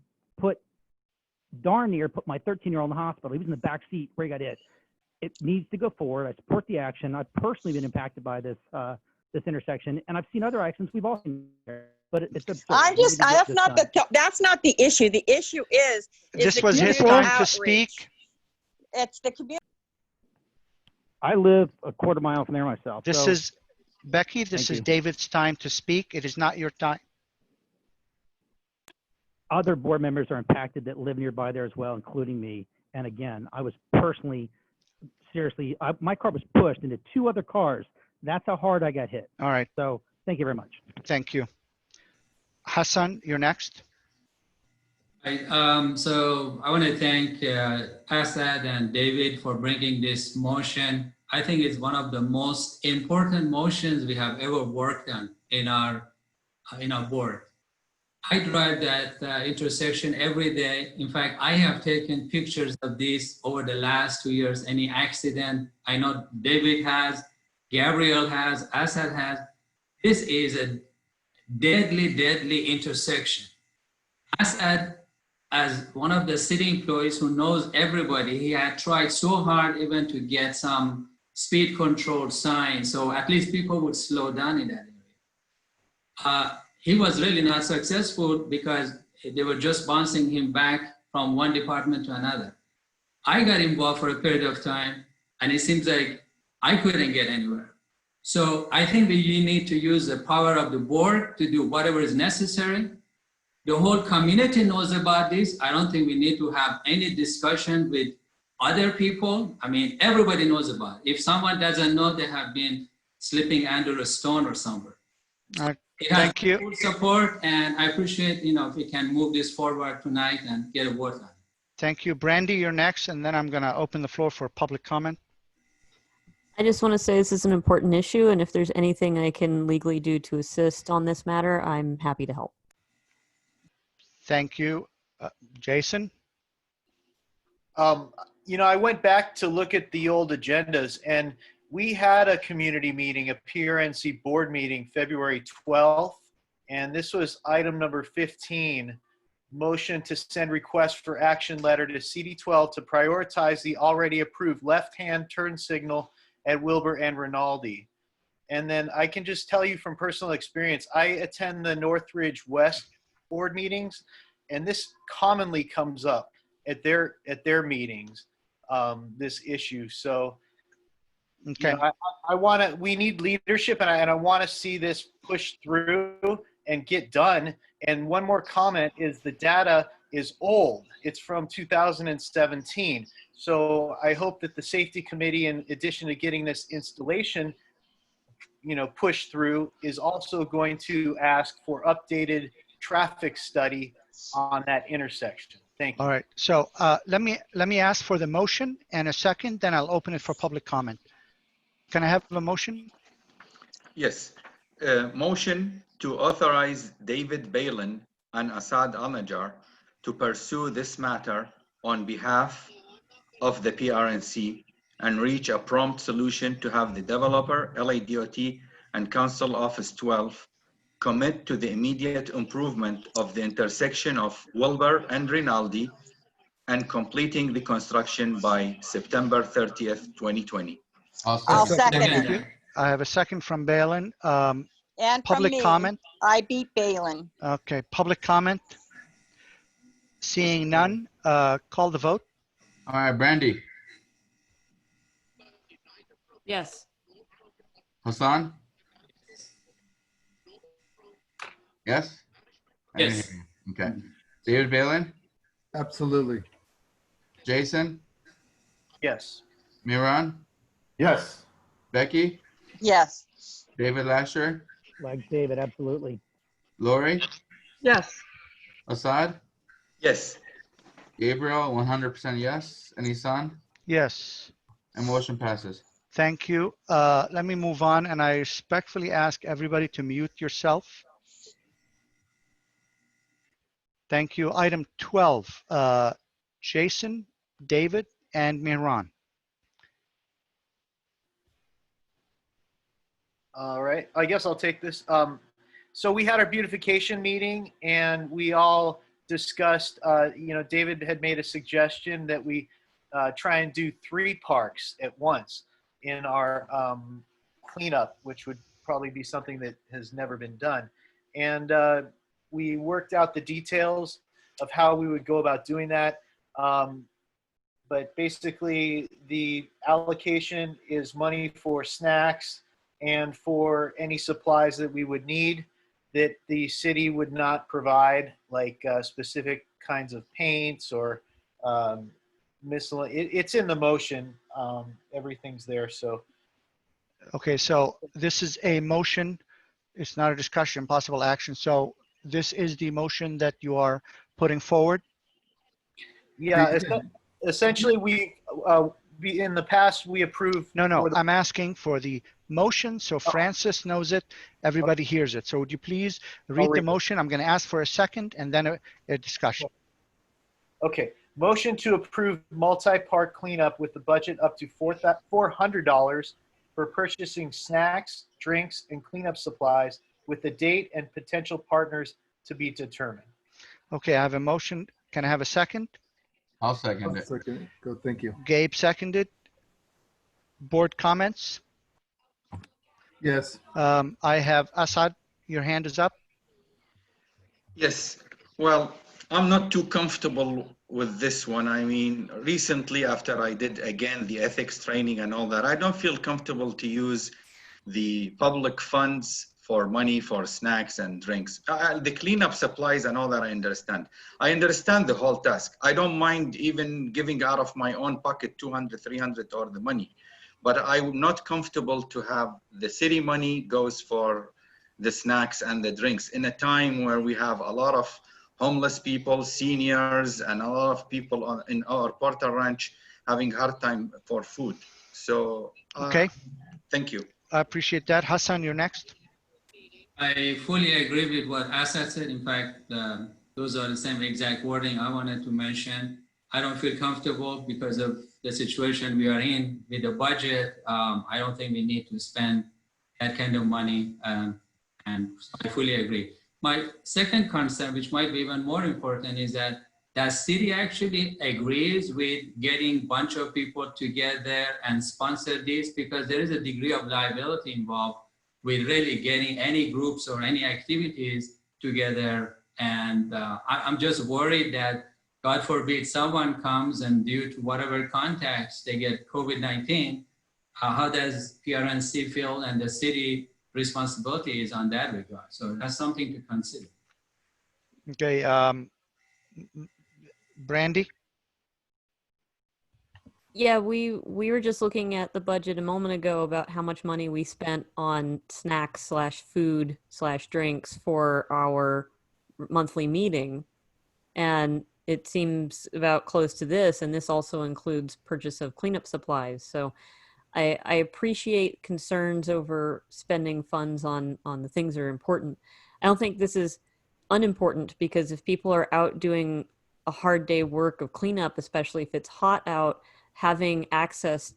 B: darn near put my 13-year-old in the hospital. He was in the back seat where he got hit. It needs to go forward. I support the action. I've personally been impacted by this this intersection, and I've seen other accidents we've all seen there, but it's absurd.
C: That's not the issue. The issue is
A: this was his time to speak.
C: It's the community.
B: I live a quarter mile from there myself.
A: This
B: so,
A: is Becky. This is David's time to speak. It is not your time.
B: Other board members are impacted that live nearby there as well, including me. And again, I was personally, seriously, my car was pushed into 2 other cars. That's how hard I got hit.
A: All right.
B: So thank you very much.
A: Thank you. Hassan, you're next.
X: So I want to thank Asad and David for bringing this motion. I think it's one of the most important motions we have ever worked on in our board. I drive that intersection every day. In fact, I have taken pictures of this over the last 2 years. Any accident, I know David has, Gabriel has, Asad has. This is a deadly, deadly intersection. Asad, as one of the city employees who knows everybody, he had tried so hard even to get some speed control signs, so at least people would slow down in that area. He was really not successful because they were just bouncing him back from one department to another. I got involved for a period of time, and it seems like I couldn't get anywhere. So I think we need to use the power of the board to do whatever is necessary. The whole community knows about this. I don't think we need to have any discussion with other people. I mean, everybody knows about it. If someone doesn't know, they have been sleeping under a stone or somewhere.
A: Thank you.
X: Full support, and I appreciate, if we can move this forward tonight and get a vote on it.
A: Thank you. Brandy, you're next, and then I'm going to open the floor for public comment.
H: I just want to say this is an important issue, and if there's anything I can legally do to assist on this matter, I'm happy to help.
A: Thank you. Jason?
G: I went back to look at the old agendas, and we had a community meeting, a PRNC board meeting, February 12th, and this was item number 15, motion to send request for action letter to CD12 to prioritize the already approved left-hand turn signal at Wilbur and Rinaldi. And then I can just tell you from personal experience, I attend the Northridge West board meetings, and this commonly comes up at their meetings, this issue. So
A: okay.
G: We need leadership, and I want to see this pushed through and get done. And one more comment is the data is old. It's from 2017. So I hope that the safety committee, in addition to getting this installation, pushed through, is also going to ask for updated traffic study on that intersection. Thank you.
A: All right. So let me ask for the motion and a second, then I'll open it for public comment. Can I have a motion?
E: Yes. Motion to authorize David Balin and Asad Al-Najjar to pursue this matter on behalf of the PRNC and reach a prompt solution to have the developer, LADOT, and Council Office 12 commit to the immediate improvement of the intersection of Wilbur and Rinaldi and completing the construction by September 30th, 2020.
C: I'll second
A: Thank you.
C: it.
A: I have a second from Balin.
C: And from
A: Public
C: me,
A: comment.
C: I beat Balin.
A: Okay, public comment. Seeing none, call the vote.
F: All right, Brandy.
H: Yes.
F: Hassan? Yes? I didn't
X: Yes.
F: hear you. Okay. David Balin?
V: Absolutely.
F: Jason?
G: Yes.
F: Miran?
W: Yes.
F: Becky?
C: Yes.
F: David Lasher?
B: Like David, absolutely.
F: Lori?
U: Yes.
F: Assad?
E: Yes.
F: Gabriel, 100% yes. And Isan?
A: Yes.
F: And motion passes.
A: Thank you. Let me move on, and I respectfully ask everybody to mute yourself. Thank you. Item 12, Jason, David, and Mihran.
G: All right, I guess I'll take this. So we had our beautification meeting and we all discussed, David had made a suggestion that we try and do 3 parks at once in our cleanup, which would probably be something that has never been done. And we worked out the details of how we would go about doing that. But basically the allocation is money for snacks and for any supplies that we would need that the city would not provide, like specific kinds of paints or miscellaneous. It's in the motion. Everything's there. So.
A: Okay, so this is a motion. It's not a discussion, possible action. So this is the motion that you are putting forward?
G: Yeah, essentially we in the past we approved.
A: No, I'm asking for the motion so Francis knows it, everybody hears it. So would you please read the motion? I'm going to ask for a second and then a discussion.
G: Okay, motion to approve multi-park cleanup with the budget up to $400 for purchasing snacks, drinks, and cleanup supplies with the date and potential partners to be determined.
A: Okay, I have a motion. Can I have a second?
F: I'll second it.
V: Second. Go. Thank you.
A: Gabe seconded. Board comments?
V: Yes.
A: I have Assad, your hand is up.
E: Yes. Well, I'm not too comfortable with this one. I mean, recently after I did again the ethics training and all that, I don't feel comfortable to use the public funds for money for snacks and drinks. The cleanup supplies and all that, I understand. I understand the whole task. I don't mind even giving out of my own pocket 200, 300 or the money. But I'm not comfortable to have the city money goes for the snacks and the drinks in a time where we have a lot of homeless people, seniors, and a lot of people in our Porter Ranch having hard time for food. So,
A: okay.
E: Thank you.
A: I appreciate that. Hassan, you're next.
X: I fully agree with what Asad said. In fact, those are the same exact wording I wanted to mention. I don't feel comfortable because of the situation we are in with the budget. I don't think we need to spend that kind of money, and I fully agree. My second concern, which might be even more important, is that the city actually agrees with getting a bunch of people together and sponsor this, because there is a degree of liability involved with really getting any groups or any activities together. And I'm just worried that, God forbid, someone comes and due to whatever contacts they get COVID-19, how does PRNC feel and the city responsibility is on that regard? So that's something to consider.
A: Okay, Brandy?
H: Yeah, we were just looking at the budget a moment ago about how much money we spent on snacks / food / drinks for our monthly meeting. And it seems about close to this, and this also includes purchase of cleanup supplies. So I appreciate concerns over spending funds on the things that are important. I don't think this is unimportant, because if people are out doing a hard day work of cleanup, especially if it's hot out, having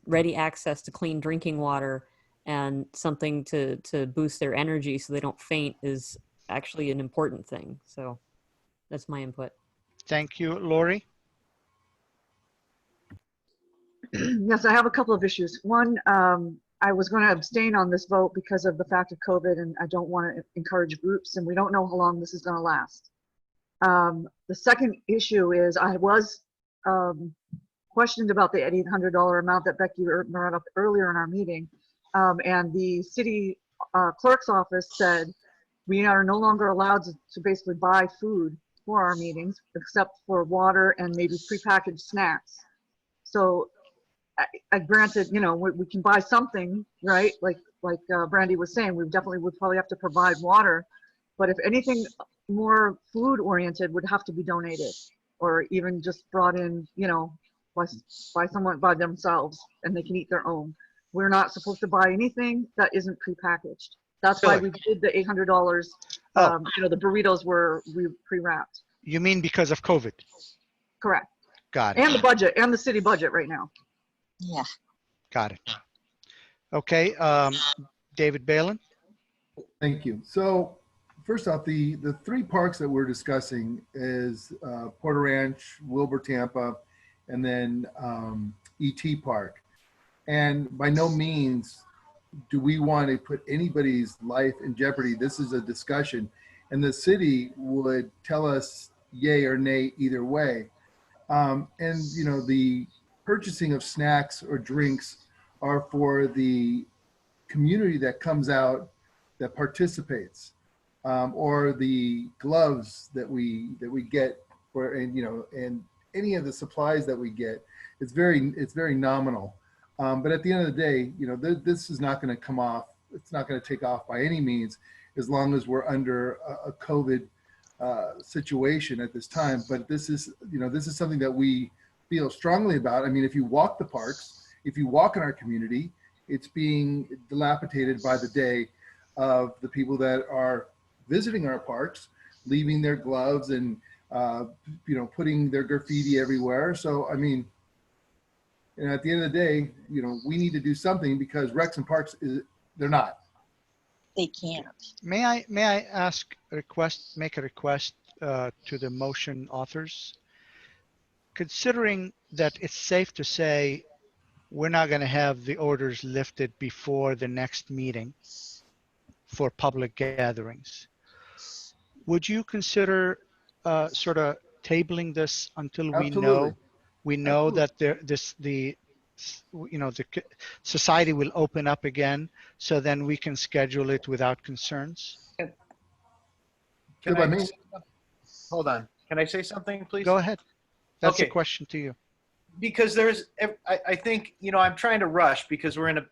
H: ready access to clean drinking water and something to boost their energy so they don't faint is actually an important thing. So that's my input.
A: Thank you. Lori?
U: Yes, I have a couple of issues. One, I was going to abstain on this vote because of the fact of COVID, and I don't want to encourage groups, and we don't know how long this is going to last. The second issue is I was questioned about the $800 amount that Becky brought up earlier in our meeting, and the city clerk's office said we are no longer allowed to basically buy food for our meetings except for water and maybe prepackaged snacks. So I granted, you know, we can buy something, right? Like Brandy was saying, we definitely would probably have to provide water, but if anything more food oriented would have to be donated or even just brought in, you know, by someone by themselves, and they can eat their own. We're not supposed to buy anything that isn't prepackaged. That's why we did the $800. You know, the burritos were pre-wrapped.
A: You mean because of COVID?
U: Correct.
A: Got it.
U: And the budget, and the city budget right now.
C: Yeah.
A: Got it. Okay, David Balin.
V: Thank you. So first off, the three parks that we're discussing is Porter Ranch, Wilbur Tampa, and then ET Park. And by no means do we want to put anybody's life in jeopardy. This is a discussion, and the city would tell us yay or nay either way. And you know, the purchasing of snacks or drinks are for the community that comes out, that participates, or the gloves that we get, for, and you know, and any of the supplies that we get. It's very nominal. But at the end of the day, you know, this is not going to come off. It's not going to take off by any means, as long as we're under a COVID situation at this time. But this is, you know, this is something that we feel strongly about. I mean, if you walk the parks, if you walk in our community, it's being dilapidated by the day of the people that are visiting our parks, leaving their gloves and, you know, putting their graffiti everywhere. So, I mean, and at the end of the day, you know, we need to do something because Recs and Parks, they're not.
C: They can't.
A: May I make a request to the motion authors? Considering that it's safe to say we're not going to have the orders lifted before the next meeting for public gatherings, would you consider sort of tabling this until
V: Absolutely.
A: we know that the society will open up again, so then we can schedule it without concerns?
G: Can I say, hold on. Can I say something, please?
A: Go ahead. That's
G: Okay.
A: a question to you.
G: Because I think, you know, I'm trying to rush because we're in a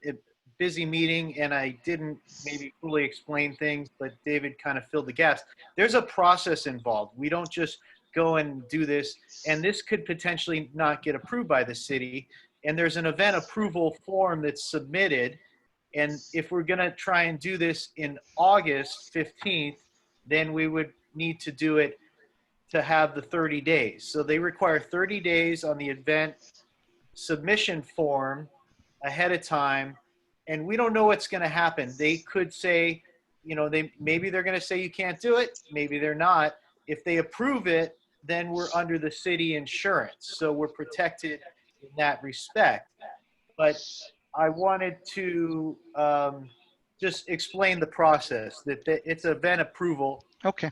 G: busy meeting and I didn't maybe fully explain things, but David kind of filled the gaps. There's a process involved. We don't just go and do this, and this could potentially not get approved by the city. And there's an event approval form that's submitted. And if we're going to try and do this in August 15th, then we would need to do it to have the 30 days. So they require 30 days on the event submission form ahead of time. And we don't know what's going to happen. They could say, you know, maybe they're going to say you can't do it. Maybe they're not. If they approve it, then we're under the city insurance. So we're protected in that respect. But I wanted to just explain the process, that it's event approval.
A: Okay.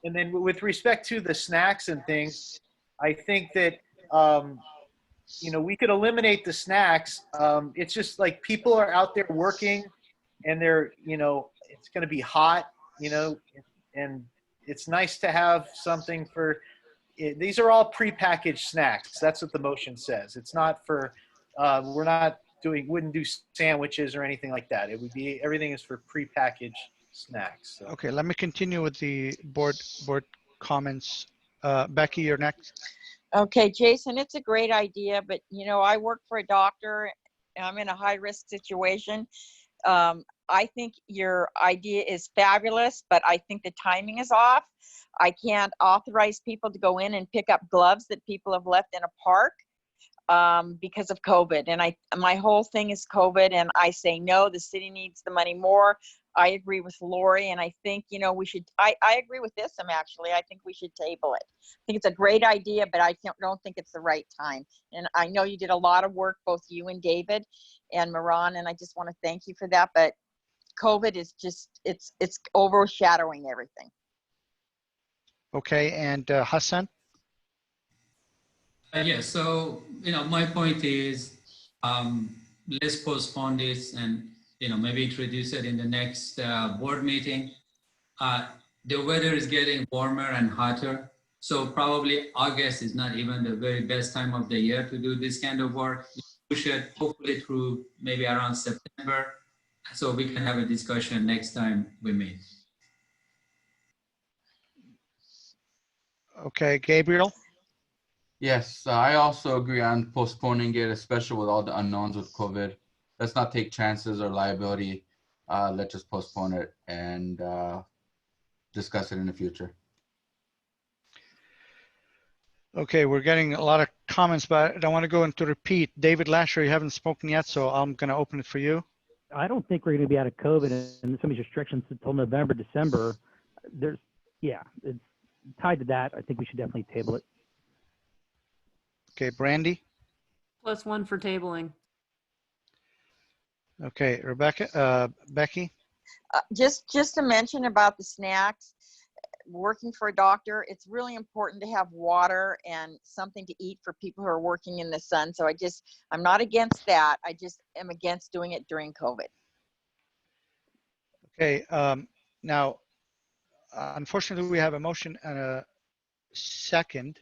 G: And then with respect to the snacks and things, I think that, you know, we could eliminate the snacks. It's just like people are out there working and they're, you know, it's going to be hot, you know, and it's nice to have something for, these are all prepackaged snacks. That's what the motion says. It's not for, we're not wouldn't do sandwiches or anything like that. It would be, everything is for prepackaged snacks. So.
A: Okay, let me continue with the board comments. Becky, you're next.
C: Okay, Jason, it's a great idea, but you know, I work for a doctor. I'm in a high risk situation. I think your idea is fabulous, but I think the timing is off. I can't authorize people to go in and pick up gloves that people have left in a park. because of COVID. And my whole thing is COVID, and I say no, the city needs the money more. I agree with Lori, and I think, you know, we should, I agree with this, actually. I think we should table it. I think it's a great idea, but I don't think it's the right time. And I know you did a lot of work, both you and David and Moran, and I just want to thank you for that. But COVID is just, it's overshadowing everything.
A: Okay, and Hassan?
X: Yeah, so, you know, my point is, let's postpone this and, you know, maybe introduce it in the next board meeting. The weather is getting warmer and hotter, so probably August is not even the very best time of the year to do this kind of work. Push it hopefully through maybe around September, so we can have a discussion next time we meet.
A: Okay, Gabriel?
F: Yes, I also agree on postponing it, especially with all the unknowns with COVID. Let's not take chances or liability. Let's just postpone it and discuss it in the future.
A: Okay, we're getting a lot of comments, but I want to go into repeat. David Lasher, you haven't spoken yet, so I'm going to open it for you.
B: I don't think we're going to be out of COVID and some of these restrictions until November, December. It's tied to that. I think we should definitely table it.
A: Okay, Brandy?
H: +1 for tabling.
A: Okay, Rebecca, Becky?
C: Just to mention about the snacks, working for a doctor, it's really important to have water and something to eat for people who are working in the sun. So I'm not against that. I just am against doing it during COVID.
A: Okay, now, unfortunately, we have a motion and a second.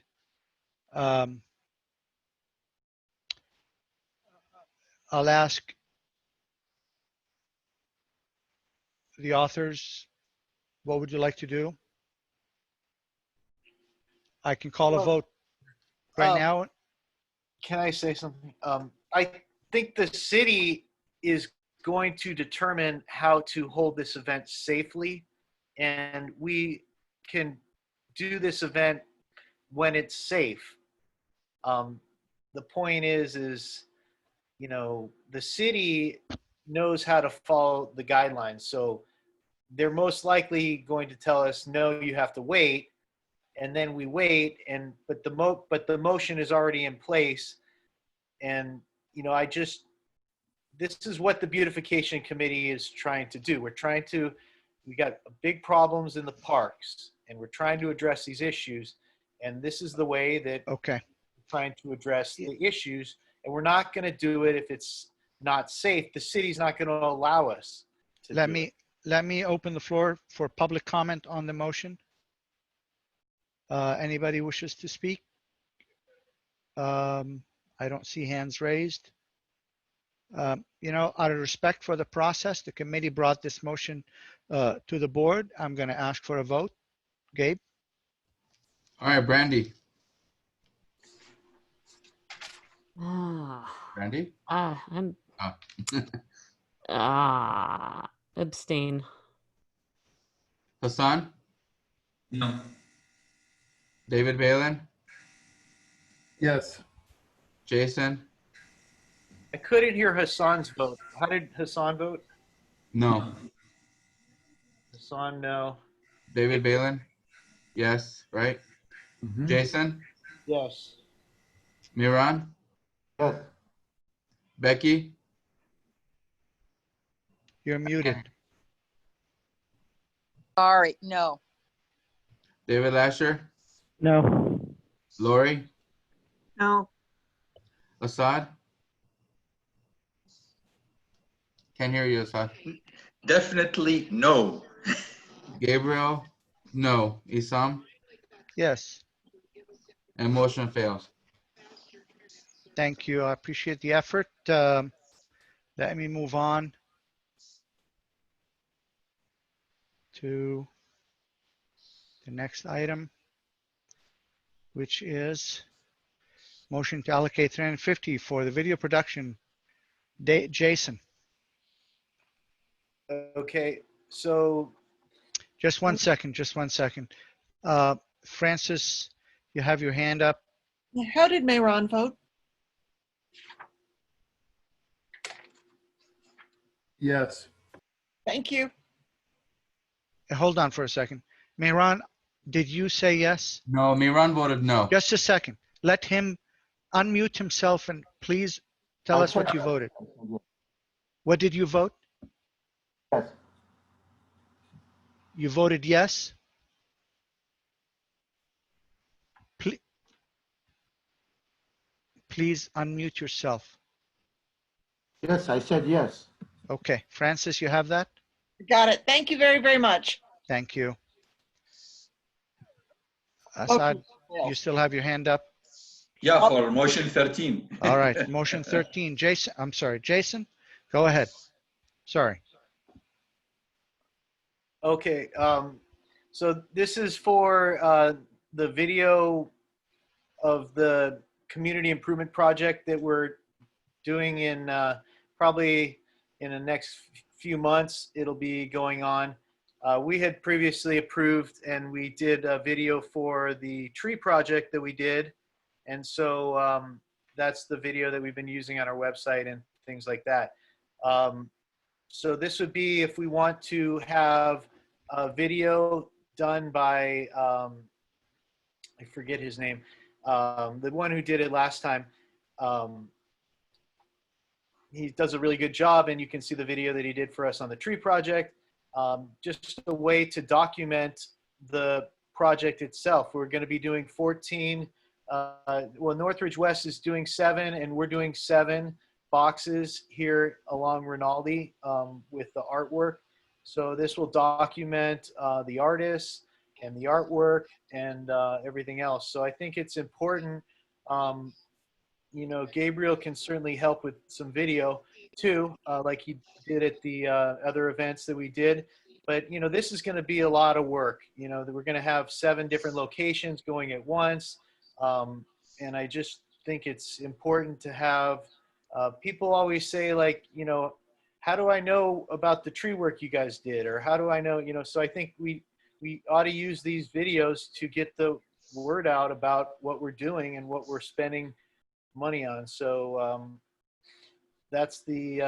A: I'll ask the authors, what would you like to do? I can call a vote right now.
G: Can I say something? I think the city is going to determine how to hold this event safely, and we can do this event when it's safe. The point is, you know, the city knows how to follow the guidelines. So they're most likely going to tell us, no, you have to wait. And then we wait, but the motion is already in place. And, you know, this is what the beautification committee is trying to do. We got big problems in the parks, and we're trying to address these issues. And this is the way that we're trying to address the issues. And we're not going to do it if it's not safe. The city's not going to allow us to do it.
A: Let me open the floor for public comment on the motion. Anybody wishes to speak? I don't see hands raised. You know, out of respect for the process, the committee brought this motion to the board. I'm going to ask for a vote. Gabe?
F: All right, Brandy. Brandy?
H: Abstain.
F: Hassan?
X: No.
F: David Balin?
V: Yes.
F: Jason?
G: I couldn't hear Hassan's vote. How did Hassan vote?
F: No.
G: Hassan, no.
F: David Balin? Yes, right? Jason?
G: Yes.
F: Miran?
W: Yes.
F: Becky?
A: You're muted.
C: Sorry, no.
F: David Lasher?
B: No.
F: Lori?
S: No.
F: Assad? Can't hear you, Assad.
E: Definitely no.
F: Gabriel? No. Isam?
A: Yes.
F: And motion fails.
A: Thank you. I appreciate the effort. Let me move on to the next item, which is motion to allocate $350 for the video production. Jason.
G: Okay, so.
A: Just one second. Francis, you have your hand up.
K: How did Mayron vote?
V: Yes.
R: Thank you.
A: Hold on for a second. Mehran, did you say yes?
F: No, Miran voted no.
A: Just a second. Let him unmute himself and please tell us what you voted. What did you vote?
W: Yes.
A: You voted yes? Please unmute yourself.
W: Yes, I said yes.
A: Okay. Francis, you have that?
R: Got it. Thank you very, very much.
A: Thank you. Assad,
R: Okay.
A: you still have your hand up?
E: Yeah, for motion 13.
A: All right. Motion 13. Jason, I'm sorry. Jason, go ahead. Sorry.
G: Okay, so this is for the video of the community improvement project that we're doing in probably in the next few months. It'll be going on. We had previously approved and we did a video for the tree project that we did. And so that's the video that we've been using on our website and things like that. So this would be if we want to have a video done by, I forget his name, the one who did it last time. He does a really good job, and you can see the video that he did for us on the tree project. Just a way to document the project itself. We're going to be doing 14. Well, Northridge West is doing 7, and we're doing 7 boxes here along Rinaldi with the artwork. So this will document the artists and the artwork and everything else. So I think it's important. You know, Gabriel can certainly help with some video too, like he did at the other events that we did. But, you know, this is going to be a lot of work. You know, that we're going to have 7 different locations going at once. And I just think it's important to have, people always say, like, you know, how do I know about the tree work you guys did? Or how do I know, you know, so I think we ought to use these videos to get the word out about what we're doing and what we're spending money on. So that's the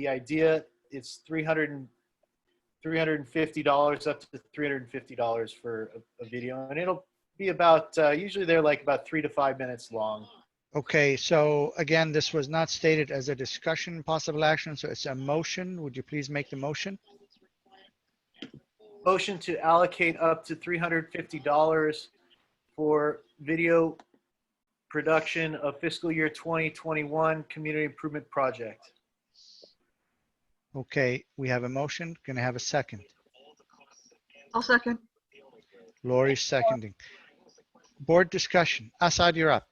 G: idea. It's $350 up to $350 for a video, and it'll be about usually they're like about 3 to 5 minutes long.
A: Okay, so again, this was not stated as a discussion, possible action, so it's a motion. Would you please make the motion?
G: Motion to allocate up to $350 for video production of fiscal year 2021 community improvement project.
A: Okay, we have a motion. Can I have a second?
U: I'll second.
A: Lori's seconding. Board discussion. Assad, you're up.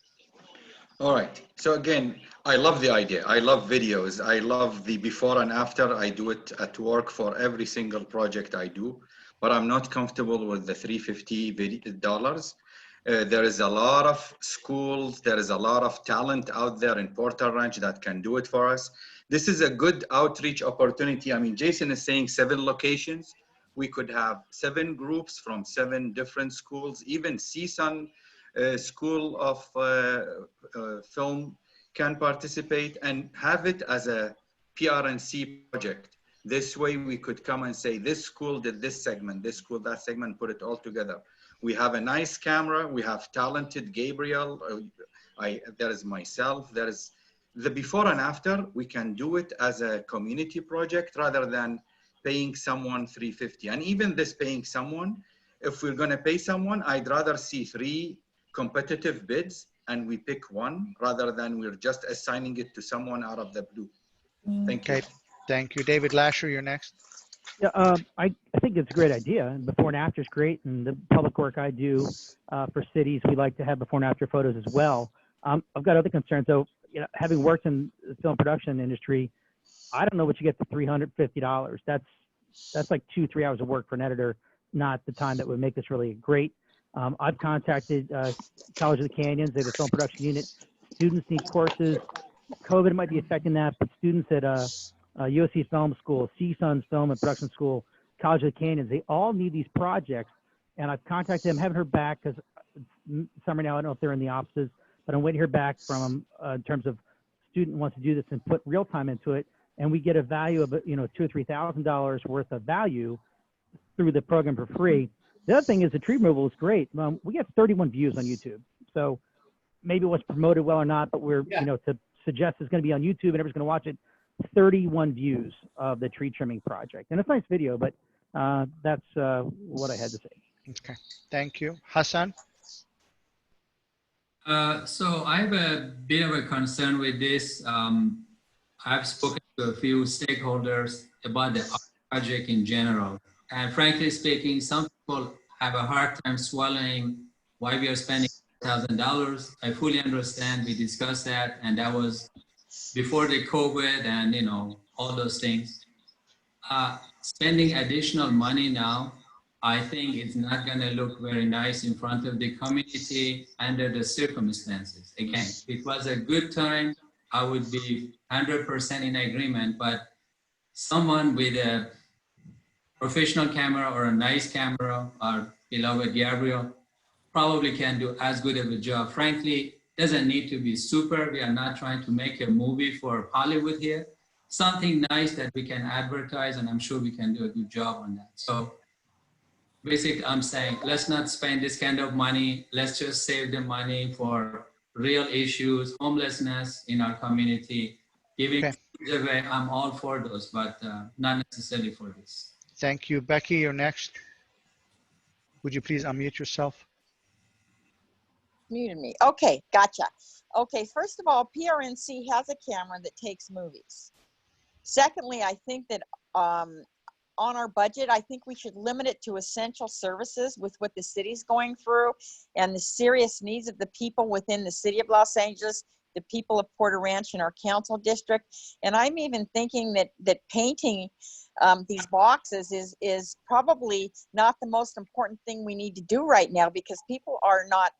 E: All right. So again, I love the idea. I love videos. I love the before and after. I do it at work for every single project I do, but I'm not comfortable with the $350. There is a lot of schools. There is a lot of talent out there in Porter Ranch that can do it for us. This is a good outreach opportunity. I mean, Jason is saying 7 locations. We could have 7 groups from 7 different schools. Even CSUN School of Film can participate and have it as a PRNC project. This way we could come and say, this school did this segment, this school, that segment, put it all together. We have a nice camera. We have talented Gabriel. There is myself. There is the before and after. We can do it as a community project rather than paying someone $350. And even this paying someone, if we're going to pay someone, I'd rather see 3 competitive bids and we pick one rather than we're just assigning it to someone out of the blue. Thank you.
A: Okay, thank you. David Lasher, you're next.
B: Yeah, I think it's a great idea. Before and after is great, and the public work I do for cities, we like to have before and after photos as well. I've got other concerns though. You know, having worked in the film production industry, I don't know what you get for $350. That's like 2-3 hours of work for an editor, not the time that would make this really great. I've contacted College of the Canyons. They have a film production unit. Students need courses. COVID might be affecting that, but students at USC Film School, CSUN's Film and Production School, College of the Canyons, they all need these projects. And I've contacted them, haven't heard back because summer now, I don't know if they're in the offices, but I'm waiting to hear back from them in terms of student wants to do this and put real time into it. and we get a value of $2,000 or $3,000 worth of value through the program for free. The other thing is the tree removal is great. We get 31 views on YouTube, so maybe it was promoted well or not, but we're to suggest it's going to be on YouTube and everyone's going to watch it. 31 views of the tree trimming project, and it's a nice video, but that's what I had to say.
A: Okay, thank you. Hassan?
X: So I have a bit of a concern with this. I've spoken to a few stakeholders about the project in general. And frankly speaking, some people have a hard time swallowing why we are spending $1,000. I fully understand. We discussed that, and that was before the COVID and all those things. Spending additional money now, I think it's not going to look very nice in front of the community under the circumstances. Again, if it was a good time, I would be 100% in agreement, but someone with a professional camera or a nice camera, our beloved Gabriel, probably can do as good of a job. Frankly, doesn't need to be super. We are not trying to make a movie for Hollywood here. Something nice that we can advertise, and I'm sure we can do a good job on that. So basically, I'm saying, let's not spend this kind of money. Let's just save the money for real issues, homelessness in our community, giving away. I'm all for those, but not necessarily for this.
A: Thank you. Becky, you're next. Would you please unmute yourself?
C: Muted me. Okay, gotcha. Okay, first of all, PRNC has a camera that takes movies. Secondly, I think that on our budget, I think we should limit it to essential services with what the city's going through and the serious needs of the people within the city of Los Angeles, the people of Porter Ranch and our council district. And I'm even thinking that painting these boxes is probably not the most important thing we need to do right now, because people are not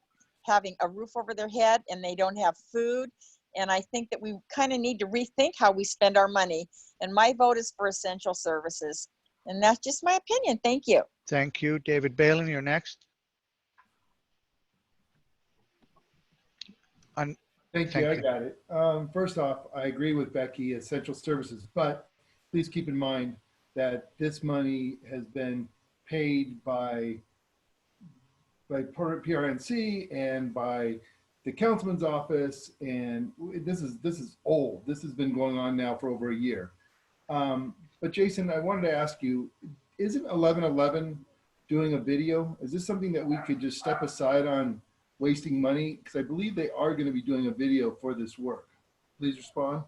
C: having a roof over their head and they don't have food. And I think that we kind of need to rethink how we spend our money. And my vote is for essential services. And that's just my opinion. Thank you.
A: Thank you. David Balin, you're next.
V: Thank you. I got it. First off, I agree with Becky, essential services, but please keep in mind that this money has been paid by PRNC and by the councilman's office, and this is old. This has been going on now for over a year. But Jason, I wanted to ask you, isn't 1111 doing a video? Is this something that we could just step aside on wasting money? Because I believe they are going to be doing a video for this work. Please respond.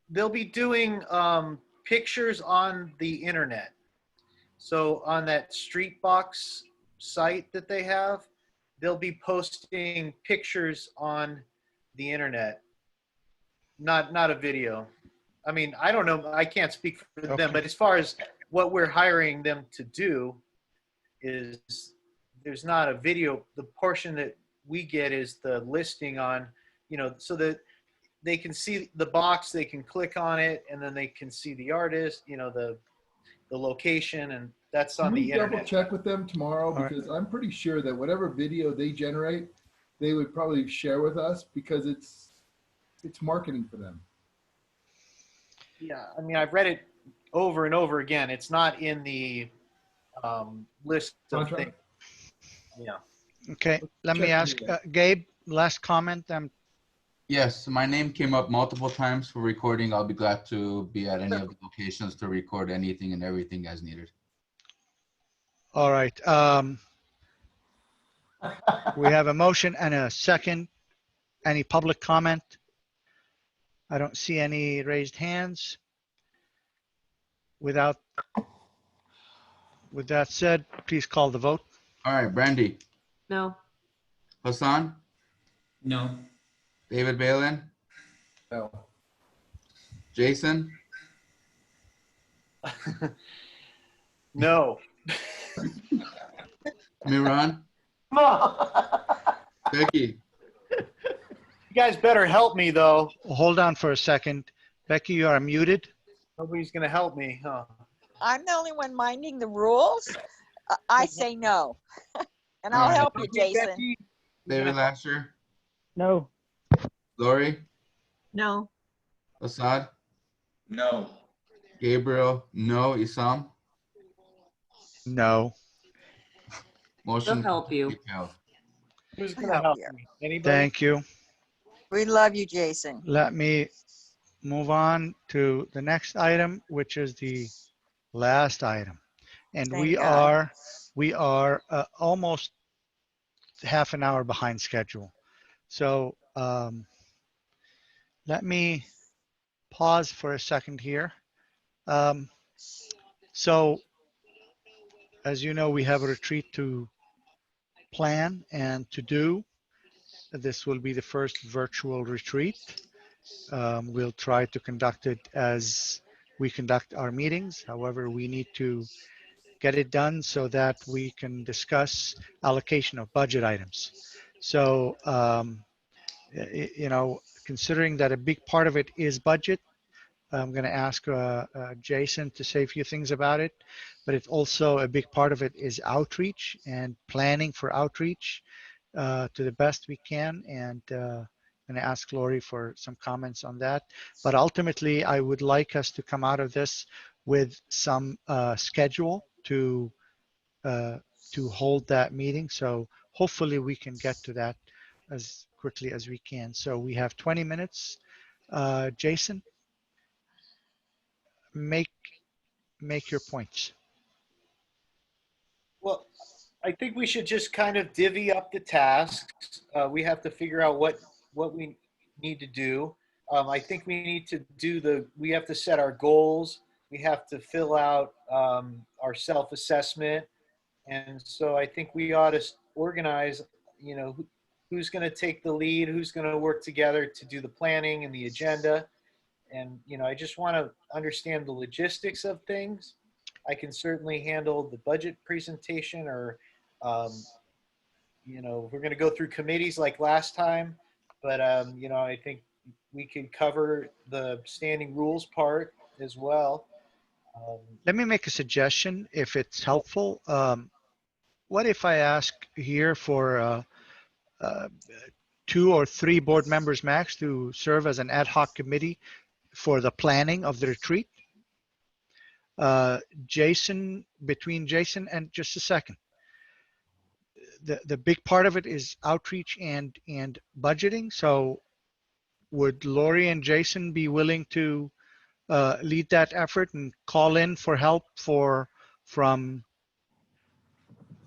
G: They'll be doing pictures on the internet. So on that Streetbox site that they have, they'll be posting pictures on the internet, not a video. I mean, I don't know. I can't speak for them, but as far as what we're hiring them to do is there's not a video. The portion that we get is the listing on, so that they can see the box, they can click on it, and then they can see the artist, the location, and that's on the internet.
V: Double check with them tomorrow, because I'm pretty sure that whatever video they generate, they would probably share with us, because it's marketing for them.
G: Yeah, I mean, I've read it over and over again. It's not in the list of things. Yeah.
A: Okay, let me ask Gabe, last comment.
F: Yes, my name came up multiple times for recording. I'll be glad to be at any of the locations to record anything and everything as needed.
A: All right. We have a motion and a second. Any public comment? I don't see any raised hands. With that said, please call the vote.
F: All right, Brandy.
H: No.
F: Hassan?
X: No.
F: David Balin?
V: No.
F: Jason?
G: No.
F: Miran?
T: No.
F: Becky?
G: You guys better help me, though.
A: Hold on for a second. Becky, you are muted.
G: Nobody's going to help me, huh?
C: I'm the only one minding the rules. I say no. And
F: All
C: I'll
F: right.
C: help you, Jason.
F: David Lasher,
B: No.
F: Lori,
S: No.
F: Assad,
E: No.
F: Gabriel, no, Isam.
A: No.
F: Motion
K: help you.
F: be held.
G: Who's
C: I'll
G: going to
C: help
G: help
C: you.
G: me? Anybody?
A: Thank you.
C: We love you, Jason.
A: Let me move on to the next item, which is the last item. And
C: Thank
A: we
C: God.
A: are almost half an hour behind schedule. So let me pause for a second here. So as you know, we have a retreat to plan and to do. This will be the first virtual retreat. We'll try to conduct it as we conduct our meetings. However, we need to get it done so that we can discuss allocation of budget items. So, you know, considering that a big part of it is budget, I'm going to ask Jason to say a few things about it, but it's also a big part of it is outreach and planning for outreach to the best we can. And I'm going to ask Lori for some comments on that. But ultimately, I would like us to come out of this with some schedule to hold that meeting. So hopefully we can get to that as quickly as we can. So we have 20 minutes. Jason, make your points.
G: Well, I think we should just kind of divvy up the tasks. We have to figure out what we need to do. I think we need to do we have to set our goals. We have to fill out our self-assessment. And so I think we ought to organize, you know, who's going to take the lead, who's going to work together to do the planning and the agenda. And, you know, I just want to understand the logistics of things. I can certainly handle the budget presentation or, you know, we're going to go through committees like last time. But, you know, I think we could cover the standing rules part as well.
A: Let me make a suggestion if it's helpful. What if I ask here for 2 or 3 board members max to serve as an ad hoc committee for the planning of the retreat? Jason, between Jason and just a second, the big part of it is outreach and budgeting. So would Lori and Jason be willing to lead that effort and call in for help from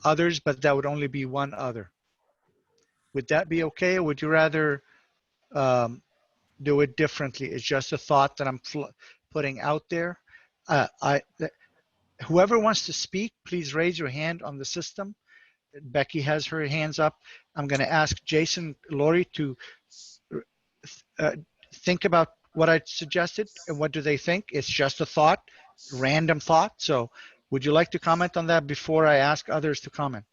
A: others, but that would only be one other? Would that be okay, or would you rather do it differently? It's just a thought that I'm putting out there. Whoever wants to speak, please raise your hand on the system. Becky has her hands up. I'm going to ask Jason, Lori to think about what I suggested and what do they think. It's just a thought, random thought. So would you like to comment on that before I ask others to comment?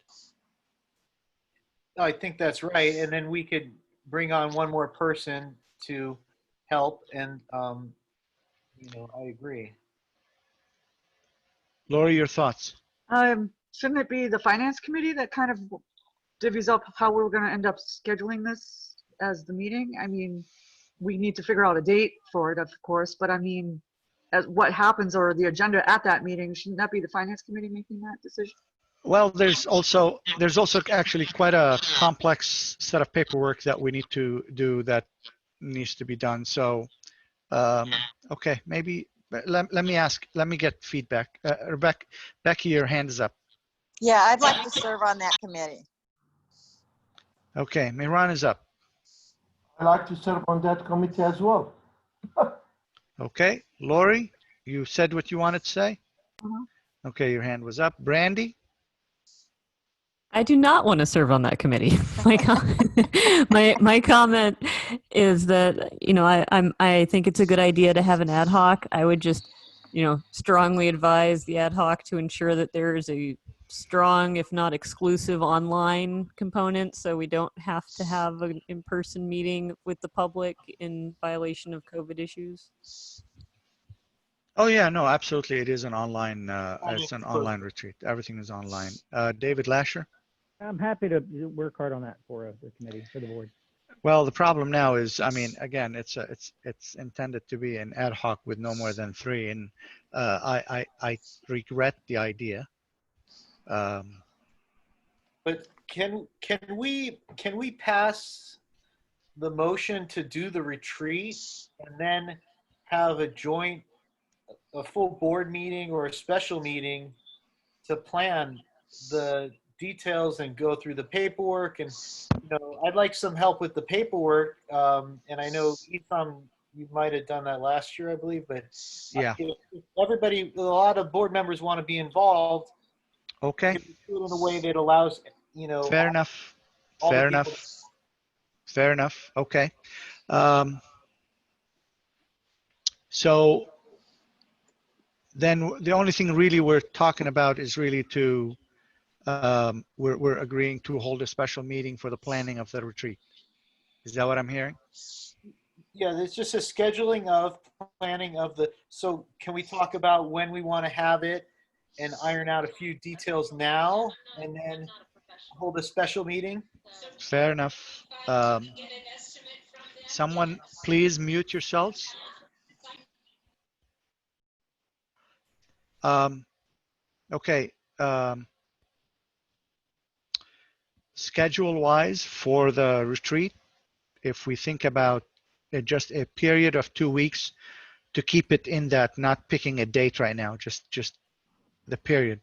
G: I think that's right. And then we could bring on one more person to help. And, you know, I agree.
A: Lori, your thoughts?
U: Shouldn't it be the finance committee that kind of divvies up how we're going to end up scheduling this as the meeting? I mean, we need to figure out a date for it, of course, but I mean, as what happens or the agenda at that meeting, shouldn't that be the finance committee making that decision?
A: Well, there's also actually quite a complex set of paperwork that we need to do that needs to be done. So, okay, maybe let me get feedback. Becky, your hand is up.
C: Yeah, I'd like to serve on that committee.
A: Okay, Miran is up.
W: I'd like to serve on that committee as well.
A: Okay, Lori, you said what you wanted to say? Okay, your hand was up. Brandy?
H: I do not want to serve on that committee. My comment is that, you know, I think it's a good idea to have an ad hoc. I would just, you know, strongly advise the ad hoc to ensure that there is a strong, if not exclusive, online component, so we don't have to have an in-person meeting with the public in violation of COVID issues.
A: Oh yeah, no, absolutely. It is an online, it's an online retreat. Everything is online. David Lasher?
B: I'm happy to work hard on that for the committee, for the board.
A: Well, the problem now is, I mean, again, it's intended to be an ad hoc with no more than 3, and I regret the idea.
G: But can we pass the motion to do the retreat and then have a full board meeting or a special meeting to plan the details and go through the paperwork? And I'd like some help with the paperwork. And I know Ethan, you might have done that last year, I believe. But
A: yeah,
G: if everybody, a lot of board members want to be involved.
A: Okay.
G: Can we do it in a way that allows
A: Fair enough.
G: all the
A: Fair
G: people.
A: enough. Fair enough. Okay. So then the only thing really we're talking about is really to, we're agreeing to hold a special meeting for the planning of the retreat. Is that what I'm hearing?
G: Yeah, it's just a scheduling of planning of the, so can we talk about when we want to have it and iron out a few details now and then hold a special meeting?
A: Fair enough. Someone please mute yourselves. Okay. Schedule-wise for the retreat, if we think about just a period of 2 weeks to keep it in that, not picking a date right now, just the period.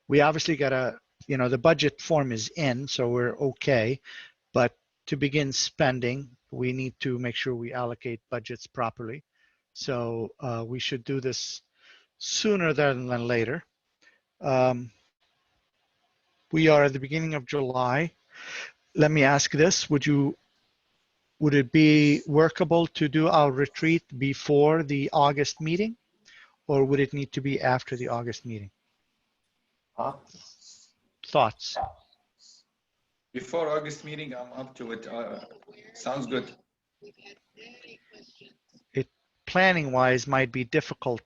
A: We obviously gotta, the budget form is in, so we're okay, but to begin spending, we need to make sure we allocate budgets properly. So we should do this sooner than later. We are at the beginning of July. Let me ask this, would it be workable to do our retreat before the August meeting, or would it need to be after the August meeting? Thoughts?
E: Before August meeting, I'm up to it. Sounds good.
A: It planning wise might be difficult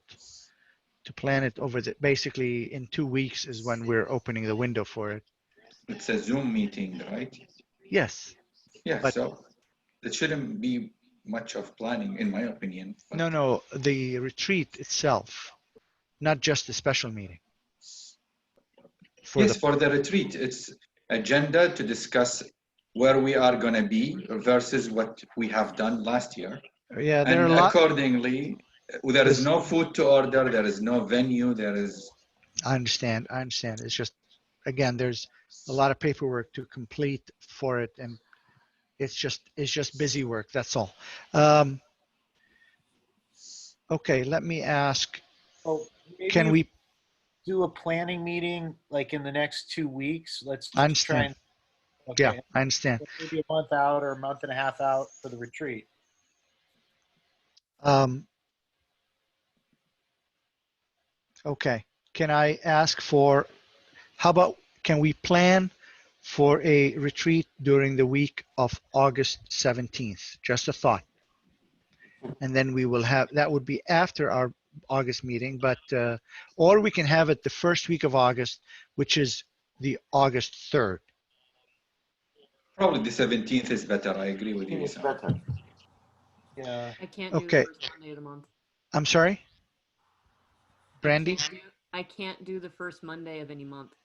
A: to plan it over basically in 2 weeks is when we're opening the window for it.
E: It's a Zoom meeting, right?
A: Yes.
E: Yeah,
A: but
E: so it shouldn't be much of planning, in my opinion.
A: no, the retreat itself, not just the special meeting.
E: For the retreat, it's agenda to discuss where we are going to be versus what we have done last year.
A: Yeah, there
E: and
A: are a lot.
E: Accordingly, there is no food to order, there is no venue, there is.
A: I understand. It's just, again, there's a lot of paperwork to complete for it, and it's just busy work. That's all. Okay, let me ask. Can we
G: do a planning meeting like in the next 2 weeks? Let's
A: I understand.
G: try and. Okay.
A: Yeah, I understand.
G: Maybe a month out or a month and a half out for the retreat.
A: Okay, can I ask for, how about, can we plan for a retreat during the week of August 17th? Just a thought. And then we will have, that would be after our August meeting, but, or we can have it the first week of August, which is the August 3rd.
E: Probably the 17th is better. I agree with you.
W: It's better.
G: Yeah.
H: I can't do
A: Okay.
H: the first Monday of the month.
A: I'm sorry? Brandy?
H: I can't do the first Monday of any month.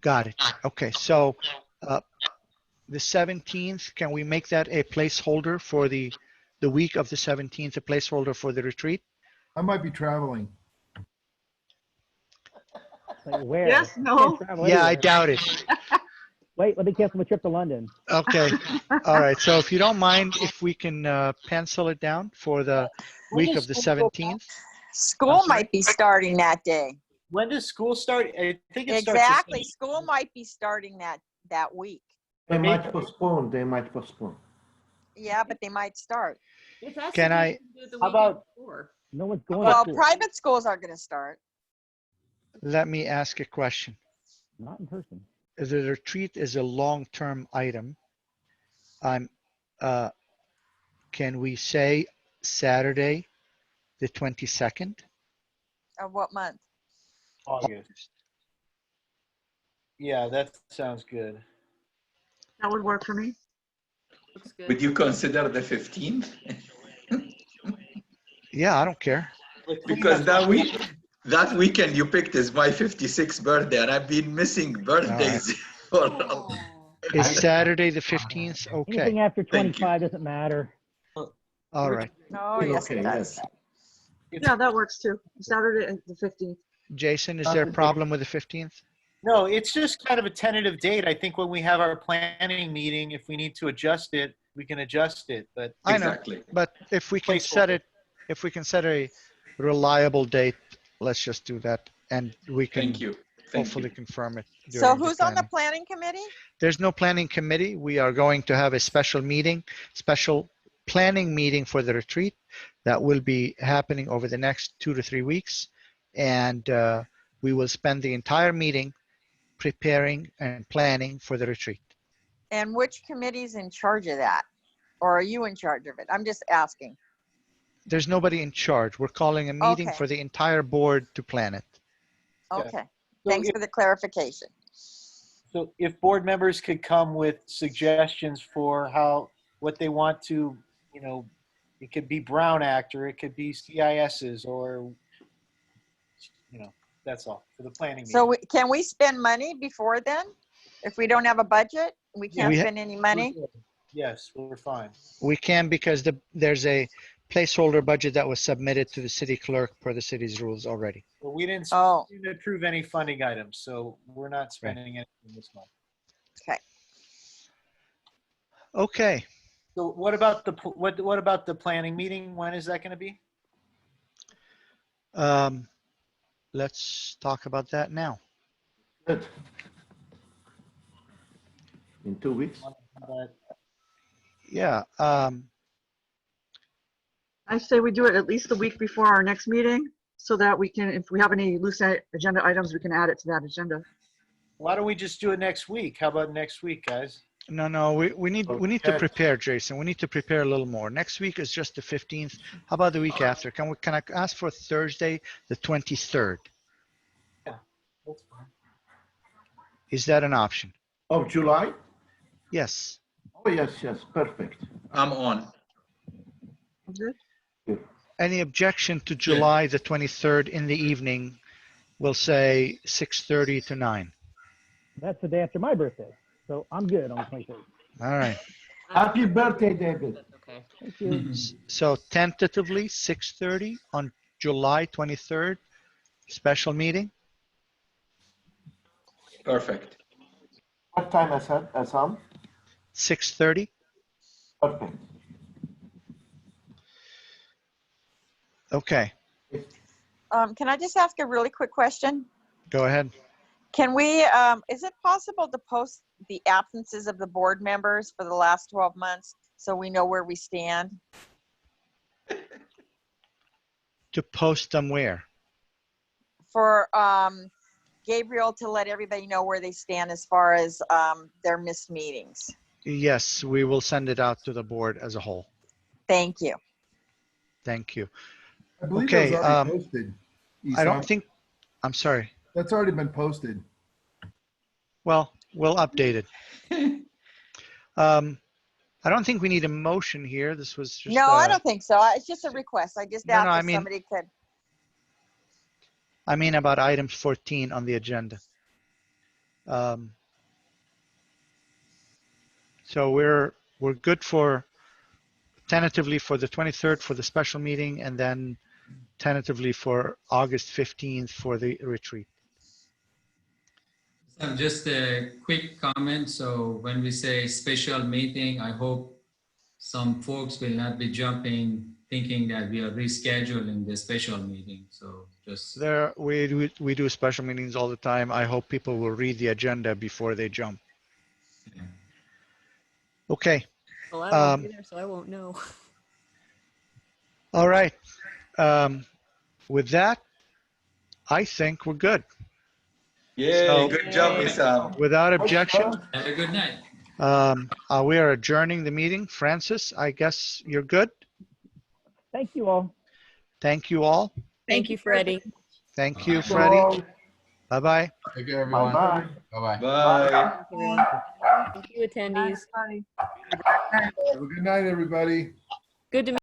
A: Got it. Okay, so the 17th, can we make that a placeholder for the week of the 17th, a placeholder for the retreat?
V: I might be traveling.
B: Like where?
U: Yes, no.
A: Yeah, I doubt it.
B: Wait, let me cancel my trip to London.
A: Okay. All right. So if you don't mind, if we can pencil it down for the week of the 17th.
C: School might be starting that day.
G: When does school start? I think it starts.
C: Exactly. School might be starting that week.
W: They might postpone. They might postpone.
C: Yeah, but they might start.
A: Can I?
G: How about?
B: No one's going.
C: Well,
B: to school.
C: private schools are going to start.
A: Let me ask a question.
B: Not in person.
A: The retreat is a long-term item. Can we say Saturday, the 22nd?
C: Of what month?
G: August. Yeah, that sounds good.
U: That would work for me.
H: Looks good.
E: Would you consider the 15th?
A: Yeah, I don't care.
E: Because that weekend you picked is my 56th birthday, and I've been missing birthdays for a long.
A: Is Saturday the 15th okay?
B: Anything after
E: Thank you.
B: 25 doesn't matter.
A: All right.
C: Oh, yes, it does.
U: Yeah, that works too. Saturday and the 15th.
A: Jason, is there a problem with the 15th?
G: No, it's just kind of a tentative date. I think when we have our planning meeting, if we need to adjust it, we can adjust it. But
A: I know, but if we can set it, if we can set a reliable date, let's just do that, and we can
E: Thank you.
A: hopefully confirm it.
C: So who's on the planning committee?
A: There's no planning committee. We are going to have a special meeting, special planning meeting for the retreat that will be happening over the next 2 to 3 weeks, and we will spend the entire meeting preparing and planning for the retreat.
C: And which committee's in charge of that? Or are you in charge of it? I'm just asking.
A: There's nobody in charge. We're calling a meeting
C: Okay.
A: for the entire board to plan it.
C: Okay.
G: So
C: Thanks for the clarification.
G: So if board members could come with suggestions for what they want to, it could be Brown Act, or it could be CISs, or, that's all for the planning meeting.
C: So can we spend money before then? If we don't have a budget, we can't spend any money?
G: Yes, we're fine.
A: We can, because there's a placeholder budget that was submitted to the city clerk per the city's rules already.
G: But we didn't approve any funding items, so we're not spending anything this month.
C: Okay.
A: Okay.
G: So what about the planning meeting? When is that going to be?
A: Let's talk about that now.
W: Good. In 2 weeks?
A: Yeah.
U: I say we do it at least a week before our next meeting so that we can, if we have any loose agenda items, we can add it to that agenda.
G: Why don't we just do it next week? How about next week, guys?
A: No, we need to prepare, Jason. We need to prepare a little more. Next week is just the 15th. How about the week after? Can I ask for Thursday, the 23rd?
G: Yeah, that's fine.
A: Is that an option?
W: Of July?
A: Yes.
W: Oh, yes, perfect.
E: I'm on.
A: Any objection to July the 23rd in the evening? We'll say 6:30 to 9.
B: That's the day after my birthday, so I'm good on the 23rd.
A: All right.
W: Happy birthday, David.
H: Okay.
B: Thank you.
A: So tentatively 6:30 on July 23rd, special meeting.
E: Perfect.
W: What time, Assam?
A: 6:30.
W: Perfect.
A: Okay.
C: Can I just ask a really quick question?
A: Go ahead.
C: Can we, is it possible to post the absences of the board members for the last 12 months so we know where we stand?
A: To post them where?
C: For Gabriel to let everybody know where they stand as far as their missed meetings.
A: Yes, we will send it out to the board as a whole.
C: Thank you.
A: Thank you.
V: I believe
A: Okay,
V: that was already posted.
A: I don't
V: Esam.
A: think, I'm sorry.
V: That's already been posted.
A: Well, we'll update it. I don't think we need a motion here. This was just.
C: No, I don't think so. It's just a request. I just asked if somebody could.
A: I mean about item 14 on the agenda. So we're good for tentatively for the 23rd for the special meeting, and then tentatively for August 15th for the retreat.
X: Just a quick comment. So when we say special meeting, I hope some folks will not be jumping thinking that we are rescheduling the special meeting. So just
A: we do special meetings all the time. I hope people will read the agenda before they jump.
X: Yeah.
A: Okay.
H: Well, I won't be there, so I won't know.
A: All right. With that, I think we're good.
E: Yay,
A: So,
E: good job, Isam.
A: Without objection,
X: Have a good night.
A: we are adjourning the meeting. Francis, I guess you're good.
B: Thank you all.
A: Thank you all.
H: Thank you, Freddie.
A: Thank you, Freddie. Bye-bye.
F: Take care, everyone.
W: Bye-bye.
F: Bye-bye.
E: Bye.
H: Thanks, everyone. Thank you, attendees.
V: Have a good night, everybody.
H: Good to meet